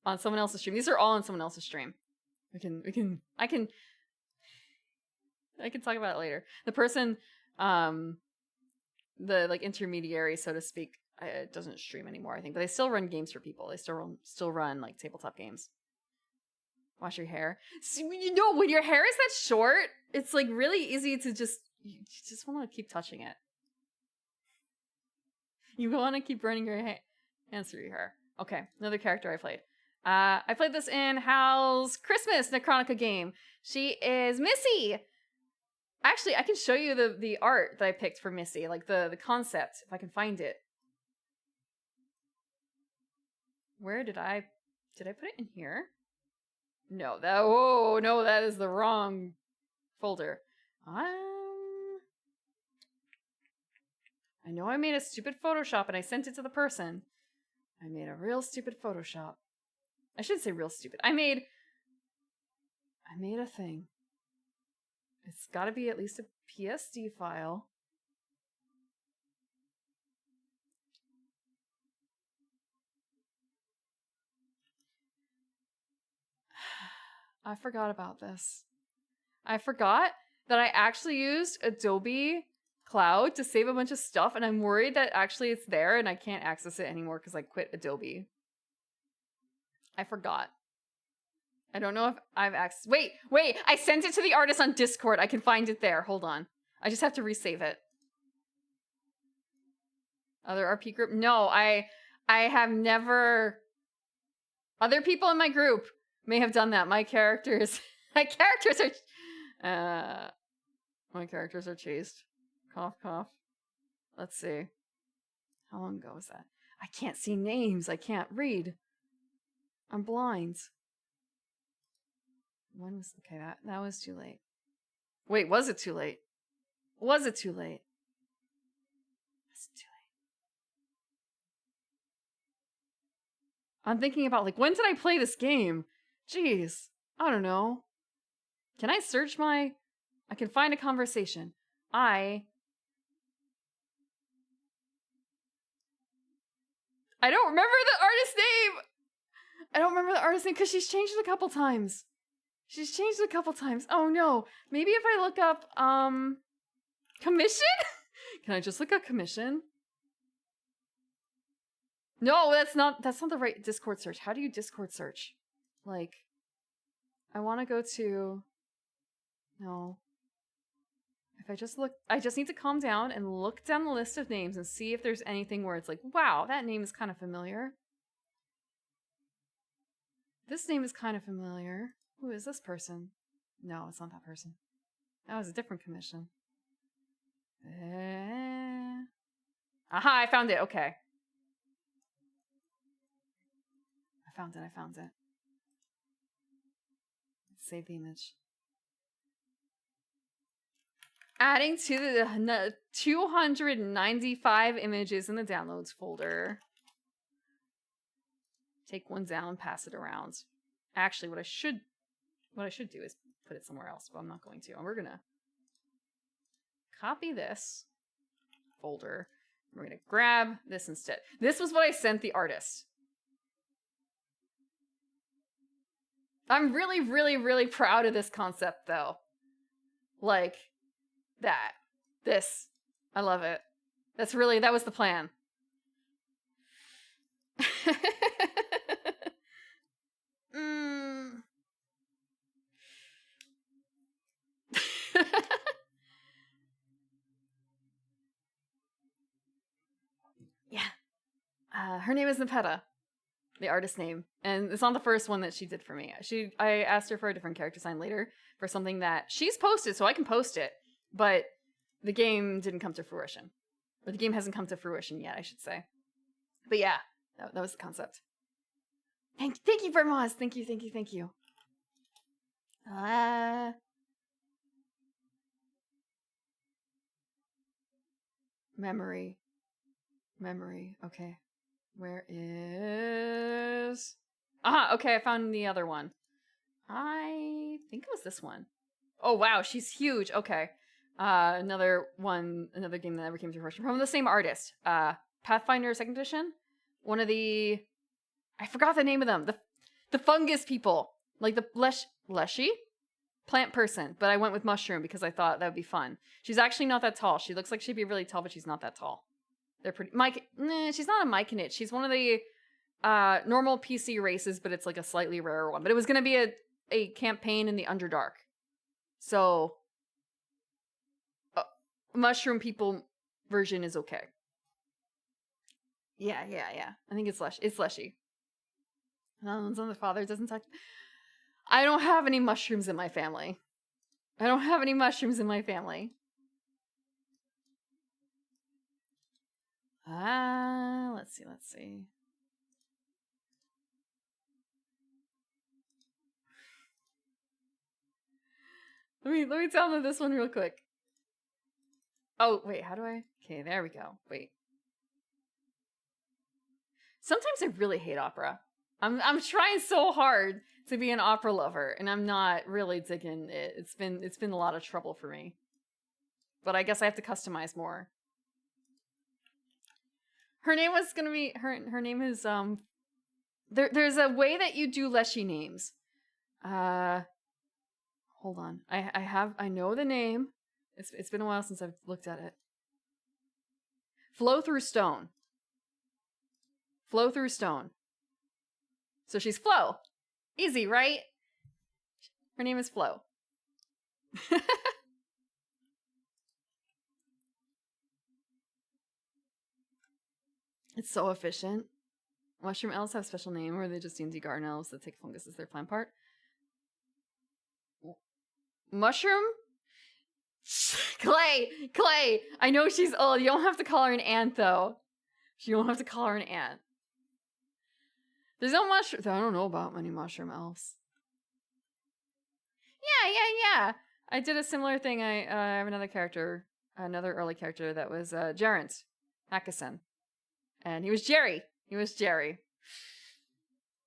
On someone else's stream. These are all on someone else's stream. I can talk about it later. The person, the like intermediary, so to speak, doesn't stream anymore, I think, but they still run games for people. They still run like tabletop games. Wash your hair. So, you know, when your hair is that short, it's like really easy to you just want to keep touching it. You want to keep running your hands through your hair. Okay, another character I played. I played this in Hal's Christmas Chromakey game. She is Missy. Actually, I can show you the art that I picked for Missy, like the concept, if I can find it. Where did I put it in here? No, that is the wrong folder. I know I made a stupid Photoshop and I sent it to the person. I made a real stupid Photoshop. I shouldn't say real stupid. I made a thing. It's got to be at least a PSD file. I forgot about this. I forgot that I actually used Adobe Cloud to save a bunch of stuff, and I'm worried that actually it's there and I can't access it anymore because I quit Adobe. I forgot. I don't know if I've accessed... Wait! I sent it to the artist on Discord. I can find it there. Hold on. I just have to resave it. Other RP group? No, I have never... Other people in my group may have done that. My characters are chased. Cough, cough. Let's see. How long ago was that? I can't see names. I can't read. I'm blind. When was... Okay, that was too late. Wait, was it too late? Was it too late? Was it too I'm thinking about, like, when did I play this game? Jeez. I don't know. Can I search my... I can find a conversation. I don't remember the artist's name! I don't remember the artist's name because she's changed it a couple times. She's changed it a couple times. Oh no. Maybe if I look up, commission? Can I just look up commission? No, that's not the right Discord search. How do you Discord search? Like, I want to go to... No. If I just look... I just need to calm down and look down the list of names and see if there's anything where it's like, wow, that name is kind of familiar. This name is kind of familiar. Who is this person? No, it's not that person. That was a different commission. Aha, I found it. Okay. I found it. Save the image. Adding to the 295 images in the downloads folder. Take one down, pass it around. Actually, what I should do is put it somewhere else, but I'm not going to. And we're gonna copy this folder. We're gonna grab this instead. This was what I sent the artist. I'm really, really, really proud of this concept, though. Like, that. This. I love it. That was the plan. Yeah. Her name is Nepeta. The artist name. And it's not the first one that she did for me. I asked her for a different character design later for something that she's posted, so I can post it. But the game didn't come to fruition. Or the game hasn't come to fruition yet, I should say. But yeah, that was the concept. Thank you, Vermoz. Thank you. Memory. Okay. Where is... Aha, okay, I found the other one. I think it was this one. Oh, wow, she's huge. Okay. Another game that never came to fruition. From the same artist. Pathfinder 2nd edition. One of the... I forgot the name of them. The fungus people. Like the Leshy? Plant person. But I went with mushroom because I thought that would be fun. She's actually not that tall. She looks like she'd be really tall, but she's not that tall. They're pretty... she's not a Myconid. She's one of the normal PC races, but it's like a slightly rarer one. But it was going to be a campaign in the Underdark. So... mushroom people version is okay. Yeah. I think it's Leshy. The father doesn't talk... I don't have any mushrooms in my family. Let's see. Let me download this one real quick. Oh, wait, how do I... Okay, there we go. Wait. Sometimes I really hate opera. I'm trying so hard to be an opera lover, and I'm not really digging it. It's been a lot of trouble for me. But I guess I have to customize more. Her name was gonna be... Her name is, There's a way that you do Leshy names. Hold on. I know the name. It's been a while since I've looked at it. Flow Through Stone. So she's Flo. Easy, right? Her name is Flo. It's so efficient. Mushroom elves have special name, or are they just D&D garden elves that take fungus as their plant part? Mushroom? Clay! I know she's old. You don't have to call her an aunt, though. You don't have to call her an aunt. There's no mushroom... I don't know about many mushroom elves. Yeah. I did a similar thing. I have another early character that was Jarrett Hackison. And he was Jerry.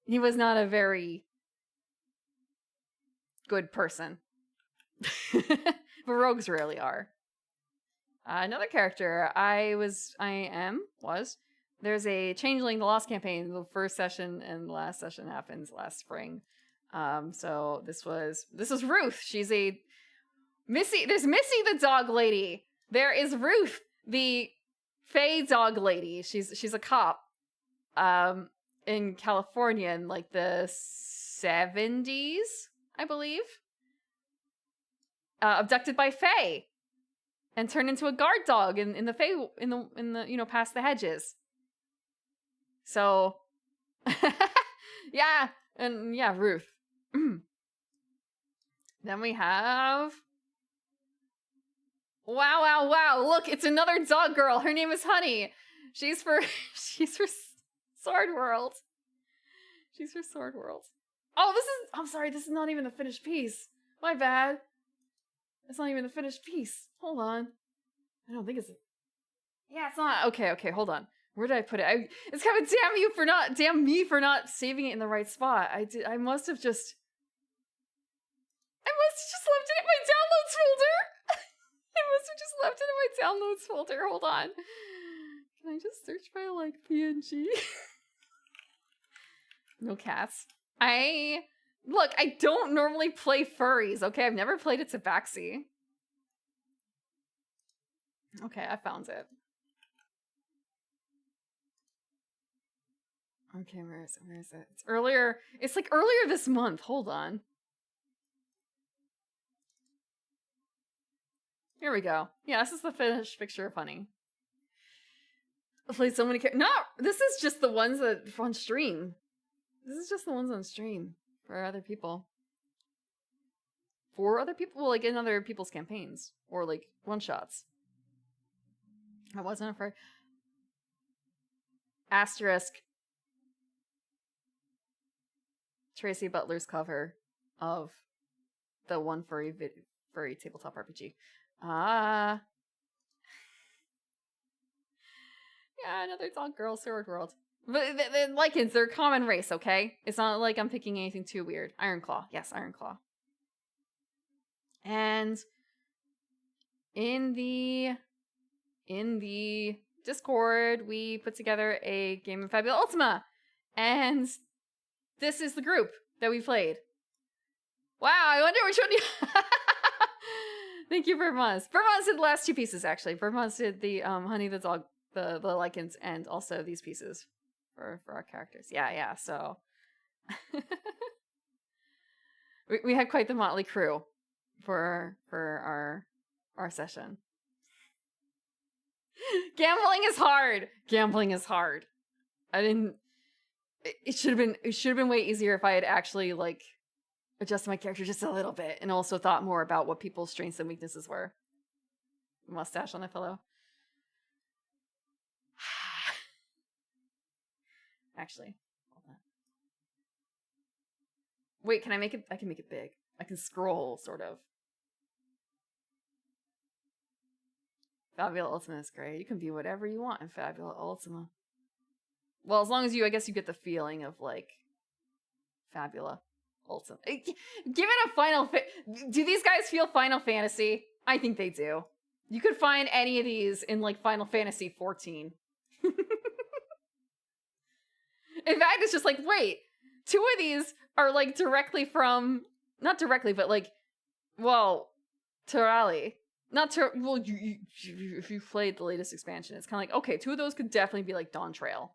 He was not a very good person. But rogues rarely are. Another character was. There's a Changeling the Lost campaign. The first session and the last session happens last spring. So this was Ruth. She's a Missy. There's Missy the dog lady. There is Ruth the Fae dog lady. She's a cop. In California in like the 70s, I believe. Abducted by Fae and turned into a guard dog in the Fae in the past the hedges. So yeah, and yeah, Ruth. Then we have wow, look, it's another dog girl. Her name is Honey. She's for Sword World. She's for Sword World. Oh, I'm sorry, this is not even the finished piece. My bad. It's not even the finished piece. Hold on. I don't think it's... Yeah, it's not... Okay, hold on. Where did I put it? It's kind of damn me for not saving it in the right spot. I must have just left it in my downloads folder. I must have just left it in my downloads folder. Hold on. Can I just search by, like, PNG? No cats. Look, I don't normally play furries, okay? I've never played a tabaxi. Okay, I found it. Okay, where is it? It's like earlier this month. Hold on. Here we go. Yeah, this is the finished picture of Honey. I played so many characters. No, this is just the ones that are on stream. This is just the ones on stream for other people. For other people, like in other people's campaigns or like one-shots. I wasn't afraid. Asterisk. Tracy Butler's cover of the one furry tabletop RPG. Yeah, another dog girl, Sword World. But the Lycans, they're a common race, okay? It's not like I'm picking anything too weird. Ironclaw. Yes, Ironclaw. And in the Discord, we put together a game of Fabula Ultima. And this is the group that we played. Wow, I wonder which one you... Thank you, Vermont. Vermont did the last two pieces, actually. Vermont did the Honey the Dog, the Lycans, and also these pieces for our characters. Yeah, so... we had quite the motley crew for our session. Gambling is hard. It should have been way easier if I had actually like adjusted my character just a little bit and also thought more about what people's strengths and weaknesses were. Mustache on a pillow. Actually, hold on. Wait, can I make it? I can make it big. I can scroll, sort of. Fabula Ultima is great. You can be whatever you want in Fabula Ultima. Well, as long as I guess you get the feeling of, like, Fabula Ultima. Give it a Final... Do these guys feel Final Fantasy? I think they do. You could find any of these in, like, Final Fantasy 14. In fact, it's just like, wait, two of these are, like, directly from... Not directly, but, like, well, Terali. Well, if you played the latest expansion, it's kind of like, okay, two of those could definitely be, like, Dawn Trail.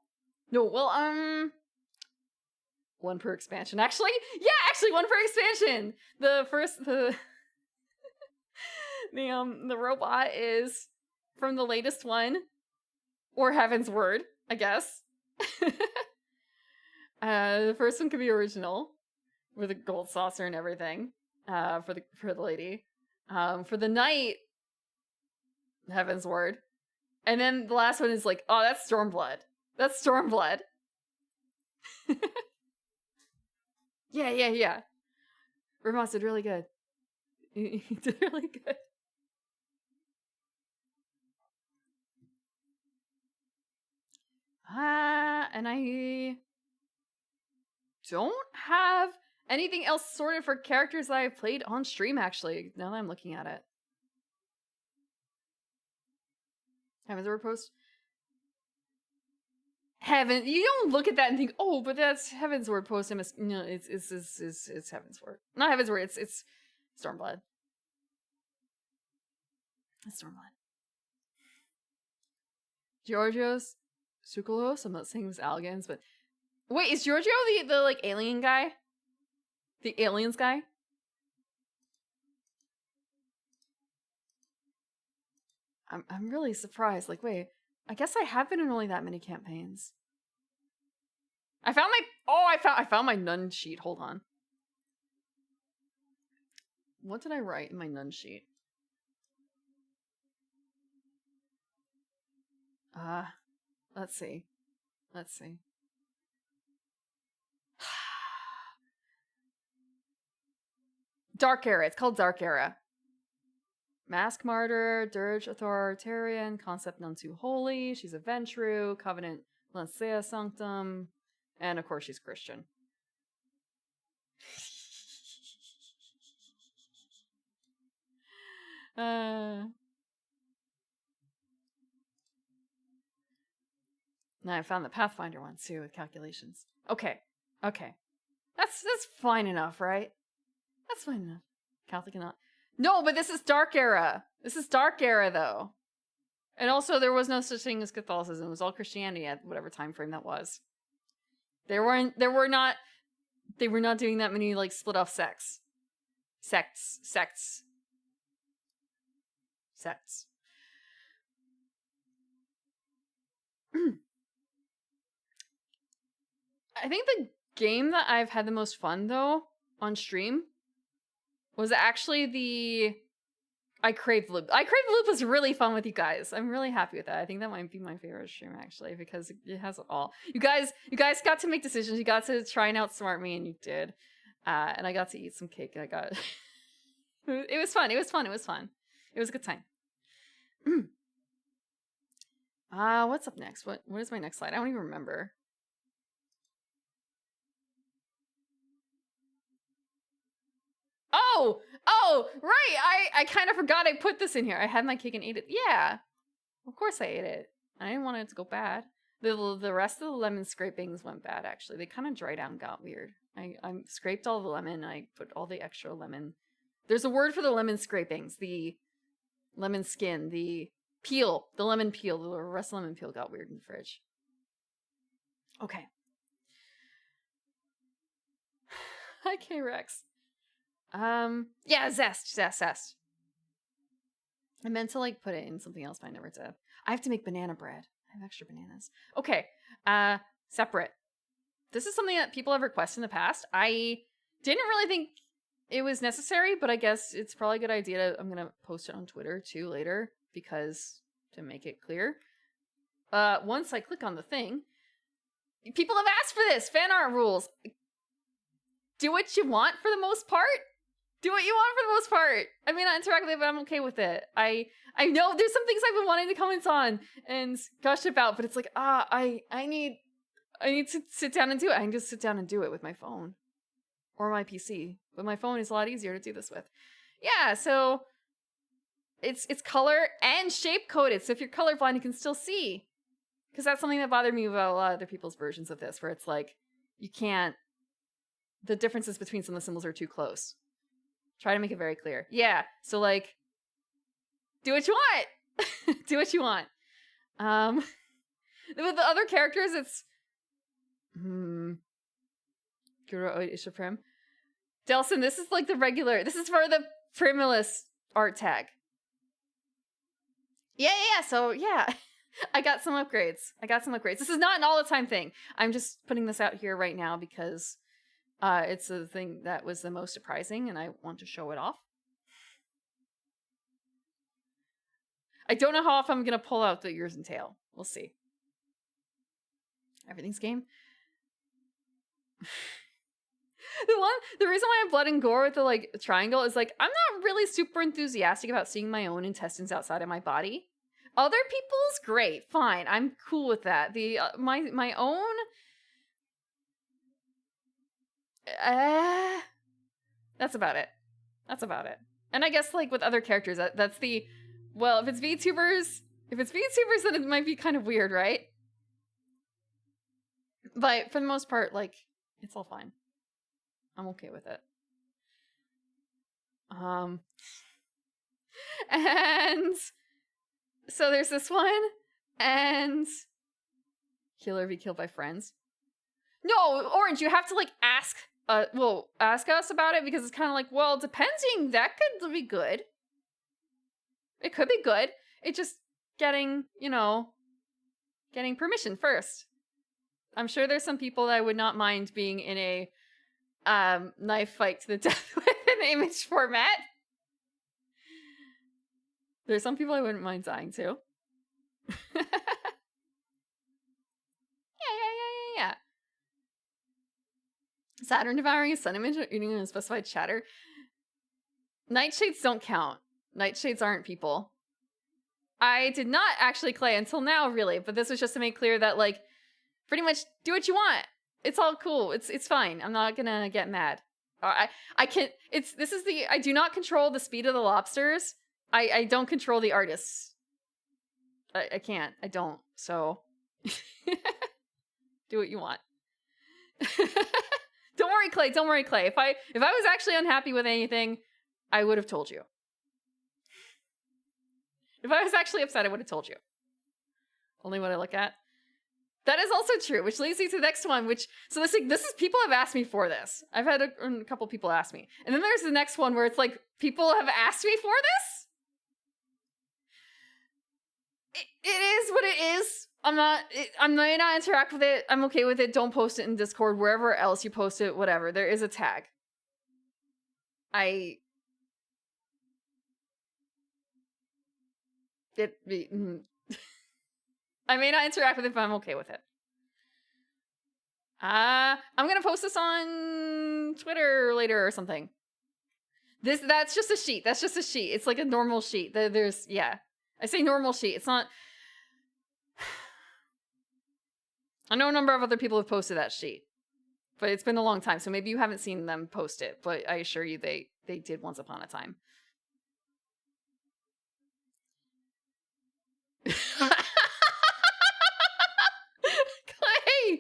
No, well, one per expansion. Actually, one per expansion. The robot is from the latest one, or Heaven's Word, I guess. The first one could be original, with a gold saucer and everything. For the lady. For the knight, Heaven's Word, and then the last one is like, oh, that's Stormblood. That's Stormblood. Yeah. Vermont did really good. He did really good. And don't have anything else sorted for characters that I've played on stream, actually, now that I'm looking at it. Heaven's Word post. Heaven, you don't look at that and think, oh, but that's Heaven's Word post. No, it's Heaven's Word. Not Heaven's Word, it's Stormblood. It's Stormblood. Giorgio's Sukalos? I'm not saying it was Algans, but... Wait, is Giorgio the like, alien guy? The aliens guy? I'm really surprised. Like, wait, I guess I have been in only that many campaigns. I found I found my nun sheet. Hold on. What did I write in my nun sheet? Let's see. Dark Era. It's called Dark Era. Mask Martyr, Dirge Authoritarian, Concept None Too Holy, she's a Ventru, Covenant Lancea Sanctum, and of course she's Christian. Now I found the Pathfinder one too with calculations. Okay. That's fine enough, right? That's fine enough. Catholic and not. No, but this is Dark Era. This is Dark Era, though. And also, there was no such thing as Catholicism. It was all Christianity at whatever time frame that was. They were not doing that many, like, split off sects. Sects. I think the game that I've had the most fun, though, on stream was actually the I Craved Loop. I Craved Loop was really fun with you guys. I'm really happy with that. I think that might be my favorite stream, actually, because it has it all. You guys got to make decisions. You got to try and outsmart me, and you did. And I got to eat some cake, and I got... It was fun. It was a good time. What's up next? What is my next slide? I don't even remember. Oh, right. I kind of forgot I put this in here. I had my cake and ate it. Yeah, of course I ate it. I didn't want it to go bad. The rest of the lemon scrapings went bad, actually. They kind of dried out and got weird. I scraped all the lemon. I put all the extra lemon. There's a word for the lemon scrapings. The lemon skin. The peel. The lemon peel. The rest of the lemon peel got weird in the fridge. Okay. Hi, K-Rex. Yeah, zest. I meant to, like, put it in something else, but I never did. I have to make banana bread. I have extra bananas. Okay, separate. This is something that people have requested in the past. I didn't really think it was necessary, but I guess it's probably a good idea. I'm gonna post it on Twitter, too, later, because, to make it clear. Once I click on the thing, people have asked for this! Fan art rules! Do what you want for the most part? Do what you want for the most part. I mean, not interactively, but I'm okay with it. I know there's some things I've been wanting to comment on and gush about, but it's like, I need to sit down and do it. I can just sit down and do it with my phone or my PC, but my phone is a lot easier to do this with. Yeah, so it's color and shape coded. So if you're colorblind, you can still see, because that's something that bothered me about a lot of other people's versions of this, where it's like you can't. The differences between some of the symbols are too close. Try to make it very clear. Yeah, so, like, do what you want. Do what you want. With the other characters, it's... Guru Ishaprim. Delson, this is, like, the regular... This is for the Primulus art tag. Yeah, so, yeah. I got some upgrades. This is not an all-the-time thing. I'm just putting this out here right now because... it's the thing that was the most surprising, and I want to show it off. I don't know how often I'm going to pull out the ears and tail. We'll see. Everything's game. The reason why I have blood and gore with the, like, triangle is, like, I'm not really super enthusiastic about seeing my own intestines outside of my body. Other people's, great, fine. I'm cool with that. My own... That's about it. That's about it. And I guess like with other characters, that's the, well, if it's VTubers, then it might be kind of weird, right? But for the most part, like, it's all fine. I'm okay with it. And so there's this one, and kill or be killed by friends. No, Orange, you have to like ask us about it, because it's kind of like, well, depending, that could be good. It could be good. It's just getting permission first. I'm sure there's some people that I would not mind being in a knife fight to the death with an image format. There's some people I wouldn't mind dying to. Yeah. Saturn devouring a sun image or eating a specified chatter. Nightshades don't count. Nightshades aren't people. I did not actually clay until now, really, but this was just to make clear that, like, pretty much do what you want. It's all cool. It's fine. I'm not gonna get mad. I do not control the speed of the lobsters. I don't control the artists. I can't. I don't. So do what you want. Don't worry, Clay. Don't worry, Clay. If I was actually unhappy with anything, I would have told you. If I was actually upset, I would have told you. Only what I look at. That is also true, which leads me to the next one, so this is, people have asked me for this. I've had a couple people ask me. And then there's the next one where it's like, people have asked me for this? It is what it is. I may not interact with it. I'm okay with it. Don't post it in Discord. Wherever else you post it, whatever. There is a tag. I may not interact with it, but I'm okay with it. I'm gonna post this on Twitter later or something. That's just a sheet. That's just a sheet. It's like a normal sheet. I say normal sheet. It's not. I know a number of other people have posted that sheet, but it's been a long time, so maybe you haven't seen them post it, but I assure you they did once upon a time. Clay!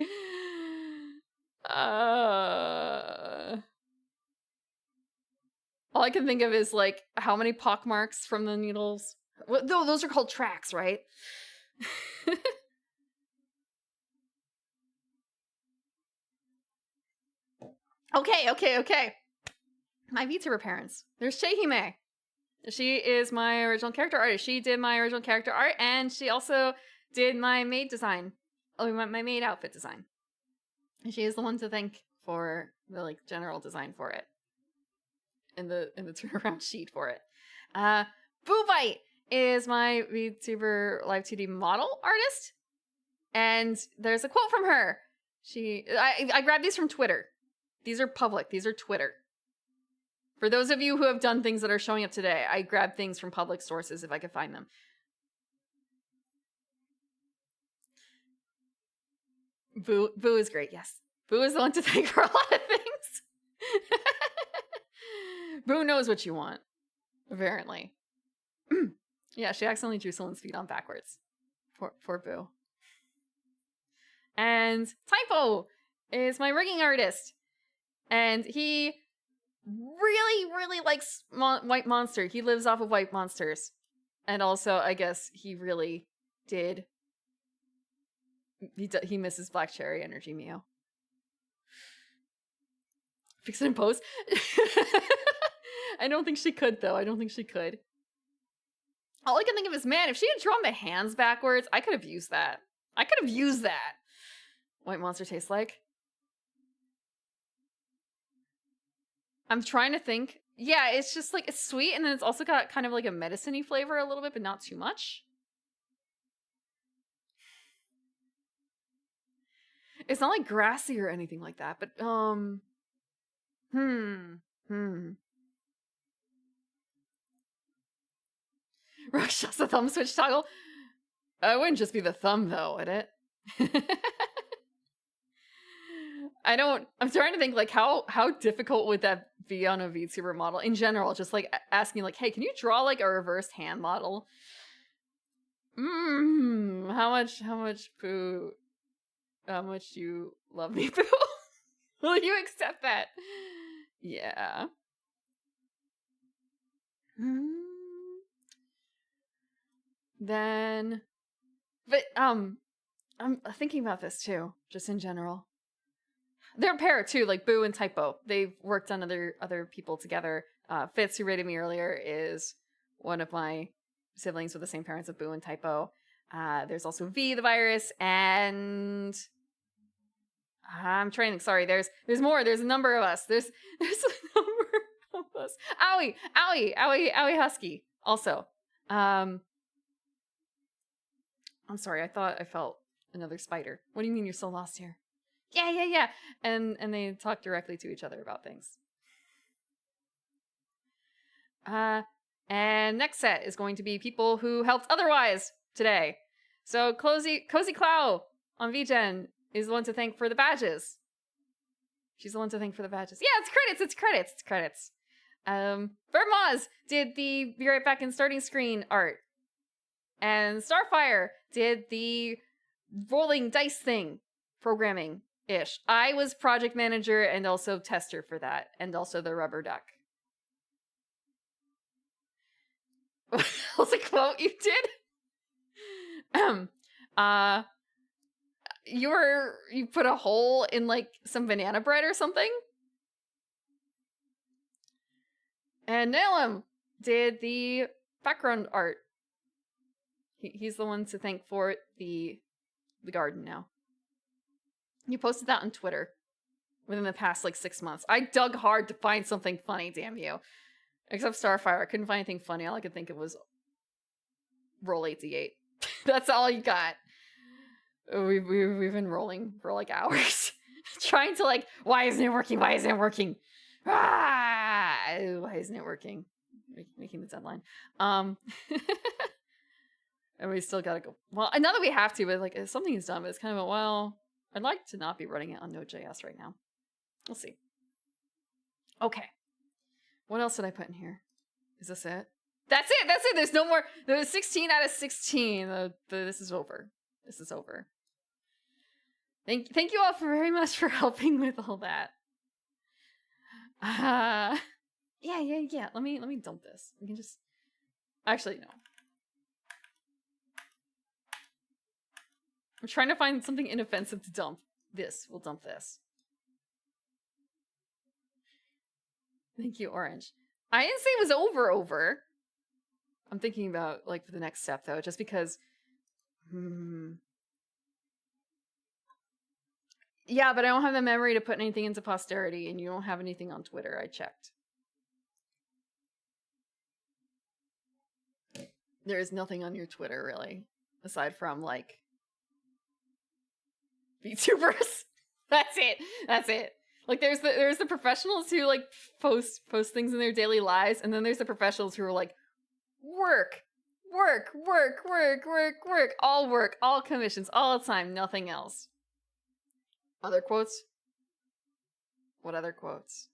All I can think of is, like, how many pockmarks from the needles? Well, those are called tracks, right? Okay. My VTuber parents. There's Shehime. She is my original character artist. She did my original character art, and she also did my maid design. Oh, my maid outfit design. And she is the one to thank for the, like, general design for it. And the turnaround sheet for it. Boobite is my VTuber Live 2D model artist. And there's a quote from her. I grabbed these from Twitter. These are public. These are Twitter. For those of you who have done things that are showing up today, I grab things from public sources if I can find them. Boo is great, yes. Boo is the one to thank for a lot of things. Boo knows what you want, apparently. Yeah, she accidentally drew someone's feet on backwards. For Boo. And Typo is my rigging artist. And he really, really likes White Monster. He lives off of White Monsters. And also, I guess he really did. He misses Black Cherry Energy Meow. Fix it in post? I don't think she could, though. I don't think she could. All I can think of is, man, if she had drawn my hands backwards, I could have used that. White Monster tastes like. I'm trying to think. Yeah, it's just like, it's sweet, and then it's also got kind of like a medicine-y flavor a little bit, but not too much. It's not like grassy or anything like that, but, Rakshasa thumb switch toggle? It wouldn't just be the thumb, though, would it? I'm trying to think like how difficult would that be on a VTuber model in general? Just like asking like, hey, can you draw like a reversed hand model? How much poo? How much you love me, poo? Will you accept that? Yeah. Then, but I'm thinking about this too, just in general. They're a pair too, like Boo and Typo. They've worked on other people together. Fitz, who rated me earlier, is one of my siblings with the same parents of Boo and Typo. There's also V the virus, and I'm trying to think. Sorry, there's more. There's a number of us. There's a number of us. Owie Husky. Also, I'm sorry. I thought I felt another spider. What do you mean you're so lost here? Yeah. And they talk directly to each other about things. And next set is going to be people who helped otherwise today. So Cozy Clow on VGen is the one to thank for the badges. She's the one to thank for the badges. Yeah, it's credits. Birdmoz did the Be Right Back in Starting Screen art. And Starfire did the rolling dice thing, programming-ish. I was project manager and also tester for that, and also the rubber duck. What was a quote you did? You put a hole in like some banana bread or something? And Nalem did the background art. He's the one to thank for the garden now. You posted that on Twitter within the past like 6 months. I dug hard to find something funny, damn you. Except Starfire. I couldn't find anything funny. All I could think of was roll 8d8. That's all you got. We've been rolling for like hours. Trying to like, why isn't it working? Why isn't it working? Why isn't it working? Making the deadline. And we still gotta go. Well, not that we have to, but like if something is done, but it's kind of well, I'd like to not be running it on Node.js right now. We'll see. Okay. What else did I put in here? Is this it? That's it. There's no more. There was 16 out of 16. This is over. This is over. Thank you all very much for helping with all that. Yeah. Let me dump this. We can just actually no. I'm trying to find something inoffensive to dump. We'll dump this. Thank you, Orange. I didn't say it was over. I'm thinking about like for the next step though, just because. Yeah, but I don't have the memory to put anything into posterity, and you don't have anything on Twitter. I checked. There is nothing on your Twitter really, aside from like VTubers. That's it. Like there's the professionals who like post things in their daily lives, and then there's the professionals who are like work, all work, all commissions, all the time, nothing else. Other quotes? What other quotes?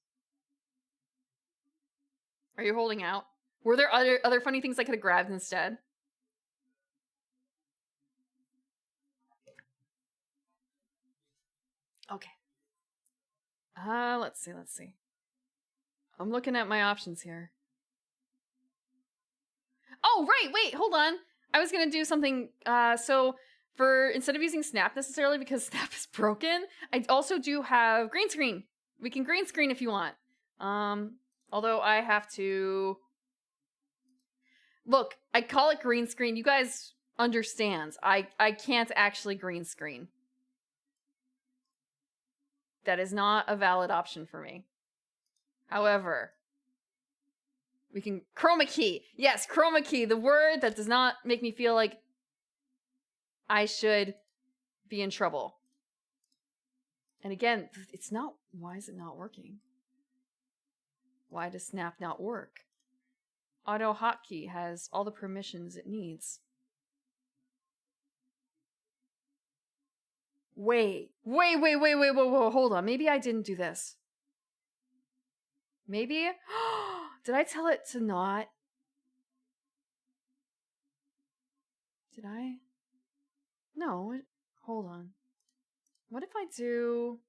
Are you holding out? Were there other funny things I could have grabbed instead? Okay. Let's see. I'm looking at my options here. Oh, right, wait, hold on. I was gonna do something, so for, instead of using Snap necessarily because Snap is broken, I also do have green screen. We can green screen if you want. Although I have to... Look, I call it green screen. You guys understand. I can't actually green screen. That is not a valid option for me. However, we can... Chromakey! Yes, Chromakey, the word that does not make me feel like I should be in trouble. And again, it's not... Why is it not working? Why does Snap not work? Auto hotkey has all the permissions it needs. Wait. Wait, whoa, hold on. Maybe I didn't do this. Maybe? Did I tell it to not? Did I? No, hold on. What if I do...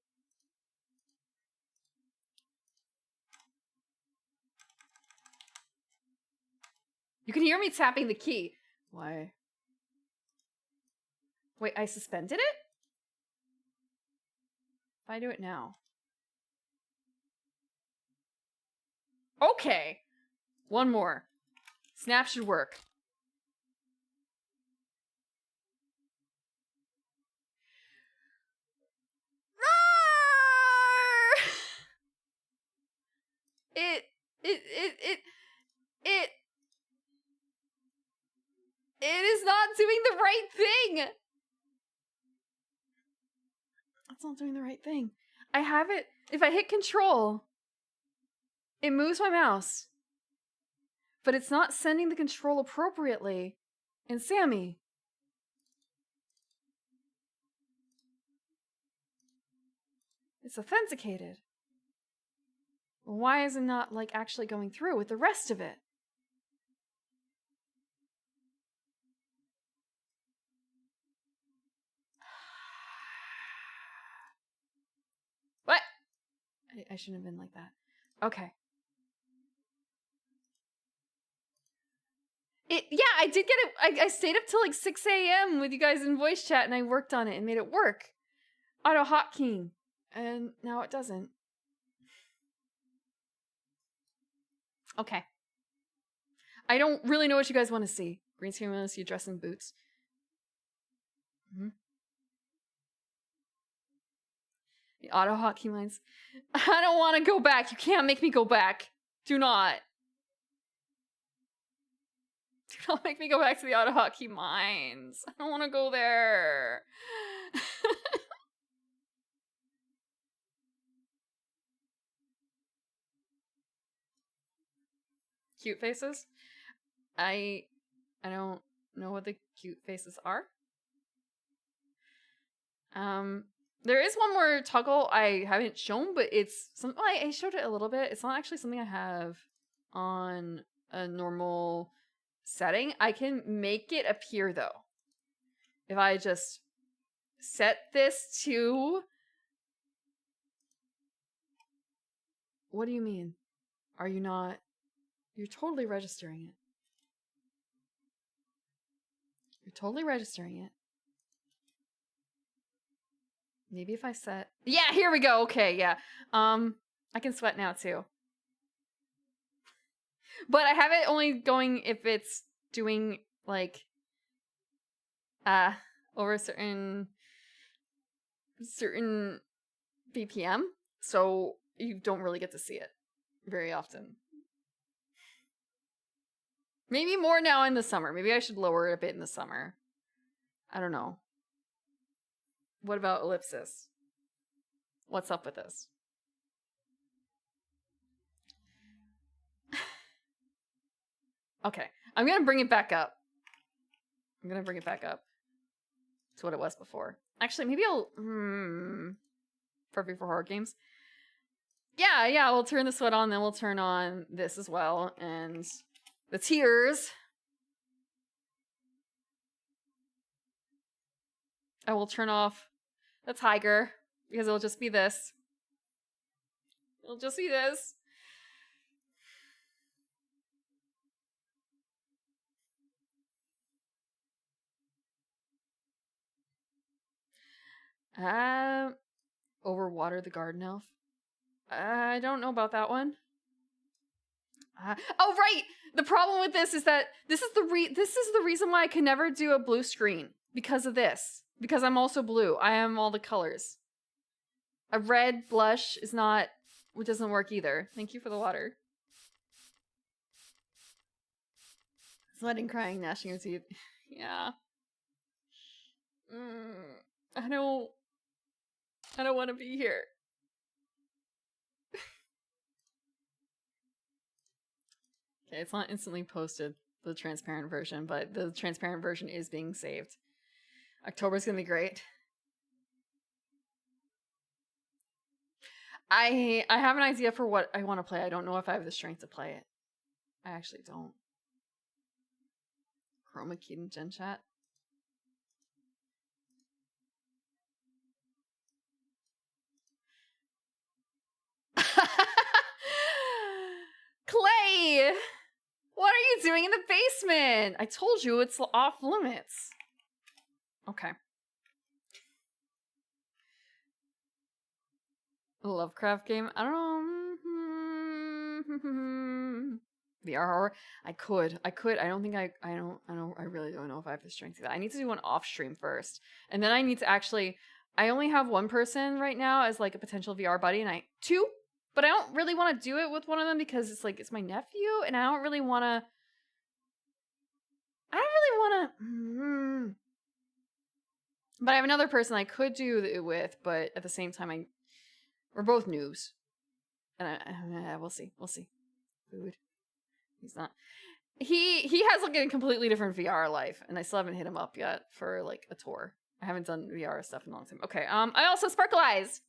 You can hear me tapping the key. Why? Wait, I suspended it? If I do it now. Okay. One more. Snap should work. It is not doing the right thing. It's not doing the right thing. I have it. If I hit control, it moves my mouse. But it's not sending the control appropriately. And Sammy. It's authenticated. Why is it not, like, actually going through with the rest of it? What? I shouldn't have been like that. Okay. Yeah, I did get it. I stayed up till like 6 a.m. with you guys in voice chat and I worked on it and made it work. Auto hotkeying. And now it doesn't. Okay. I don't really know what you guys want to see. Green screen want to see you dressed in boots. The auto hotkey lines. I don't want to go back. You can't make me go back. Do not. Do not make me go back to the auto hotkey mines. I don't want to go there. Cute faces? I don't know what the cute faces are. There is one more toggle I haven't shown, but it's something I showed it a little bit. It's not actually something I have on a normal setting. I can make it appear though. If I just set this to... What do you mean? Are you not? You're totally registering it. You're totally registering it. Maybe if I set... Yeah, here we go. Okay, yeah. I can sweat now too. But I have it only going if it's doing like over a certain BPM. So you don't really get to see it very often. Maybe more now in the summer. Maybe I should lower it a bit in the summer. I don't know. What about ellipsis? What's up with this? Okay. I'm going to bring it back up. I'm going to bring it back up to what it was before. Actually, maybe I'll... Perfect for horror games. Yeah, we'll turn the sweat on, then we'll turn on this as well. And the tears... I will turn off the tiger, because it'll just be this. It'll just be this. Overwater the garden elf. I don't know about that one. Oh, right! The problem with this is that this is the reason why I can never do a blue screen. Because of this. Because I'm also blue. I am all the colors. A red blush is not... It doesn't work either. Thank you for the water. Sweating, crying, gnashing your teeth. Yeah. I don't want to be here. Okay, it's not instantly posted, the transparent version, but the transparent version is being saved. October's gonna be great. I have an idea for what I want to play. I don't know if I have the strength to play it. I actually don't. Chromakey and Gen Chat. Clay! What are you doing in the basement? I told you it's off limits. Okay. A Lovecraft game? I don't know. VR horror? I could. I don't think I really don't know if I have the strength to that. I need to do one off stream first. And then I need to actually, I only have one person right now as like a potential VR buddy, and two, but I don't really want to do it with one of them because it's like, it's my nephew, and I don't really want to, but I have another person I could do it with, but at the same time, we're both noobs. And we'll see. Food. He's not. He has like a completely different VR life, and I still haven't hit him up yet for like a tour. I haven't done VR stuff in a long time. Okay. I also sparkle eyes.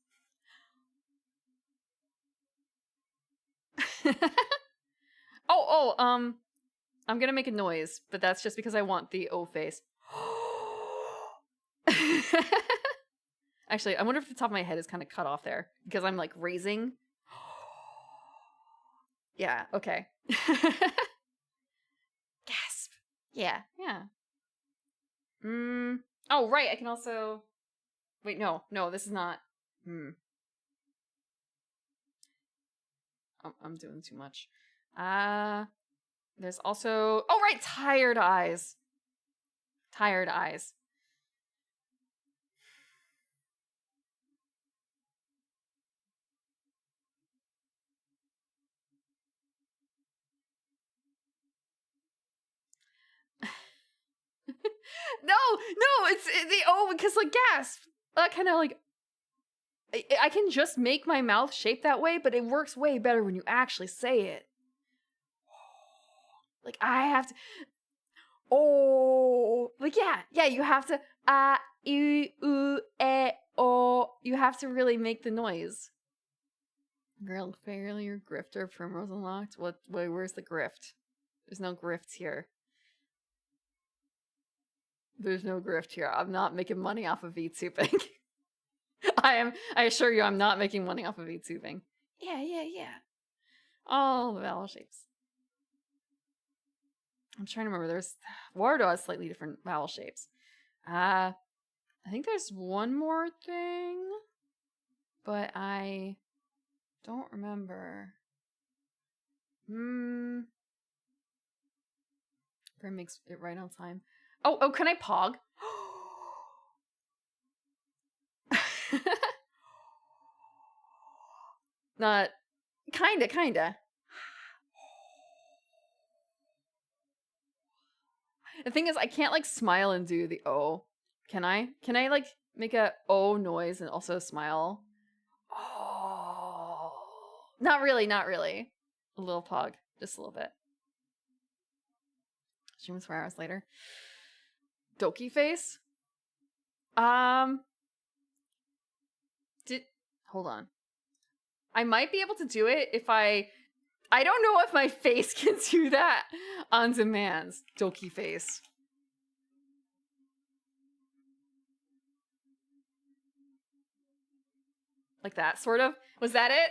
I'm gonna make a noise, but that's just because I want the O face. Actually, I wonder if the top of my head is kind of cut off there because I'm like raising. Yeah, okay. Gasp. Yeah. Oh, right, I can also... Wait, no, this is not... Oh, I'm doing too much. There's also... Oh, right, tired eyes. No, it's the because like gasp. That kind of like I can just make my mouth shape that way, but it works way better when you actually say it. Like I have to. Oh, like yeah, you have to you have to really make the noise. Girl failure, grifter, primrose unlocked. Where's the grift? There's no grift here. There's no grift here. I'm not making money off of VTubing. I assure you, I'm not making money off of VTubing. Yeah. All the vowel shapes. I'm trying to remember. There's Wardo has slightly different vowel shapes. I think there's one more thing, but I don't remember. Brim makes it right on time. Oh, can I pog? Not kinda. The thing is, I can't like smile and do the O. Can I? Can I like make a O noise and also smile? Oh, not really. A little pog, just a little bit. Stream 4 hours later. Doki face. Hold on. I might be able to do it if I don't know if my face can do that on demand. Doki face. Like that, sort of? Was that it?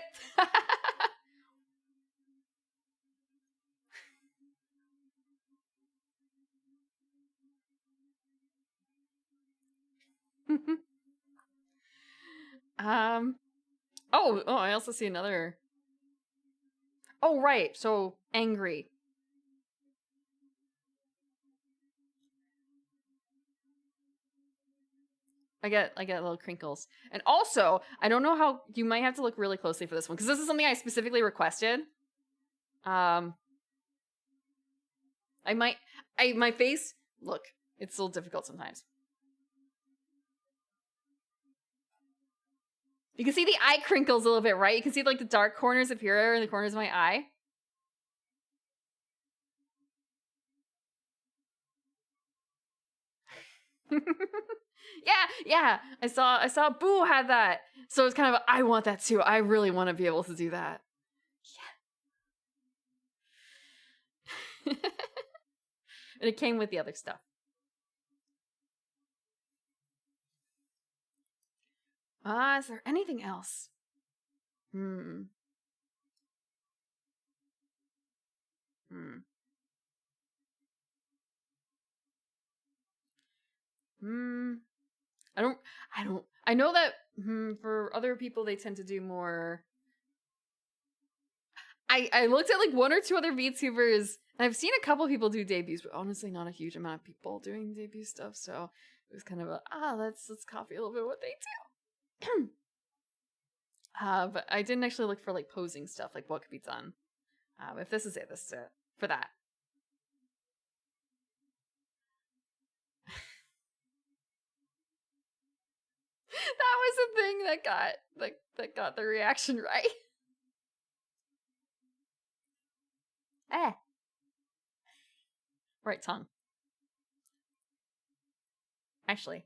Oh, I also see another. Oh, right. So angry. I get little crinkles. And also, I don't know how you might have to look really closely for this one because this is something I specifically requested. My face, look, it's a little difficult sometimes. You can see the eye crinkles a little bit, right? You can see like the dark corners up here in the corners of my eye. Yeah. I saw Boo had that. So it's kind of, I want that too. I really want to be able to do that. Yeah. And it came with the other stuff. Is there anything else? I know that for other people they tend to do more. I looked at like one or two other VTubers, and I've seen a couple people do debuts, but honestly not a huge amount of people doing debut stuff, so it was kind of let's copy a little bit of what they do. But I didn't actually look for like posing stuff, like what could be done. If this is it for that. That was the thing that got the reaction right. Right tongue. Actually.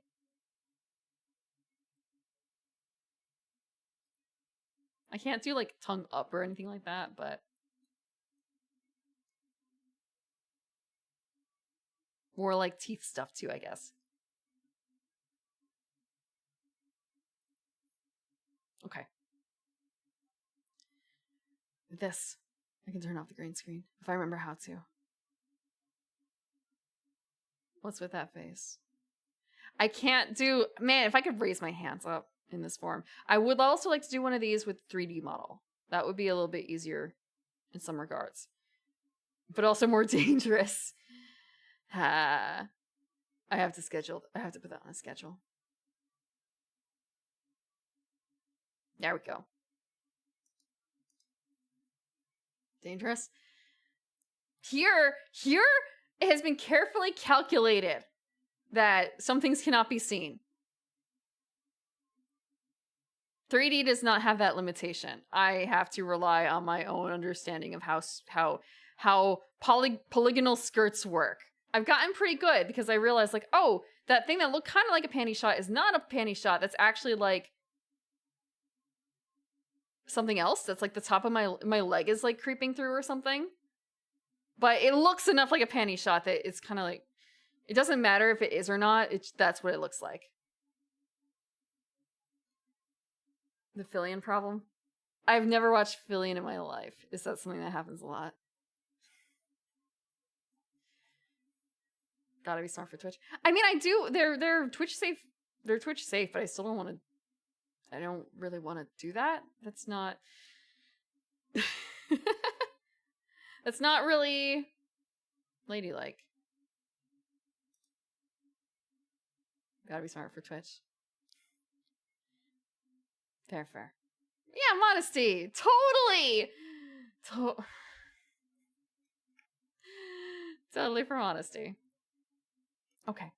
I can't do like tongue up or anything like that, but more like teeth stuff too, I guess. Okay. This. I can turn off the green screen if I remember how to. What's with that face? I can't do... Man, if I could raise my hands up in this form. I would also like to do one of these with 3D model. That would be a little bit easier in some regards. But also more dangerous. I have to put that on a schedule. There we go. Dangerous. Here it has been carefully calculated that some things cannot be seen. 3D does not have that limitation. I have to rely on my own understanding of how polygonal skirts work. I've gotten pretty good because I realized like, oh, that thing that looked kind of like a panty shot is not a panty shot. That's actually like something else. That's like the top of my leg is like creeping through or something. But it looks enough like a panty shot that it's kind of like, it doesn't matter if it is or not. That's what it looks like. The Fillion problem? I've never watched Fillion in my life. Is that something that happens a lot? Gotta be smart for Twitch. I mean, I do. They're Twitch safe. They're Twitch safe, but I still don't want to. I don't really want to do that. That's not. That's not really ladylike. Gotta be smart for Twitch. Fair. Yeah, modesty. Totally. Totally for modesty. Okay.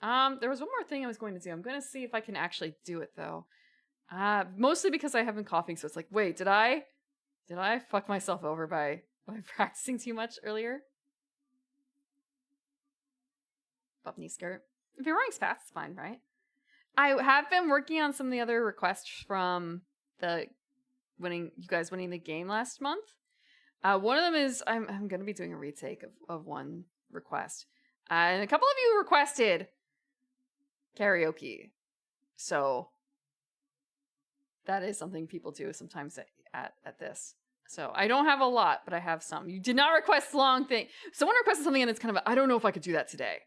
There was one more thing I was going to do. I'm going to see if I can actually do it though. Mostly because I have been coughing, so it's like, wait, did I fuck myself over by practicing too much earlier? Bub knee skirt. If you're wearing spats, it's fine, right? I have been working on some of the other requests from you guys winning the game last month. One of them is I'm going to be doing a retake of one request. And a couple of you requested karaoke. So that is something people do sometimes at this. So I don't have a lot, but I have some. You did not request long thing. Someone requested something and it's kind of I don't know if I could do that today.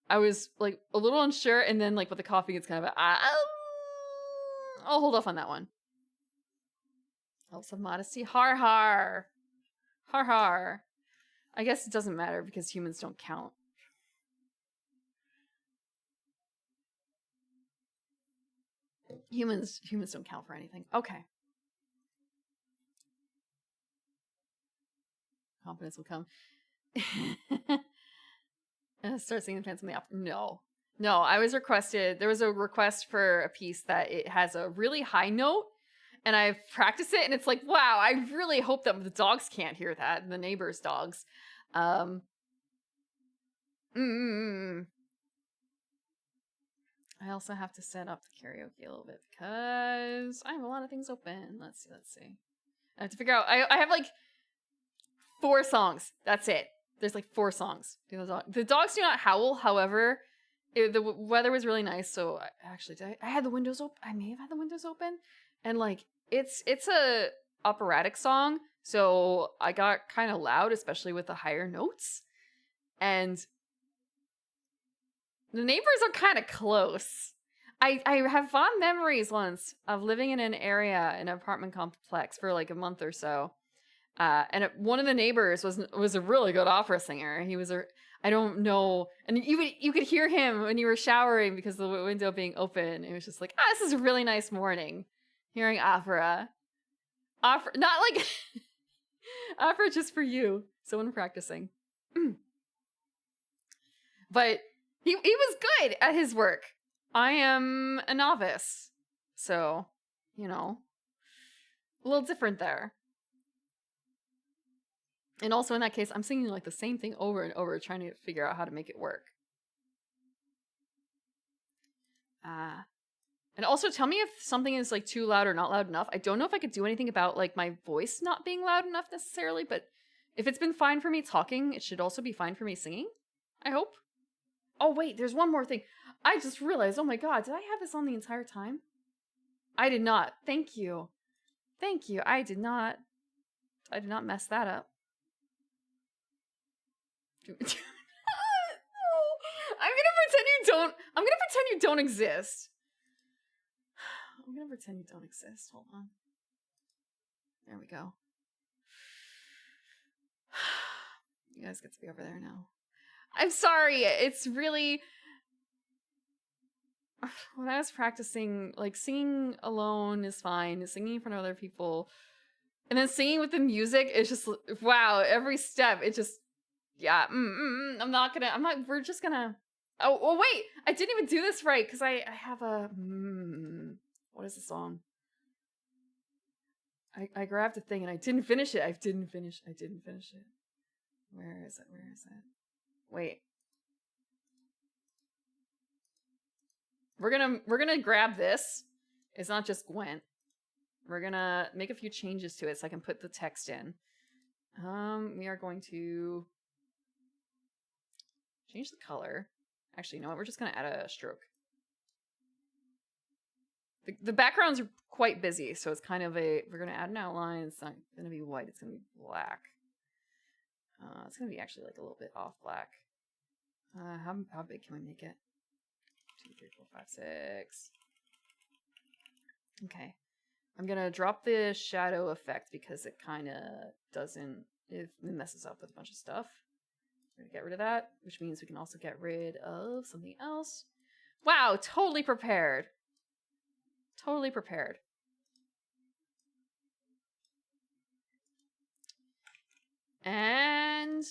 I was like a little unsure, and then like with the coffee, it's kind of I'll hold off on that one. Also modesty. Har har. Har har. I guess it doesn't matter because humans don't count. Humans don't count for anything. Okay. Confidence will come. Start singing the Phantom of the Opera. No, I was requested. There was a request for a piece that it has a really high note, and I've practiced it, and it's like, wow, I really hope that the dogs can't hear that, the neighbors' dogs. I also have to set up the karaoke a little bit because I have a lot of things open. Let's see. I have to figure out. I have like 4 songs. That's it. There's like 4 songs. The dogs do not howl. However, the weather was really nice, so I had the windows open. I may have had the windows open, and like it's a operatic song, so I got kind of loud, especially with the higher notes, and the neighbors are kind of close. I have fond memories once of living in an apartment complex for like a month or so. And one of the neighbors was a really good opera singer. He was I don't know, and you could hear him when you were showering because of the window being open. It was just like, this is a really nice morning, hearing opera, not like opera just for you, someone practicing. But he was good at his work. I am a novice, so a little different there. And also in that case, I'm singing like the same thing over and over, trying to figure out how to make it work. And also tell me if something is like too loud or not loud enough. I don't know if I could do anything about like my voice not being loud enough necessarily, but if it's been fine for me talking, it should also be fine for me singing. I hope. Oh wait, there's one more thing. I just realized, oh my god, did I have this on the entire time? I did not. Thank you. Thank you. I did not mess that up. No. I'm gonna pretend you don't exist. I'm gonna pretend you don't exist. Hold on. There we go. You guys get to be over there now. I'm sorry. It's really... When I was practicing, like, singing alone is fine. Singing in front of other people. And then singing with the music is just... Wow, every step, it just... Yeah, we're just gonna... Oh, wait! I didn't even do this right, because I have a... What is the song? I grabbed a thing and I didn't finish it. I didn't finish it. Where is it? Wait. We're gonna grab this. It's not just Gwent. We're gonna make a few changes to it so I can put the text in. We are going to change the color. Actually, you know what? We're just gonna add a stroke. The backgrounds are quite busy, so it's kind of we're gonna add an outline. It's not gonna be white, it's gonna be black. It's gonna be actually like a little bit off black. How big can we make it? 2, 3, 4, 5, 6. Okay. I'm gonna drop the shadow effect because it kind of doesn't... It messes up with a bunch of stuff. We're gonna get rid of that, which means we can also get rid of something else. Wow, totally prepared. Totally prepared. And...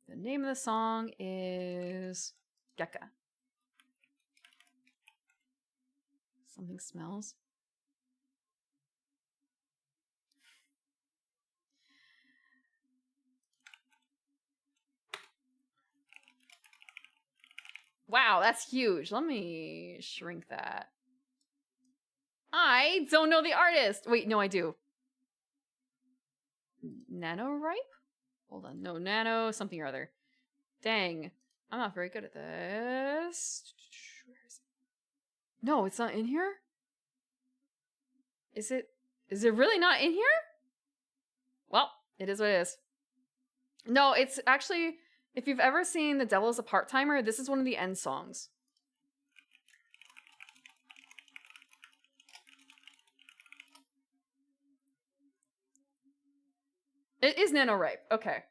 The name of the song is Gekka. Something smells. Wow, that's huge. Let me shrink that. I don't know the artist. Wait, no, I do. Nano Ripe? Hold on. No, Nano something or other. Dang. I'm not very good at this. Where is it? No, it's not in here? Is it really not in here? Well, it is what it is. No, it's actually... If you've ever seen The Devil's a Part-Timer, this is one of the end songs. It is Nano Ripe. Okay.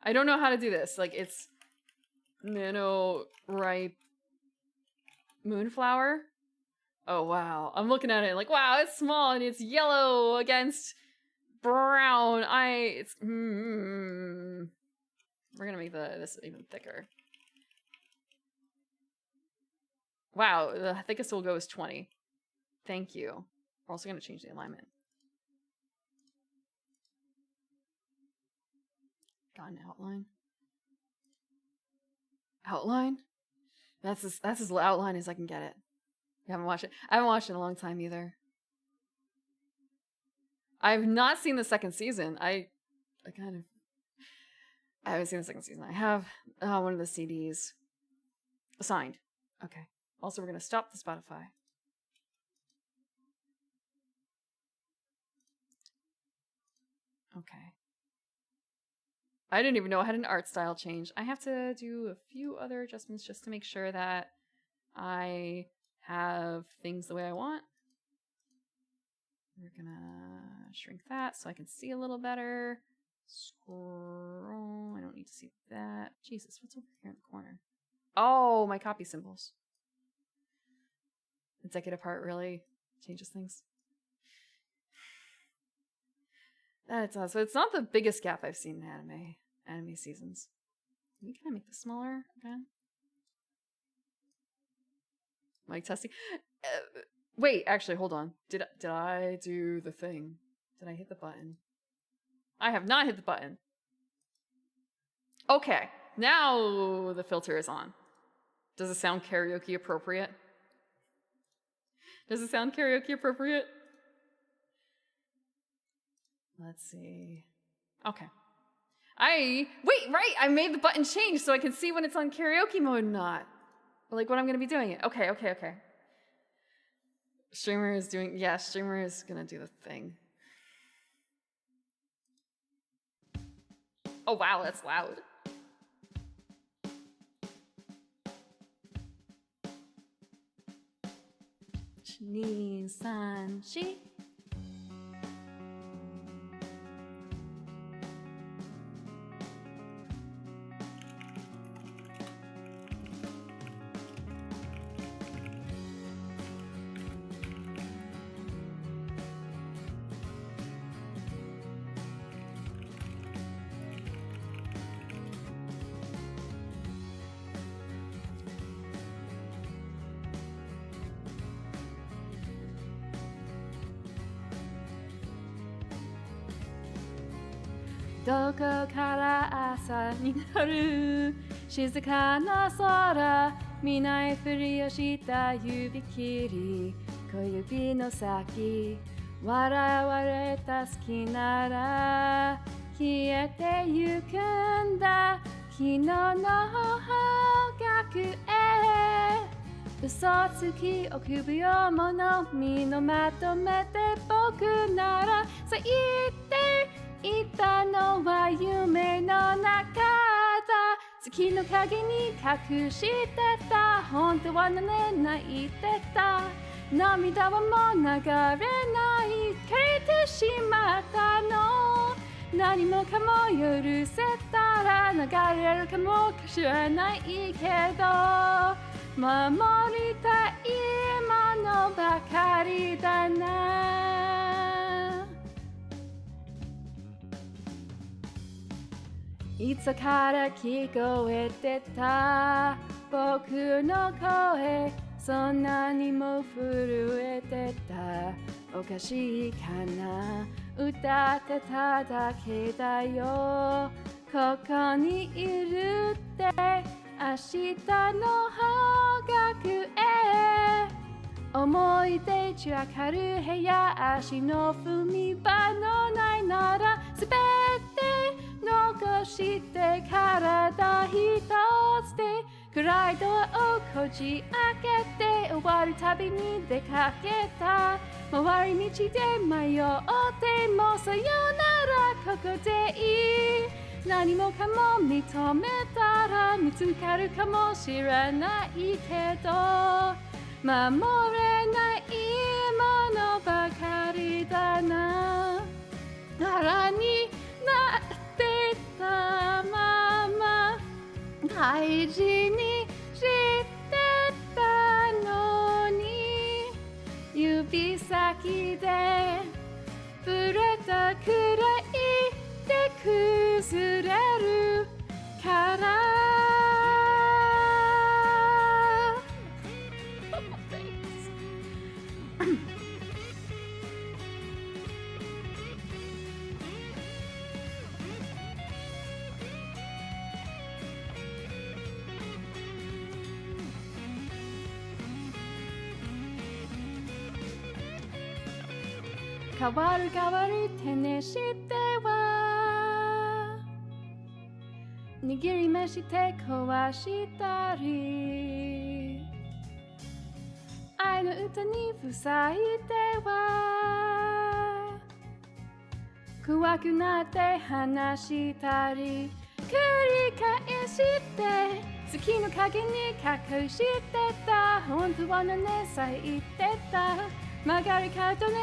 I don't know how to do this. Like, it's Nano Ripe Moonflower. Oh, wow. I'm looking at it like, wow, it's small and it's yellow against brown. We're gonna make this even thicker. Wow, the thickest we'll go is 20. Thank you. We're also gonna change the alignment. Got an outline. Outline? That's as outline as I can get it. I haven't watched it. I haven't watched it in a long time either. I've not seen the second season. I haven't seen the second season. I have one of the CDs assigned. Okay. Also, we're going to stop the Spotify. Okay. I didn't even know I had an art style change. I have to do a few other adjustments just to make sure that I have things the way I want. We're gonna shrink that so I can see a little better. Scroll. I don't need to see that. Jesus, what's over here in the corner? Oh, my copy symbols. The executive part really changes things. That does. So it's not the biggest gap I've seen in anime seasons. Can I make this smaller again? Mic testing. Wait, actually, hold on. Did I do the thing? Did I hit the button? I have not hit the button. Okay, now the filter is on. Does it sound karaoke appropriate? Does it sound karaoke appropriate? Let's see. Okay. I made the button change so I can see when it's on karaoke mode or not. Like when I'm gonna be doing it. Okay. Streamer is gonna do the thing. Oh wow, that's loud. Nisanshi.どこから朝になる静かな空見ないふりをした指切り小指の先笑われた好きなら消えてゆくんだ昨日の方角へ嘘つき臆病者身のまとめて僕なら咲いていたのは夢の中だ月の影に隠してた本当は泣いてた涙はもう流れない枯れてしまったの何もかも許せたら流れるかもしれないけど守りたいものばかりだないつから聞こえてた僕の声そんなにも震えてたおかしいかな歌ってただけだよここにいるって明日の方角へ思い出散らかる部屋足の踏み場のないならすべて残して体一つで暗いドアをこじ開けて終わるたびに出かけた回り道で迷ってもさよならここでいい何もかも認めたら見つかるかもしれないけど守れないものばかりだな柄になってたまま大事にしてたのに指先で触れたくらいで崩れるから変わる変わる手にしては握り飯して壊したり愛の歌に塞いでは怖くなって話したり繰り返して月の影に隠してた本当は何さえ言ってた曲がり角に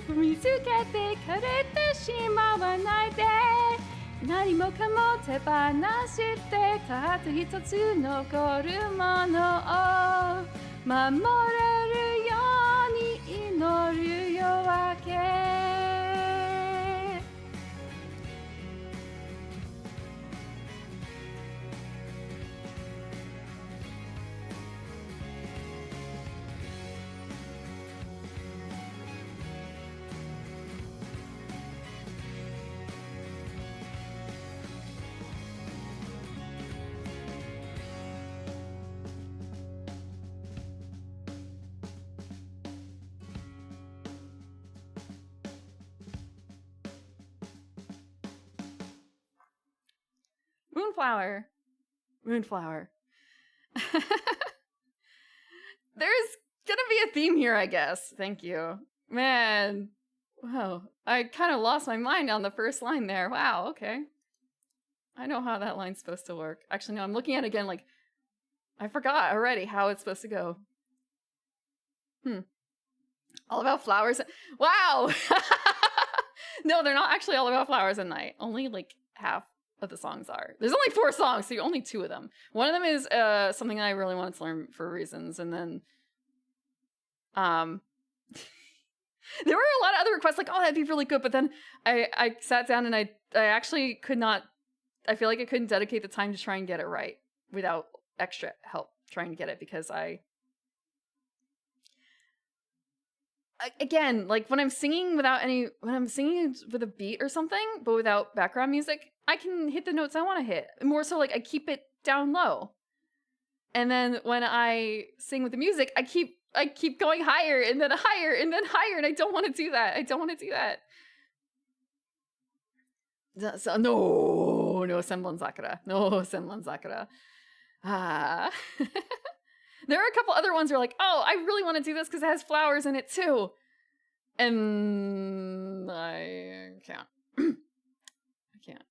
見つけて枯れてしまわないで何もかも手放してたった一つ残るものを守れるように祈る夜明けMoonflower. Moonflower. There's gonna be a theme here, I guess. Thank you. Man. Wow. I kind of lost my mind on the first line there. Wow, okay. I know how that line's supposed to work. Actually, no, I'm looking at it again like, I forgot already how it's supposed to go. All about flowers. Wow! No, they're not actually all about flowers at night. Only like half of the songs are. There's only 4 songs, so only 2 of them. One of them is something I really wanted to learn for reasons, and then there were a lot of other requests like, oh, that'd be really good, but then I sat down and I actually could not, I feel like I couldn't dedicate the time to try and get it right without extra help trying to get it, because again, like when I'm singing with a beat or something, but without background music, I can hit the notes I want to hit. More so like I keep it down low. And then when I sing with the music, I keep going higher and then higher and then higher, and I don't want to do that. So, no Senbon Sakura. No Senbon Sakura. Ah. There are a couple other ones where like, oh, I really want to do this because it has flowers in it too. And I can't. I can't.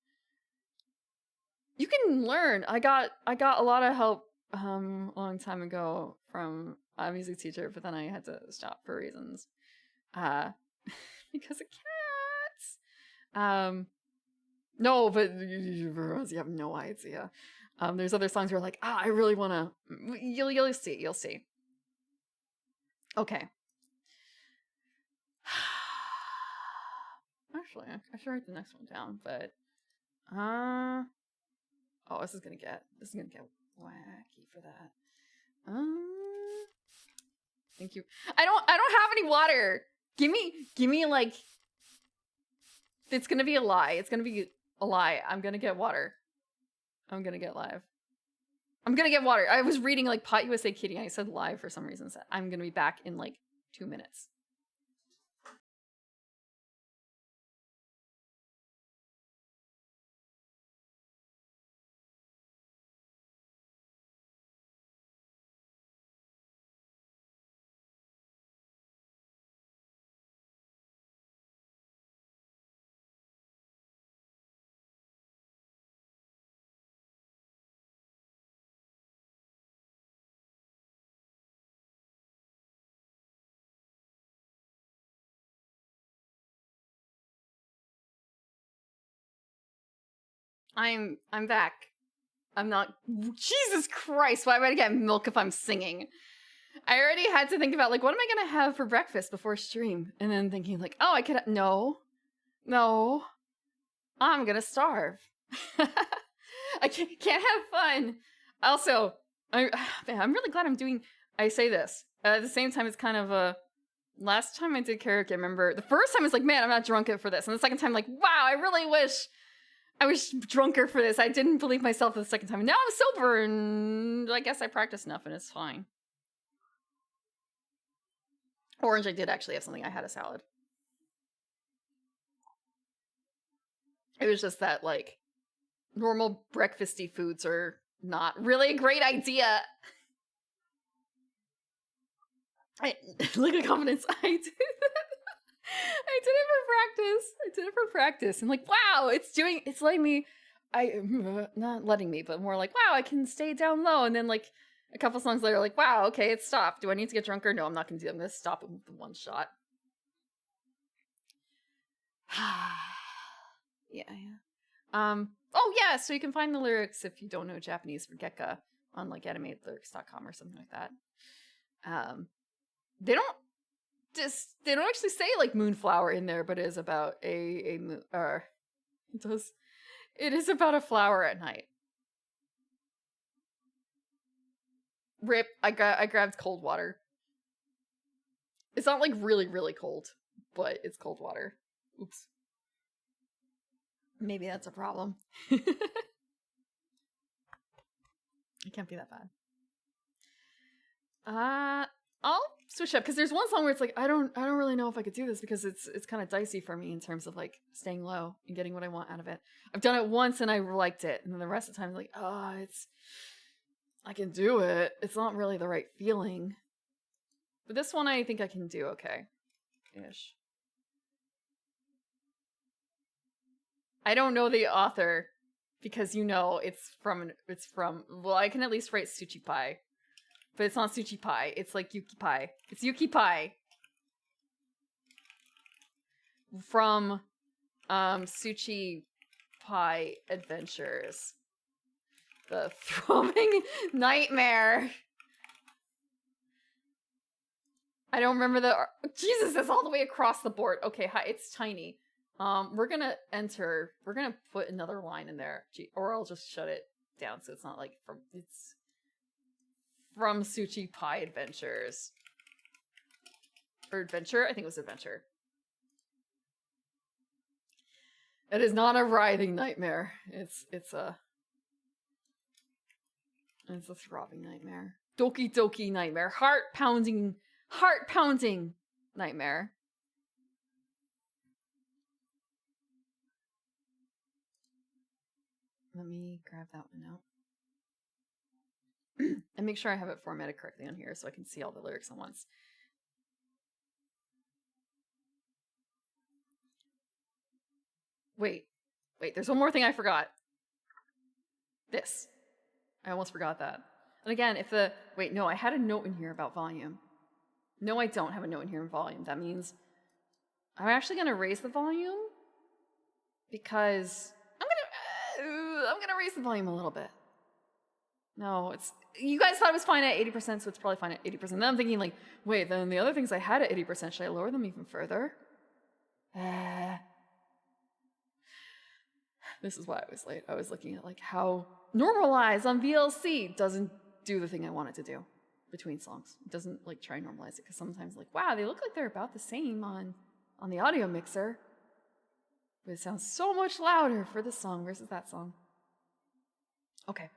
You can learn. I got a lot of help a long time ago from a music teacher, but then I had to stop for reasons. Because of cats. No, but you have no idea. There's other songs where like, I really want to. You'll see. Okay. Actually, I should write the next one down, but oh, this is gonna get wacky for that. Thank you. I don't have any water. Give me like. It's gonna be a lie. It's gonna be a lie. I'm gonna get water. I'm gonna get live. I'm gonna get water. I was reading like Pot USA Kitty and I said live for some reason. So I'm gonna be back in like 2 minutes. I'm back. I'm not. Jesus Christ! Why would I get milk if I'm singing? I already had to think about like, what am I gonna have for breakfast before stream? And then thinking like, oh, I could. No, I'm gonna starve. I can't have fun. Also, man, I'm really glad I'm doing. I say this at the same time. It's kind of a. Last time I did karaoke, I remember the first time I was like, man, I'm not drunk for this, and the second time, like, wow, I really wish. I was drunker for this. I didn't believe myself the second time. Now I'm sober, and I guess I practiced enough, and it's fine. Orange, I did actually have something. I had a salad. It was just that, like, normal breakfasty foods are not really a great idea. Look at confidence. I did that. I did it for practice. And like, wow, it's letting me, not letting me, but more like, wow, I can stay down low. And then like a couple songs later, like, wow, okay, it's stopped. Do I need to get drunker? No, I'm not going to do it. I'm going to stop it with the one shot. Yeah. Oh yeah, so you can find the lyrics if you don't know Japanese for Gekka on like animatedlyrics.com or something like that. They don't actually say like moonflower in there, but it is about a moon, it is about a flower at night. Rip, I grabbed cold water. It's not like really, really cold, but it's cold water. Oops. Maybe that's a problem. It can't be that bad. I'll switch up because there's one song where it's like I don't really know if I could do this because it's kind of dicey for me in terms of like staying low and getting what I want out of it. I've done it once and I liked it, and then the rest of the time like, I can do it. It's not really the right feeling. But this one I think I can do okay. Ish. I don't know the author because it's from well, I can at least write Suchi Pai. But it's not Suchi Pai, it's like Yuki Pai. It's Yuki Pai. From Suchi Pai Adventures. The Throbbing Nightmare. I don't remember the Jesus, that's all the way across the board. Okay, hi, it's tiny. We're gonna put another line in there, or I'll just shut it down so it's not like it's from Suchi Pai Adventures. Or Adventure? I think it was Adventure. It is not a writhing nightmare. It's a throbbing nightmare. Doki doki nightmare. Heart pounding nightmare. Let me grab that one out. And make sure I have it formatted correctly on here so I can see all the lyrics at once. Wait, there's one more thing I forgot. This. I almost forgot that. And again, I had a note in here about volume. No, I don't have a note in here in volume. That means I'm actually going to raise the volume because I'm going to raise the volume a little bit. No, you guys thought it was fine at 80%, so it's probably fine at 80%. Then I'm thinking like, wait, then the other things I had at 80%, should I lower them even further? This is why I was late. I was looking at like how normalize on VLC doesn't do the thing I want it to do between songs. It doesn't like try and normalize it because sometimes like, wow, they look like they're about the same on the audio mixer. But it sounds so much louder for this song versus that song. Okay.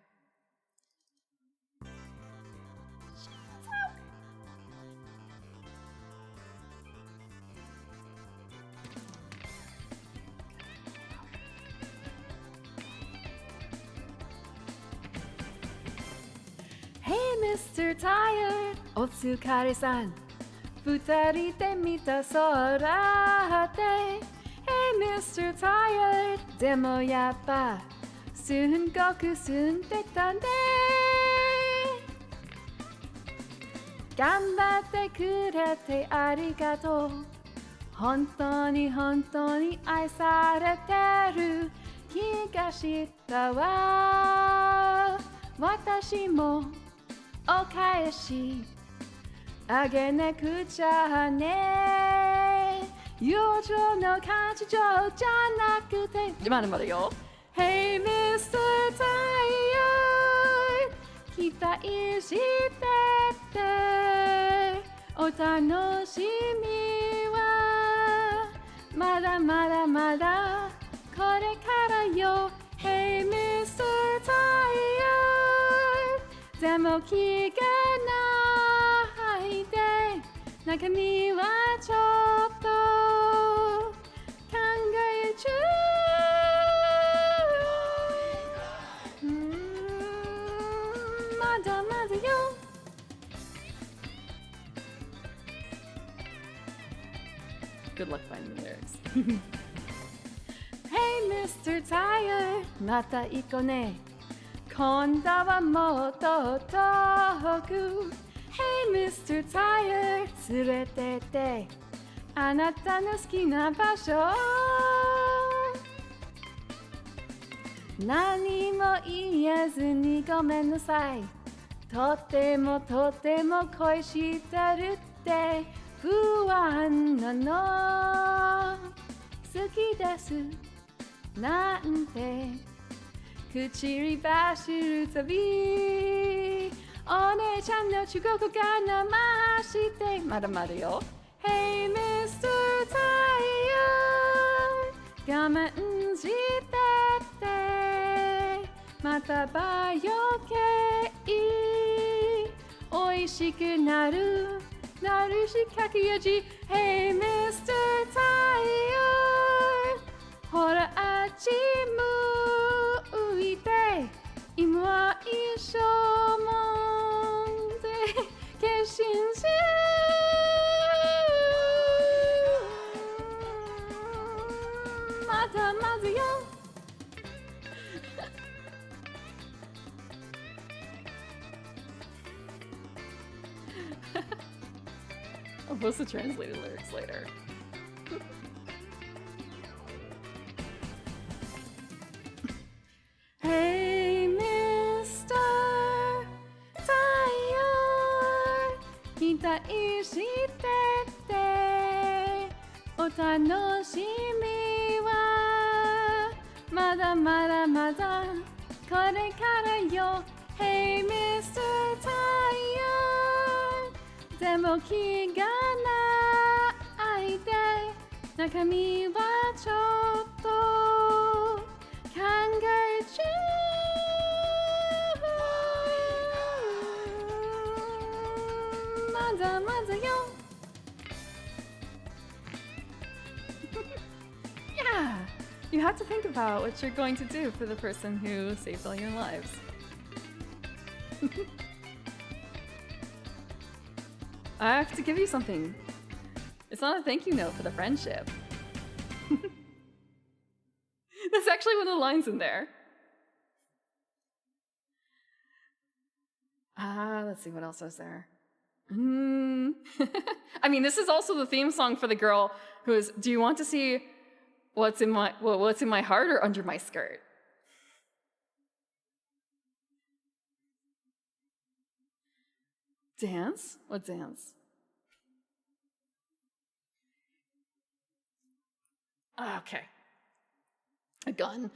Hey Mr. Tired, お疲れさん。二人で見た空で Hey Mr. Tired でもやっぱすんごく澄んでたね頑張ってくれてありがとう本当に本当に愛されてる気がしたわ私もお返しあげなくちゃね友情の感情じゃなくてまだまだよ Hey Mr. Tired 期待しててお楽しみはまだまだまだこれからよ Hey Mr. Tired でも気がないで中身はちょっと考え中 Good luck finding the lyrics. Hey, Mr. Tire, また行こうね。今度はもっと遠く。Hey, Mr. Tire, 連れてって。あなたの好きな場所。何も言えずにごめんなさい。とても恋してるって不安なの。好きですなんて口に走るたびお姉ちゃんの中国語が生してまだまだよ。Hey, Mr. Tire 我慢してってまたバイオ系美味しくなるしかき味 Hey, Mr. Tire ほらあっち向いて今は一緒もんで決心しまたまずよI'll post the translated lyrics later. Hey, Mr. Tire 期待しててお楽しみはまだこれからよ Hey, Mr. Tire でも気がないで中身はちょっと考えちゃうまだよYeah, you have to think about what you're going to do for the person who saved all your lives. I have to give you something. It's not a thank you note for the friendship. That's actually one of the lines in there. Let's see what else was there. I mean, this is also the theme song for the girl who is, do you want to see what's in my heart or under my skirt? Dance? What dance? Okay. A gun.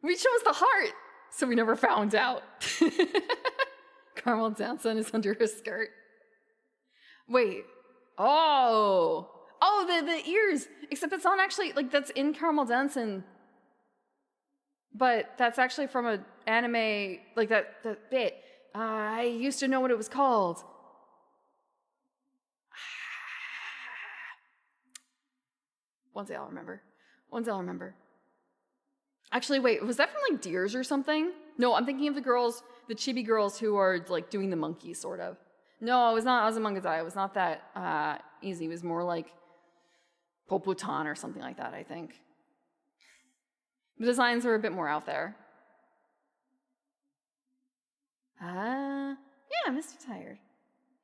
We chose the heart, so we never found out. Caramel Danson is under her skirt. Wait. Oh, the ears. Except that's not actually, like, that's in Caramel Danson. But that's actually from an anime, like that bit. I used to know what it was called. One day I'll remember. Actually, wait, was that from like Deers or something? No, I'm thinking of the chibi girls who are like doing the monkey sort of. No, it was not Azumanga-dai. It was not that easy. It was more like Poputan or something like that, I think. The designs were a bit more out there. Yeah, Mr. Tired.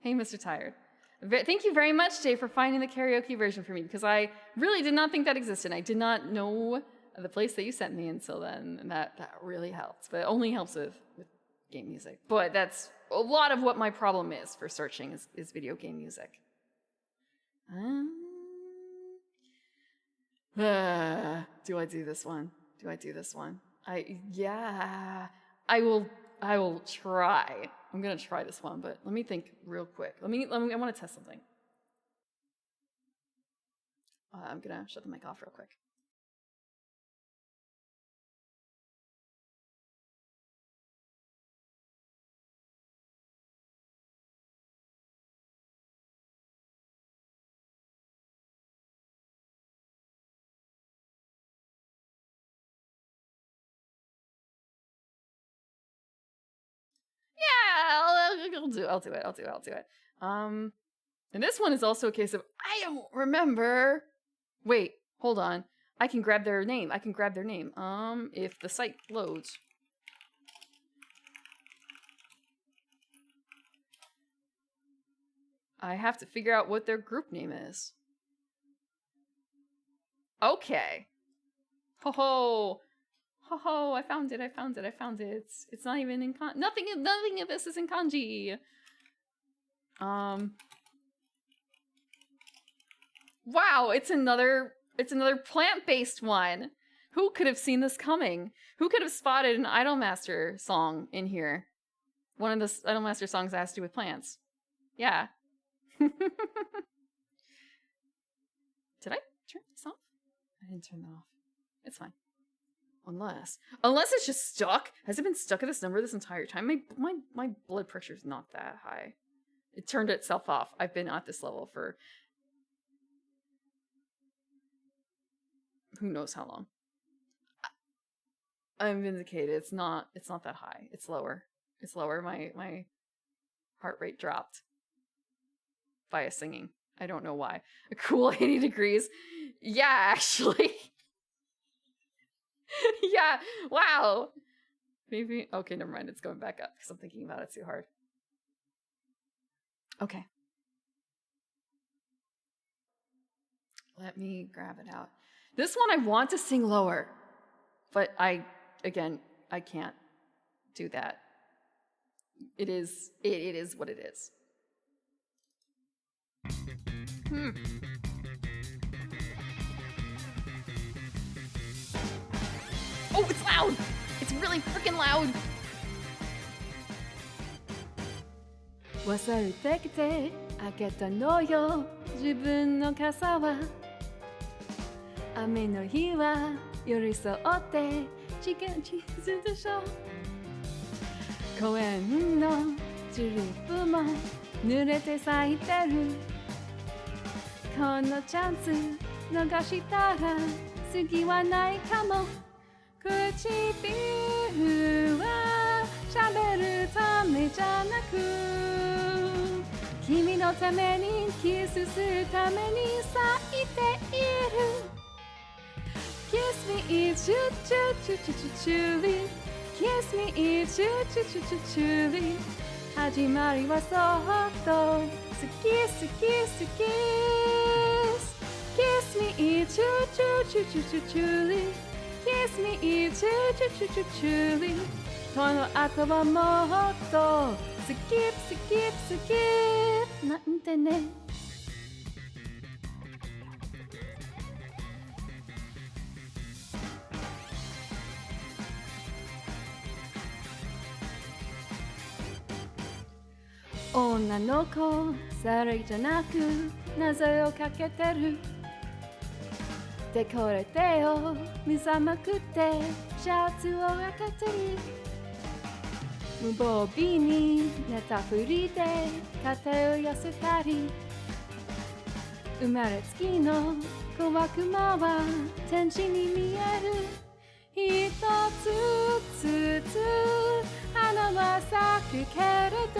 Hey, Mr. Tired. Thank you very much, Jay, for finding the karaoke version for me, because I really did not think that existed. I did not know the place that you sent me until then, and that really helps. But it only helps with game music. But that's a lot of what my problem is for searching is video game music. Do I do this one? I will try. I'm gonna try this one, but let me think real quick. I want to test something. I'm gonna shut the mic off real quick. Yeah, I'll do it. And this one is also a case of I don't remember Wait, hold on. I can grab their name. If the site loads. I have to figure out what their group name is. Okay. Ho ho. Ho ho, I found it. It's not even in nothing of this is in kanji. Wow, it's another plant-based one. Who could have seen this coming? Who could have spotted an Idolmaster song in here? One of the Idolmaster songs has to do with plants. Yeah. Did I turn this off? I didn't turn that off. It's fine. Unless it's just stuck. Has it been stuck at this number this entire time? My blood pressure's not that high. It turned itself off. I've been at this level for who knows how long. I'm vindicated. It's not that high. It's lower. My heart rate dropped via singing. I don't know why. A cool 80 degrees. Yeah, actually. Yeah, wow. Maybe, okay, never mind. It's going back up because I'm thinking about it too hard. Okay. Let me grab it out. This one I want to sing lower, but I can't do that. It is what it is. Oh, it's loud! It's really freaking loud! 忘れてきてあげたのよ自分の傘は雨の日は寄り添って近づでしょ公園のチューリップも濡れて咲いてるこのチャンス逃したら次はないかも唇は喋るためじゃなく君のためにキスするために咲いている Kiss me it's you truly Kiss me it's you truly 始まりはそっと好き Kiss me it's you truly Kiss me it's you truly この後はもっとスキップなんてね女の子さらいじゃなく謎をかけてるでこれでよ目覚まくってシャツを開けてる無防備に寝たふりで肩を寄せたり生まれつきの小悪魔は天使に見える一つずつ花は咲くけれど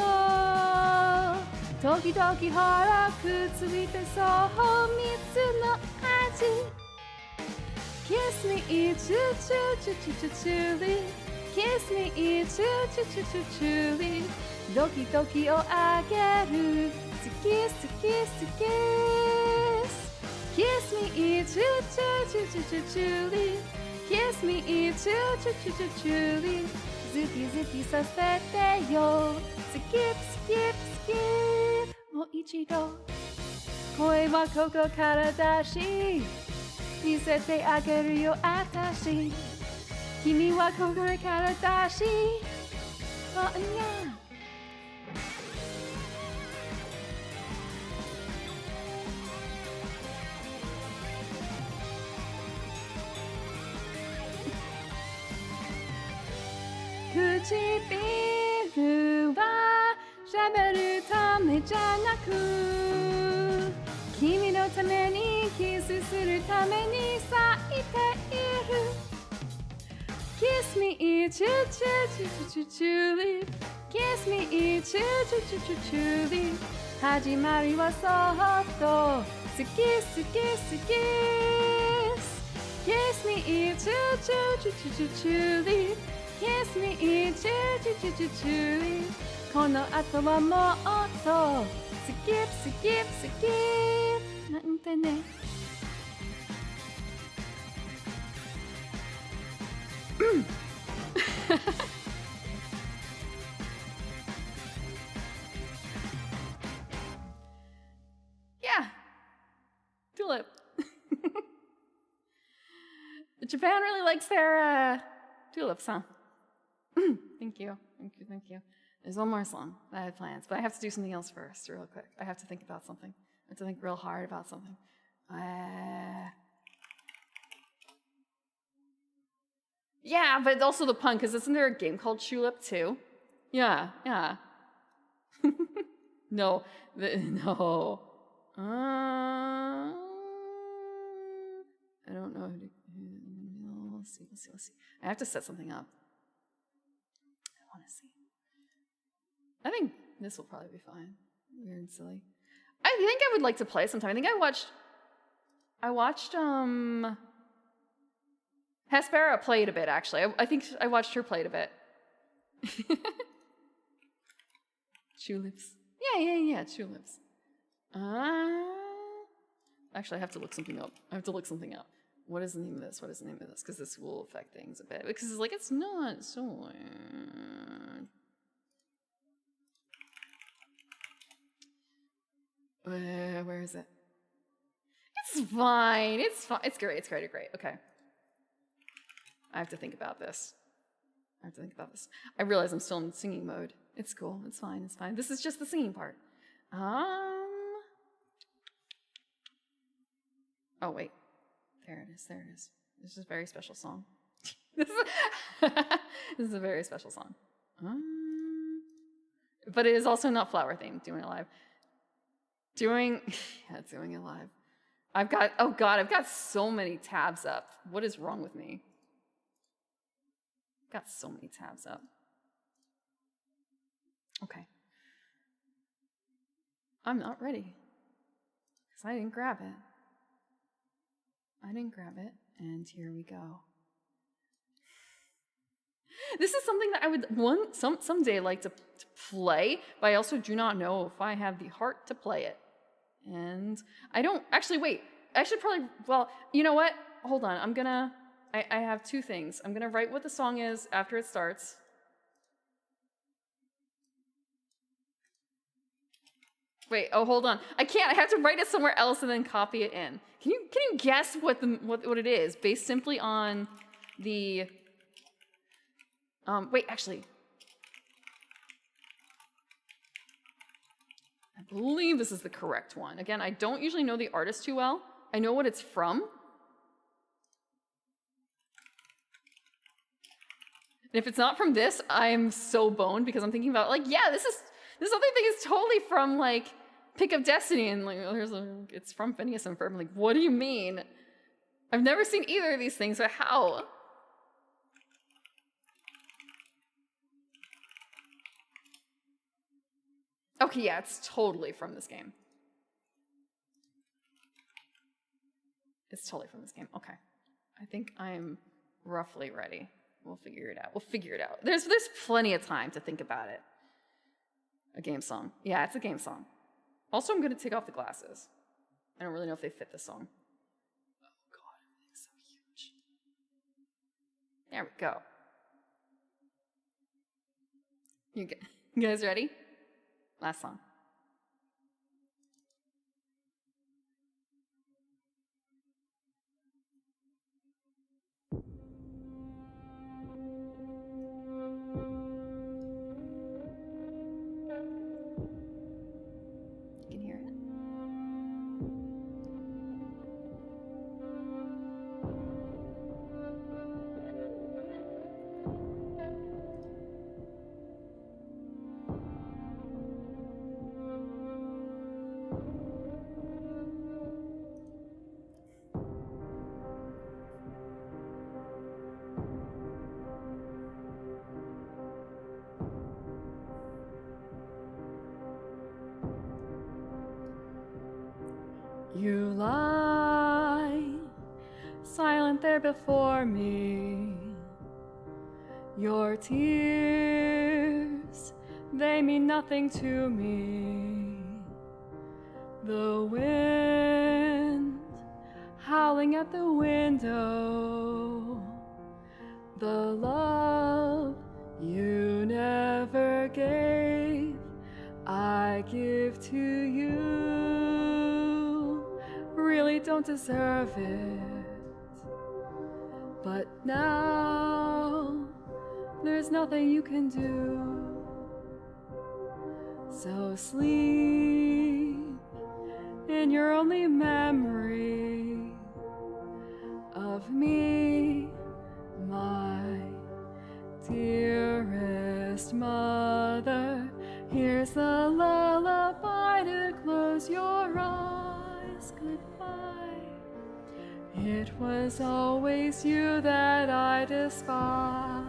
時々ほらくっついてそう蜜の味Kiss me it's you truly Kiss me it's you truly ドキドキをあげる好き Kiss me it's you truly Kiss me it's you truly ズキさせてよスキップもう一度声はここからだし見せてあげるよあたし君はここからだしおにゃ唇は喋るためじゃなく君のためにキスするために咲いている Kiss me it's you truly Kiss me it's you truly 始まりはそっと好 So kiss, kiss me, choo choo choo choo choo choo. Kiss me, choo choo choo choo choo. この後はもっと skip skip skip なんてね。Yeah, tulip. Japan really likes their tulips, huh? Thank you. There's one more song that I had plans, but I have to do something else first, real quick. I have to think about something. I have to think real hard about something. Yeah, but also the pun, because isn't there a game called Tulip too? Yeah. No. I don't know. Let's see. I have to set something up. I want to see. I think this will probably be fine. Weird and silly. I think I would like to play sometime. I think I watched Hespera play it a bit, actually. I think I watched her play it a bit. Tulips. Yeah, tulips. Actually, I have to look something up. What is the name of this? Because this will affect things a bit. Because it's like, it's not so weird. Where is it? It's fine. It's great. Okay. I have to think about this. I realize I'm still in singing mode. It's cool. It's fine. This is just the singing part. Oh, wait. There it is. This is a very special song. This is a very special song. But it is also not flower themed. Doing it live. Doing it live. I've got so many tabs up. What is wrong with me? I've got so many tabs up. Okay. I'm not ready. Because I didn't grab it. And here we go. This is something that I would someday like to play, but I also do not know if I have the heart to play it. And I don't actually wait. I should probably, well, you know what? Hold on. I have two things. I'm gonna write what the song is after it starts. Wait, hold on. I can't. I have to write it somewhere else and then copy it in. Can you guess what it is based simply on the wait, actually. I believe this is the correct one. Again, I don't usually know the artist too well. I know what it's from. And if it's not from this, I'm so boned because I'm thinking about, like, yeah, this other thing is totally from, like, Pick of Destiny, and, like, it's from Phineas and Ferb. I'm like, what do you mean? I've never seen either of these things, but how? Okay, yeah, it's totally from this game. Okay. I think I'm roughly ready. We'll figure it out. There's plenty of time to think about it. A game song. Yeah, it's a game song. Also, I'm going to take off the glasses. I don't really know if they fit this song. Oh, God, everything's so huge. There we go. You guys ready? Last song. You can hear it. You lie silent there before me. Your tears, they mean nothing to me. The wind howling at the window. The love you never gave, I give to you. Really don't deserve it, but now there's nothing you can do. So sleep in your only memory of me, my dearest mother. Here's the lullaby to close your eyes. Goodbye. It was always you that I despised.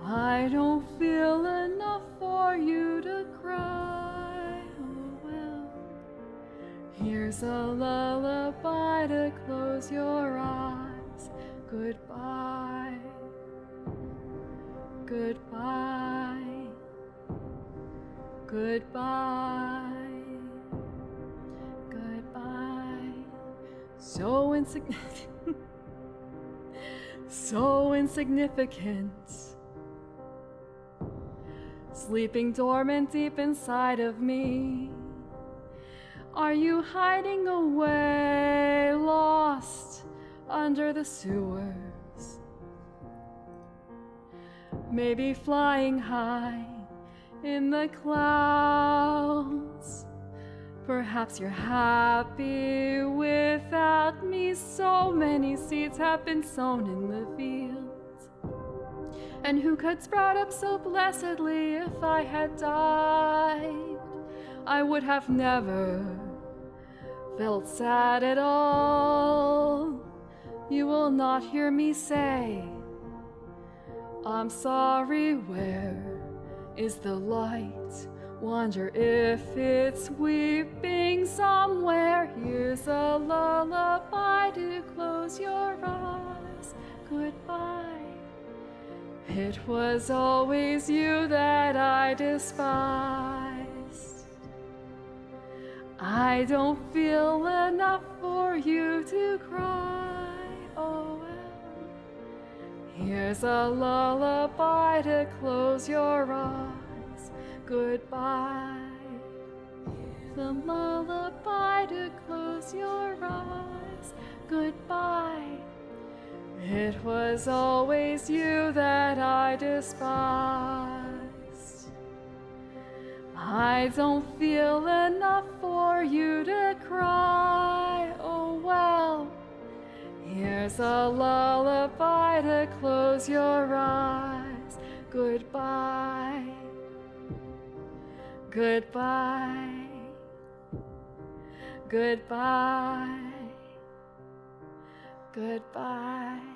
I don't feel enough for you to cry. Oh well. Here's a lullaby to close your eyes. Goodbye. Goodbye. Goodbye. Goodbye. So insignificant. So insignificant. Sleeping dormant deep inside of me. Are you hiding away, lost under the sewers? Maybe flying high in the clouds. Perhaps you're happy without me. So many seeds have been sown in the fields. And who could sprout up so blessedly if I had died? I would have never felt sad at all. You will not hear me say, I'm sorry, where is the light? Wonder if it's weeping somewhere. Here's a lullaby to close your eyes. Goodbye. It was always you that I despised. I don't feel enough for you to cry. Oh well. Here's a lullaby to close your eyes. Goodbye. The lullaby to close your eyes. Goodbye. It was always you that I despised. I don't feel enough for you to cry. Oh well. Here's a lullaby to close your eyes. Goodbye. Goodbye. Goodbye. Goodbye.